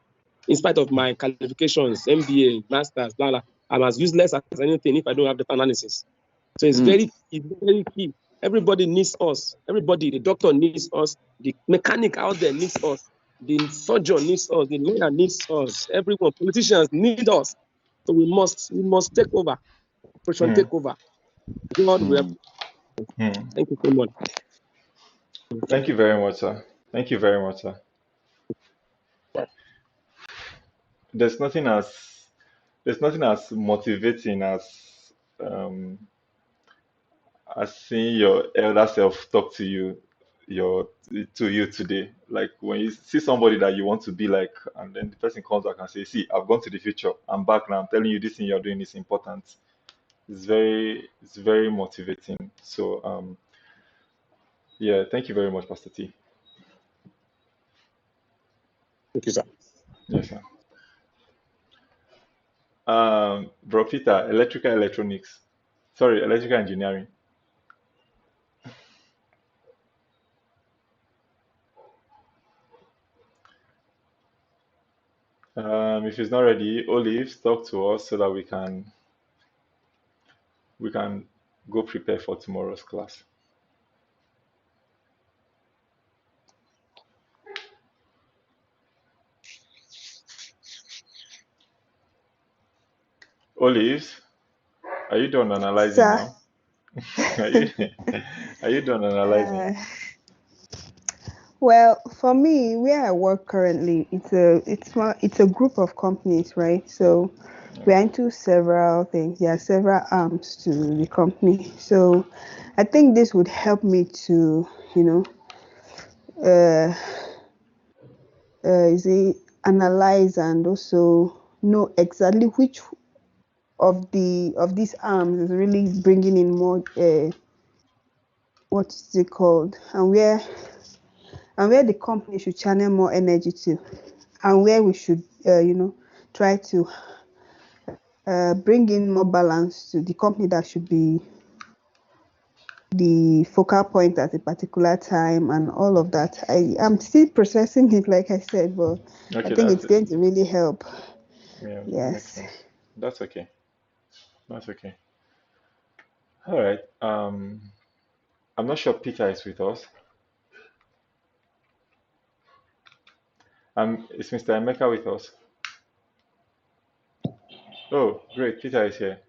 In spite of my qualifications, MBA, masters, blah blah, I'm as useless as anything if I don't have data analysis. So Mm, it's very key. Everybody needs us. Everybody, the doctor needs us. The mechanic out there needs us. The surgeon needs us. The lawyer needs us. Everyone, politicians need us. So we must take over. Operation Hmm. take over. God will help. mm. Hmm. Thank you so much. Thank you very much, sir. Thank you very much, sir. There's nothing as there's nothing as motivating um as seeing your elder self talk to your to you today. Like when you see somebody that you want to be like, and then the person comes back and says, "See, I've gone to the future. I'm back now. I'm telling you this thing you're doing is important." It's very motivating. So yeah, thank you very much, Pastor T. Thank you, sir. Yes, sir. Bro Peter, electrical electronics. Sorry, electrical engineering. If it's not ready, Olive, talk to us so that we can go prepare for tomorrow's class. Olives, Are you done analyzing Sir, now? Are you are you done analyzing? uh, well, for me, where I work currently, it's a group of companies, right? So we are Okay. into several things. There are several arms to the company. So I think this would help me to, you know, uh, is it analyze and also know exactly which of these arms is really bringing in more what's it called, and where the company should channel more energy to, and where we should try to bring in more balance to the company that should be the focal point at a particular time and all of that. I am still processing it, like I said, but I Okay, think that's it's it. going to really help. Yeah, that makes Yes. sense. That's okay. That's okay. All right. I'm not sure Peter is with us. Is Mr. Emeka with us? Oh, great. Peter is here.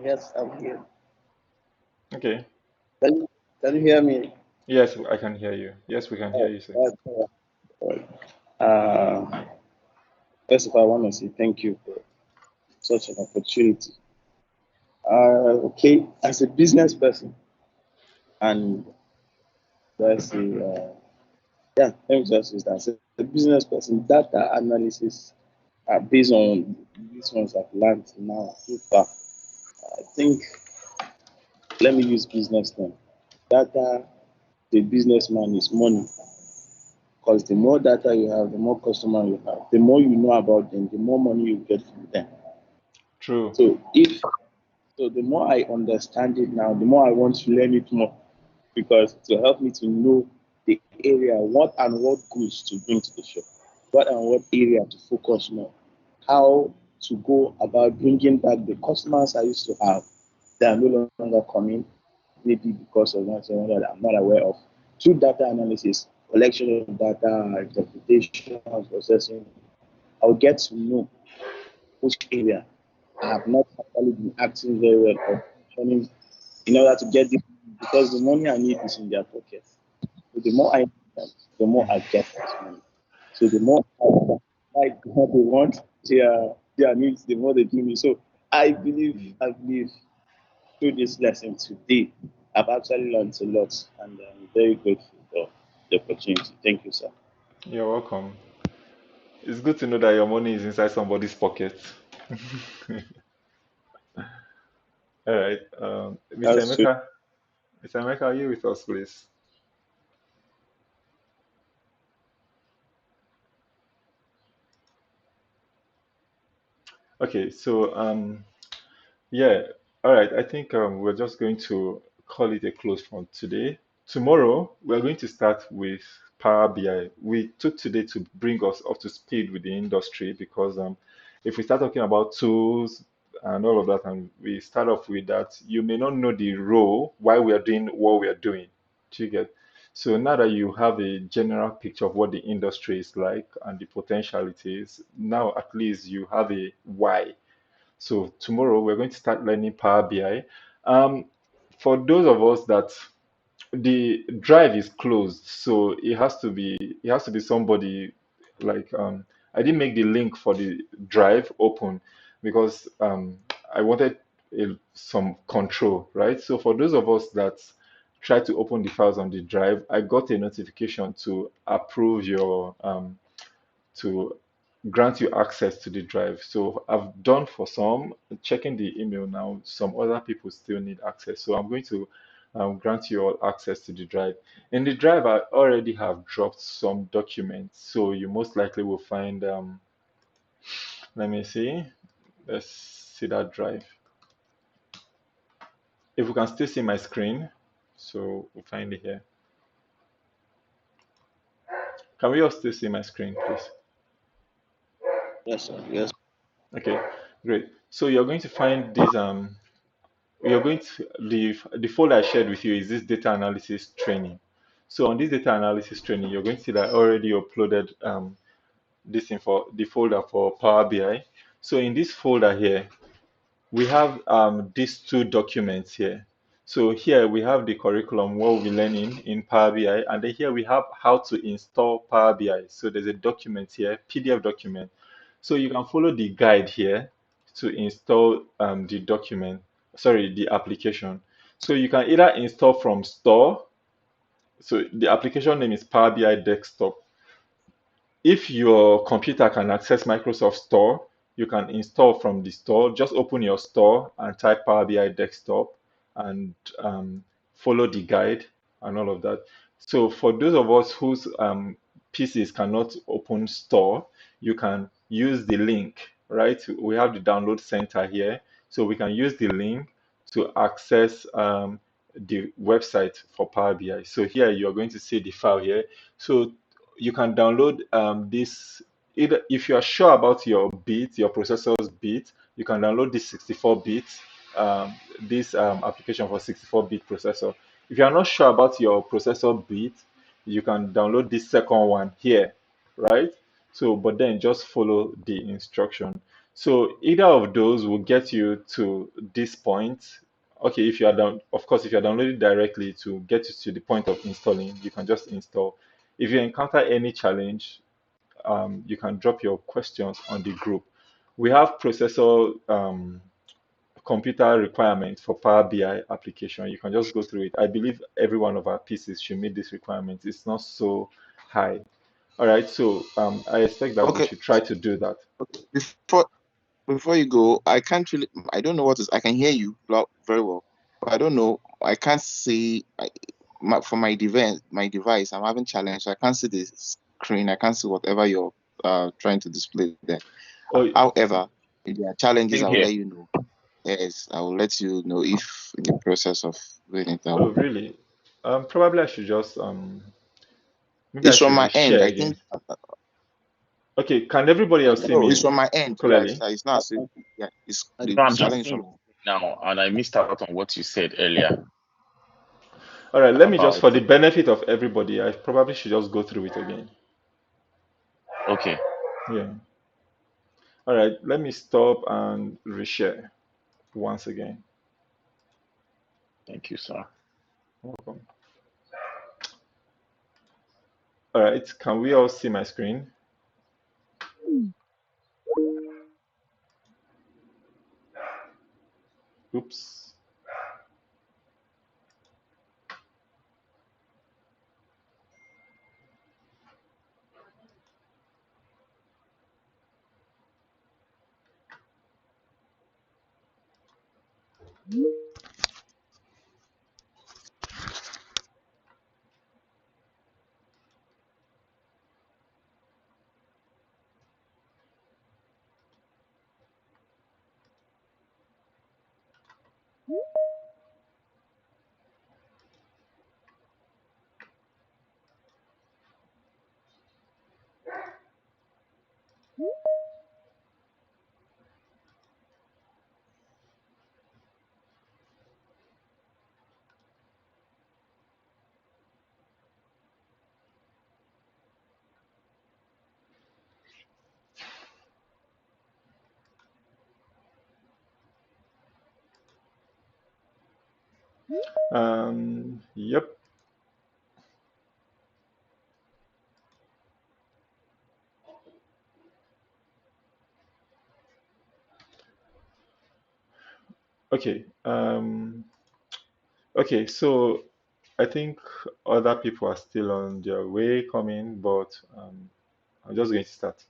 Yes, I'm here. Okay. Can you, can you hear me? Yes, I can hear you. Yes, we can hear you, sir. That's all right. First of all, I want to say thank you for such an opportunity. Okay, as a business person, and that's a yeah, let me just use that. As a business person, data analysis based on these ones I've learned now so far. I think let me use business then. Data, the businessman is money. Because the more data you have, the more customer you have, the more you know about them, the more money you get from them. True. So if so, the more I understand it now, the more I want to learn it more because it will help me to know the area, what and what goods to bring to the shop, what and what area to focus more, how to go about bringing back the customers I used to have that are no longer coming, maybe because of one thing that I'm not aware of. Through data analysis, collection of data, interpretation, processing, I'll get to know which area I have not actually been acting very well or functioning in order to get this because the money I need is in their pocket. So the more I need them, the more I get this money. So the more I like what they want, their needs, the more they give me. So I believe through this lesson today, I've actually learned a lot and I'm very grateful for the opportunity. Thank you, sir. You're welcome. It's good to know that your money is inside somebody's pocket. All right. Mr. That's true. Emeka, Mr. Emeka, are you with us, please? Okay, so yeah, all right. I think we're just going to call it a close for today. Tomorrow, we're going to start with Power BI. We took today to bring us up to speed with the industry because if we start talking about tools and all of that, and we start off with that, you may not know the role why we are doing what we are doing. Do you get? So now that you have a general picture of what the industry is like and the potential it is, now at least you have a why. So tomorrow we're going to start learning Power BI. Um, for those of us that the drive is closed, so it has to be somebody like I didn't make the link for the drive open because I wanted some control, right? So for those of us that try to open the files on the drive, I got a notification to approve your to grant you access to the drive. So I've done for some, checking the email now, some other people still need access. So I'm going to grant you all access to the drive. In the drive, I already have dropped some documents. So you most likely will find, let me see, let's see that drive. If you can still see my screen, so we'll find it here. Can we all still see my screen, please? Yes, sir. Yes. Okay, great. So you're going to find this you're going to the folder I shared with you is this data analysis training. So on this data analysis training, you're going to see that I already uploaded this info, the folder for Power BI. So in this folder here, we have these two documents here. So here we have the curriculum, what we're learning in Power BI, and then here we have how to install Power BI. So there's a document here, PDF document. So you can follow the guide here to install the document, sorry, the application. So you can either install from store. So the application name is Power BI Desktop. If your computer can access Microsoft Store, you can install from the store. Just open your store and type Power BI Desktop and follow the guide and all of that. So for those of us whose PCs cannot open store, you can use the link, right? We have the download center here. So we can use the link to access the website for Power BI. So here you're going to see the file here. So you can download this either if you are sure about your bit, your processor's bit, you can download this 64 bits, this application for 64-bit processor. If you are not sure about your processor bit, you can download this second one here, right? So, but then just follow the instruction. So either of those will get you to this point. Okay, if you are down, of course, if you are downloading directly to get you to the point of installing, you can just install. If you encounter any challenge, you can drop your questions on the group. We have processor computer requirements for Power BI application. You can just go through it. I believe every one of our pieces should meet these requirements. It's not so high. All right, so I expect that we Okay. should try to do that. Okay. Before you go, I can't really. I don't know what is. I can hear you very well, but I don't know. I can't see. For my device, I'm having challenge. I can't see the screen. I can't see whatever you're trying to display there. Oh, However, if there are challenges, Same I will here. let you know. Yes, I will let you know if in the process of doing it. oh, really? Probably I should just maybe I It's from should my end. reshare I again. think. Okay, can everybody else see No, it's me from my end. Yeah, clearly? it's not. Yeah, it's the No, I'm just challenge seeing from. it now, and I missed out on what you said earlier All right, let me just, about. for the benefit of everybody, I probably should just go through it again. Okay, Yeah. All right, let me stop and reshare once again. thank you, sir. Welcome. All right, can we all see my screen? Oops. Yep. Okay. Okay, so I think other people are still on their way coming, but I'm just going to start.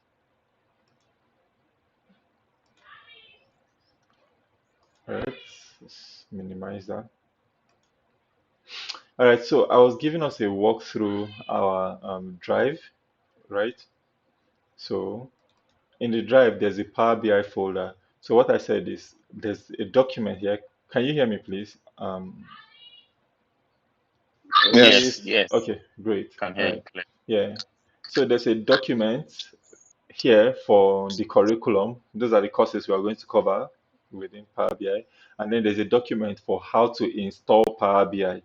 All right, let's minimize that. All right, so I was giving us a walk through our drive, right? So in the drive, there's a Power BI folder. So what I said is there's a document here. Can you hear me, please? Yes. Yes, yes, Okay, great. can All hear you right. clearly. Yeah. So there's a document here for the curriculum. Those are the courses we are going to cover within Power BI. And then there's a document for how to install Power BI.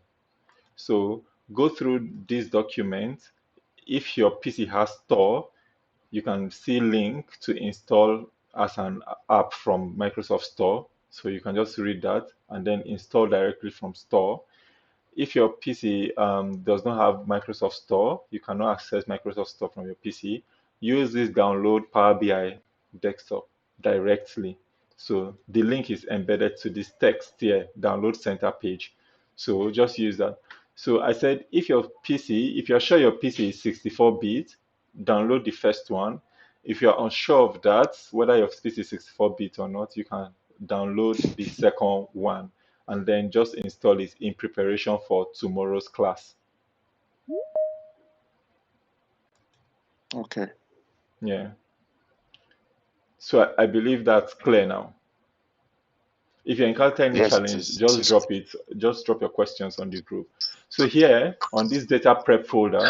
So go through this document. If your PC has Store, you can see link to install as an app from Microsoft Store. So you can just read that and then install directly from store. If your PC does not have Microsoft Store, you cannot access Microsoft Store from your PC. Use this download Power BI desktop directly. So the link is embedded to this text here, download center page. So just use that. So I said if you're sure your PC is 64-bit, download the first one. If you're unsure of that, whether your PC is 64-bit or not, you can download the second one and then just install it in preparation for tomorrow's class. Okay. Yeah. So I believe that's clear now. If you encounter any Yes, it challenge, is. just drop it. Just drop your questions on the group. So here on this data prep folder,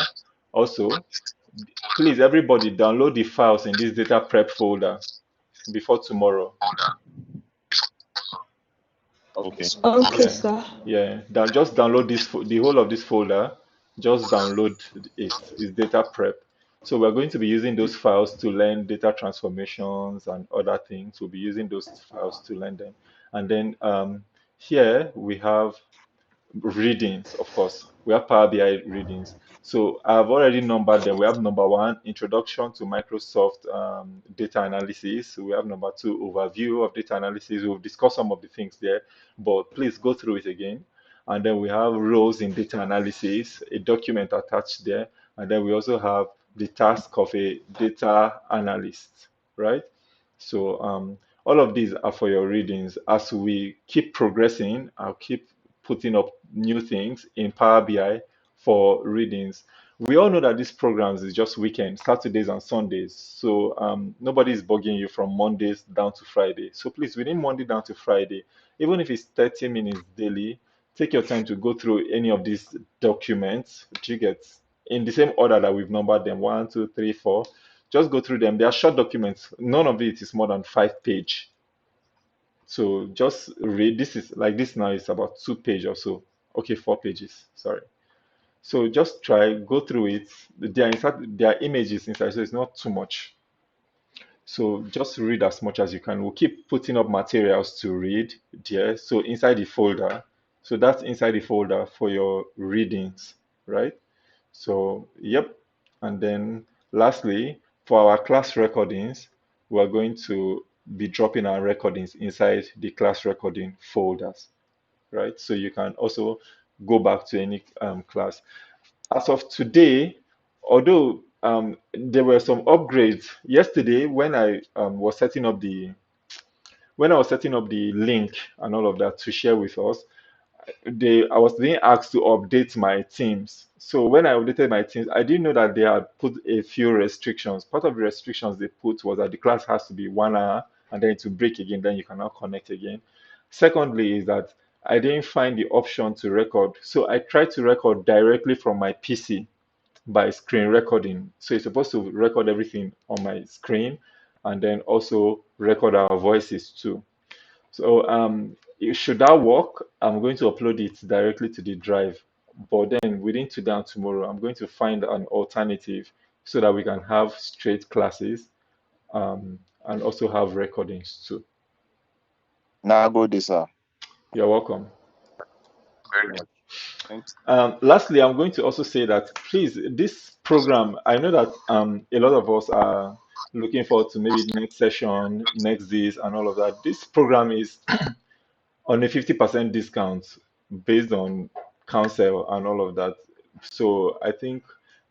also, please everybody download the files in this data prep folder before tomorrow. Okay. Okay, Yeah, sir. yeah. Just download the whole of this folder. Just download it. It's data prep. So we're going to be using those files to learn data transformations and other things. We'll be using those files to learn them. And then here we have readings, of course. We have Power BI readings. So I've already numbered them. We have number one, introduction to Microsoft data analysis. We have number two, overview of data analysis. We've discussed some of the things there, but please go through it again. And then we have roles in data analysis, a document attached there. And then we also have the task of a data analyst, right? So all of these are for your readings. As we keep progressing, I'll keep putting up new things in Power BI for readings. We all know that these programs is just weekends, Saturdays and Sundays. So nobody is bugging you from Mondays down to Friday. So please, within Monday down to Friday, even if it's 30 minutes daily, take your time to go through any of these documents. You get in the same order that we've numbered them, 1, 2, 3, 4. Just go through them. They are short documents. None of it is more than 5 page. So just read. This is like this now is about 2 page or so. Okay, 4 pages. Sorry. So just try, go through it. There are images inside, so it's not too much. So just read as much as you can. We'll keep putting up materials to read there. So inside the folder. So that's inside the folder for your readings, right? So, yep. And then lastly, for our class recordings, we're going to be dropping our recordings inside the class recording folders, right? So you can also go back to any class. As of today, although there were some upgrades yesterday when I was setting up the link and all of that to share with us, I was being asked to update my teams. So when I updated my teams, I didn't know that they had put a few restrictions. Part of the restrictions they put was that the class has to be 1 hour and then to break again, then you cannot connect again. Secondly, is that I didn't find the option to record. So I tried to record directly from my PC by screen recording. So it's supposed to record everything on my screen and then also record our voices too. So should that work, I'm going to upload it directly to the drive. But then within today and tomorrow, I'm going to find an alternative so that we can have straight classes and also have recordings too. Now go this, sir. You're welcome. Very much. Thanks. Lastly, I'm going to also say that please, this program, I know that a lot of us are looking forward to maybe next session, next this, and all of that. This program is on a 50% discount based on council and all of that. So I think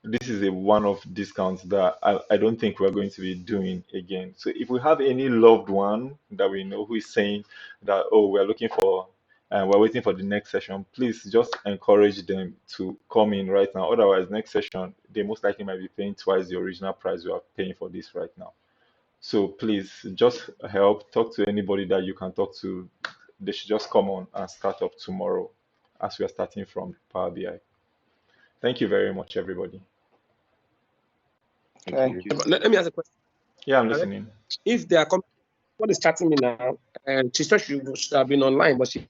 this is a one-off discount that I don't think we're going to be doing again. So if we have any loved one that we know who is saying that, oh, we're looking for and we're waiting for the next session, please just encourage them to come in right now. Otherwise, next session, they most likely might be paying twice the original price you are paying for this right now. So please just help, talk to anybody that you can talk to. They should just come on and start up tomorrow as we are starting from Power BI. Thank you very much, everybody. Thank Thank you. you. Let me ask a question. Yeah, I'm listening. If they are coming, what is chatting me now? And she said she should have been online, but she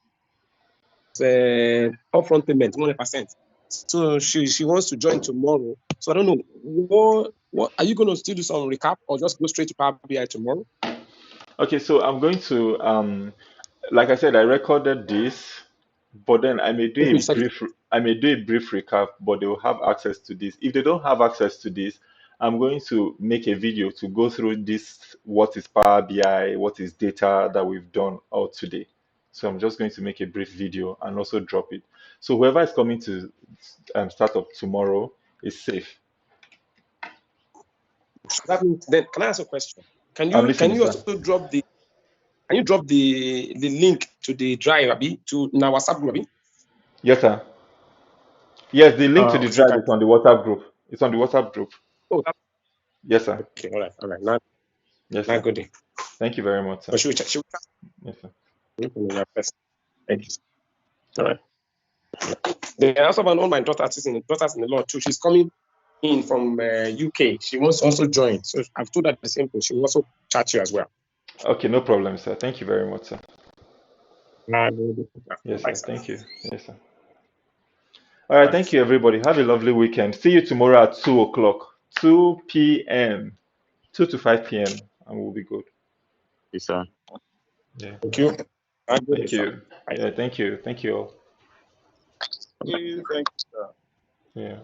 upfront payment 100%. So she wants to join tomorrow. So I don't know what are you going to still do some recap or just go straight to Power BI tomorrow? Okay, so I'm going to like I said, I recorded this, but then Maybe you check it. I may do a brief recap, but they will have access to this. If they don't have access to this, I'm going to make a video to go through this, what is Power BI, what is data that we've done out today. So I'm just going to make a brief video and also drop it. So whoever is coming to start up tomorrow is safe. That means then can I ask a question? Can I'm you listening, sir. also drop the link to the drive, Abi, to in our WhatsApp group, Abi? Yes, sir. Yes, the link to the So drive can is on the WhatsApp group. It's on the WhatsApp group. oh that's Yes, sir. okay, all right. Now Yes, now sir. good. Thank you very much, sir. But she will Yes, sir. first. Thank you. All right. Then I also have all my daughters in the Lord too. She's coming in from UK. She wants to also join. So I've told her the same thing. She will also chat you as well. Okay, no problem, sir. Thank you very much, sir. Yes, Bye, sir. sir. Thank you. Yes, sir. All right. Bye. Thank you, everybody. Have a lovely weekend. See you tomorrow at 2 o'clock, 2 p.m., 2 to 5 p.m., and we'll be good. Yes, sir. Yeah. Thank you. Have a good day, Thank sir. you. Bye. Yeah. Thank you. Thank you all. Thank you, sir. Yeah.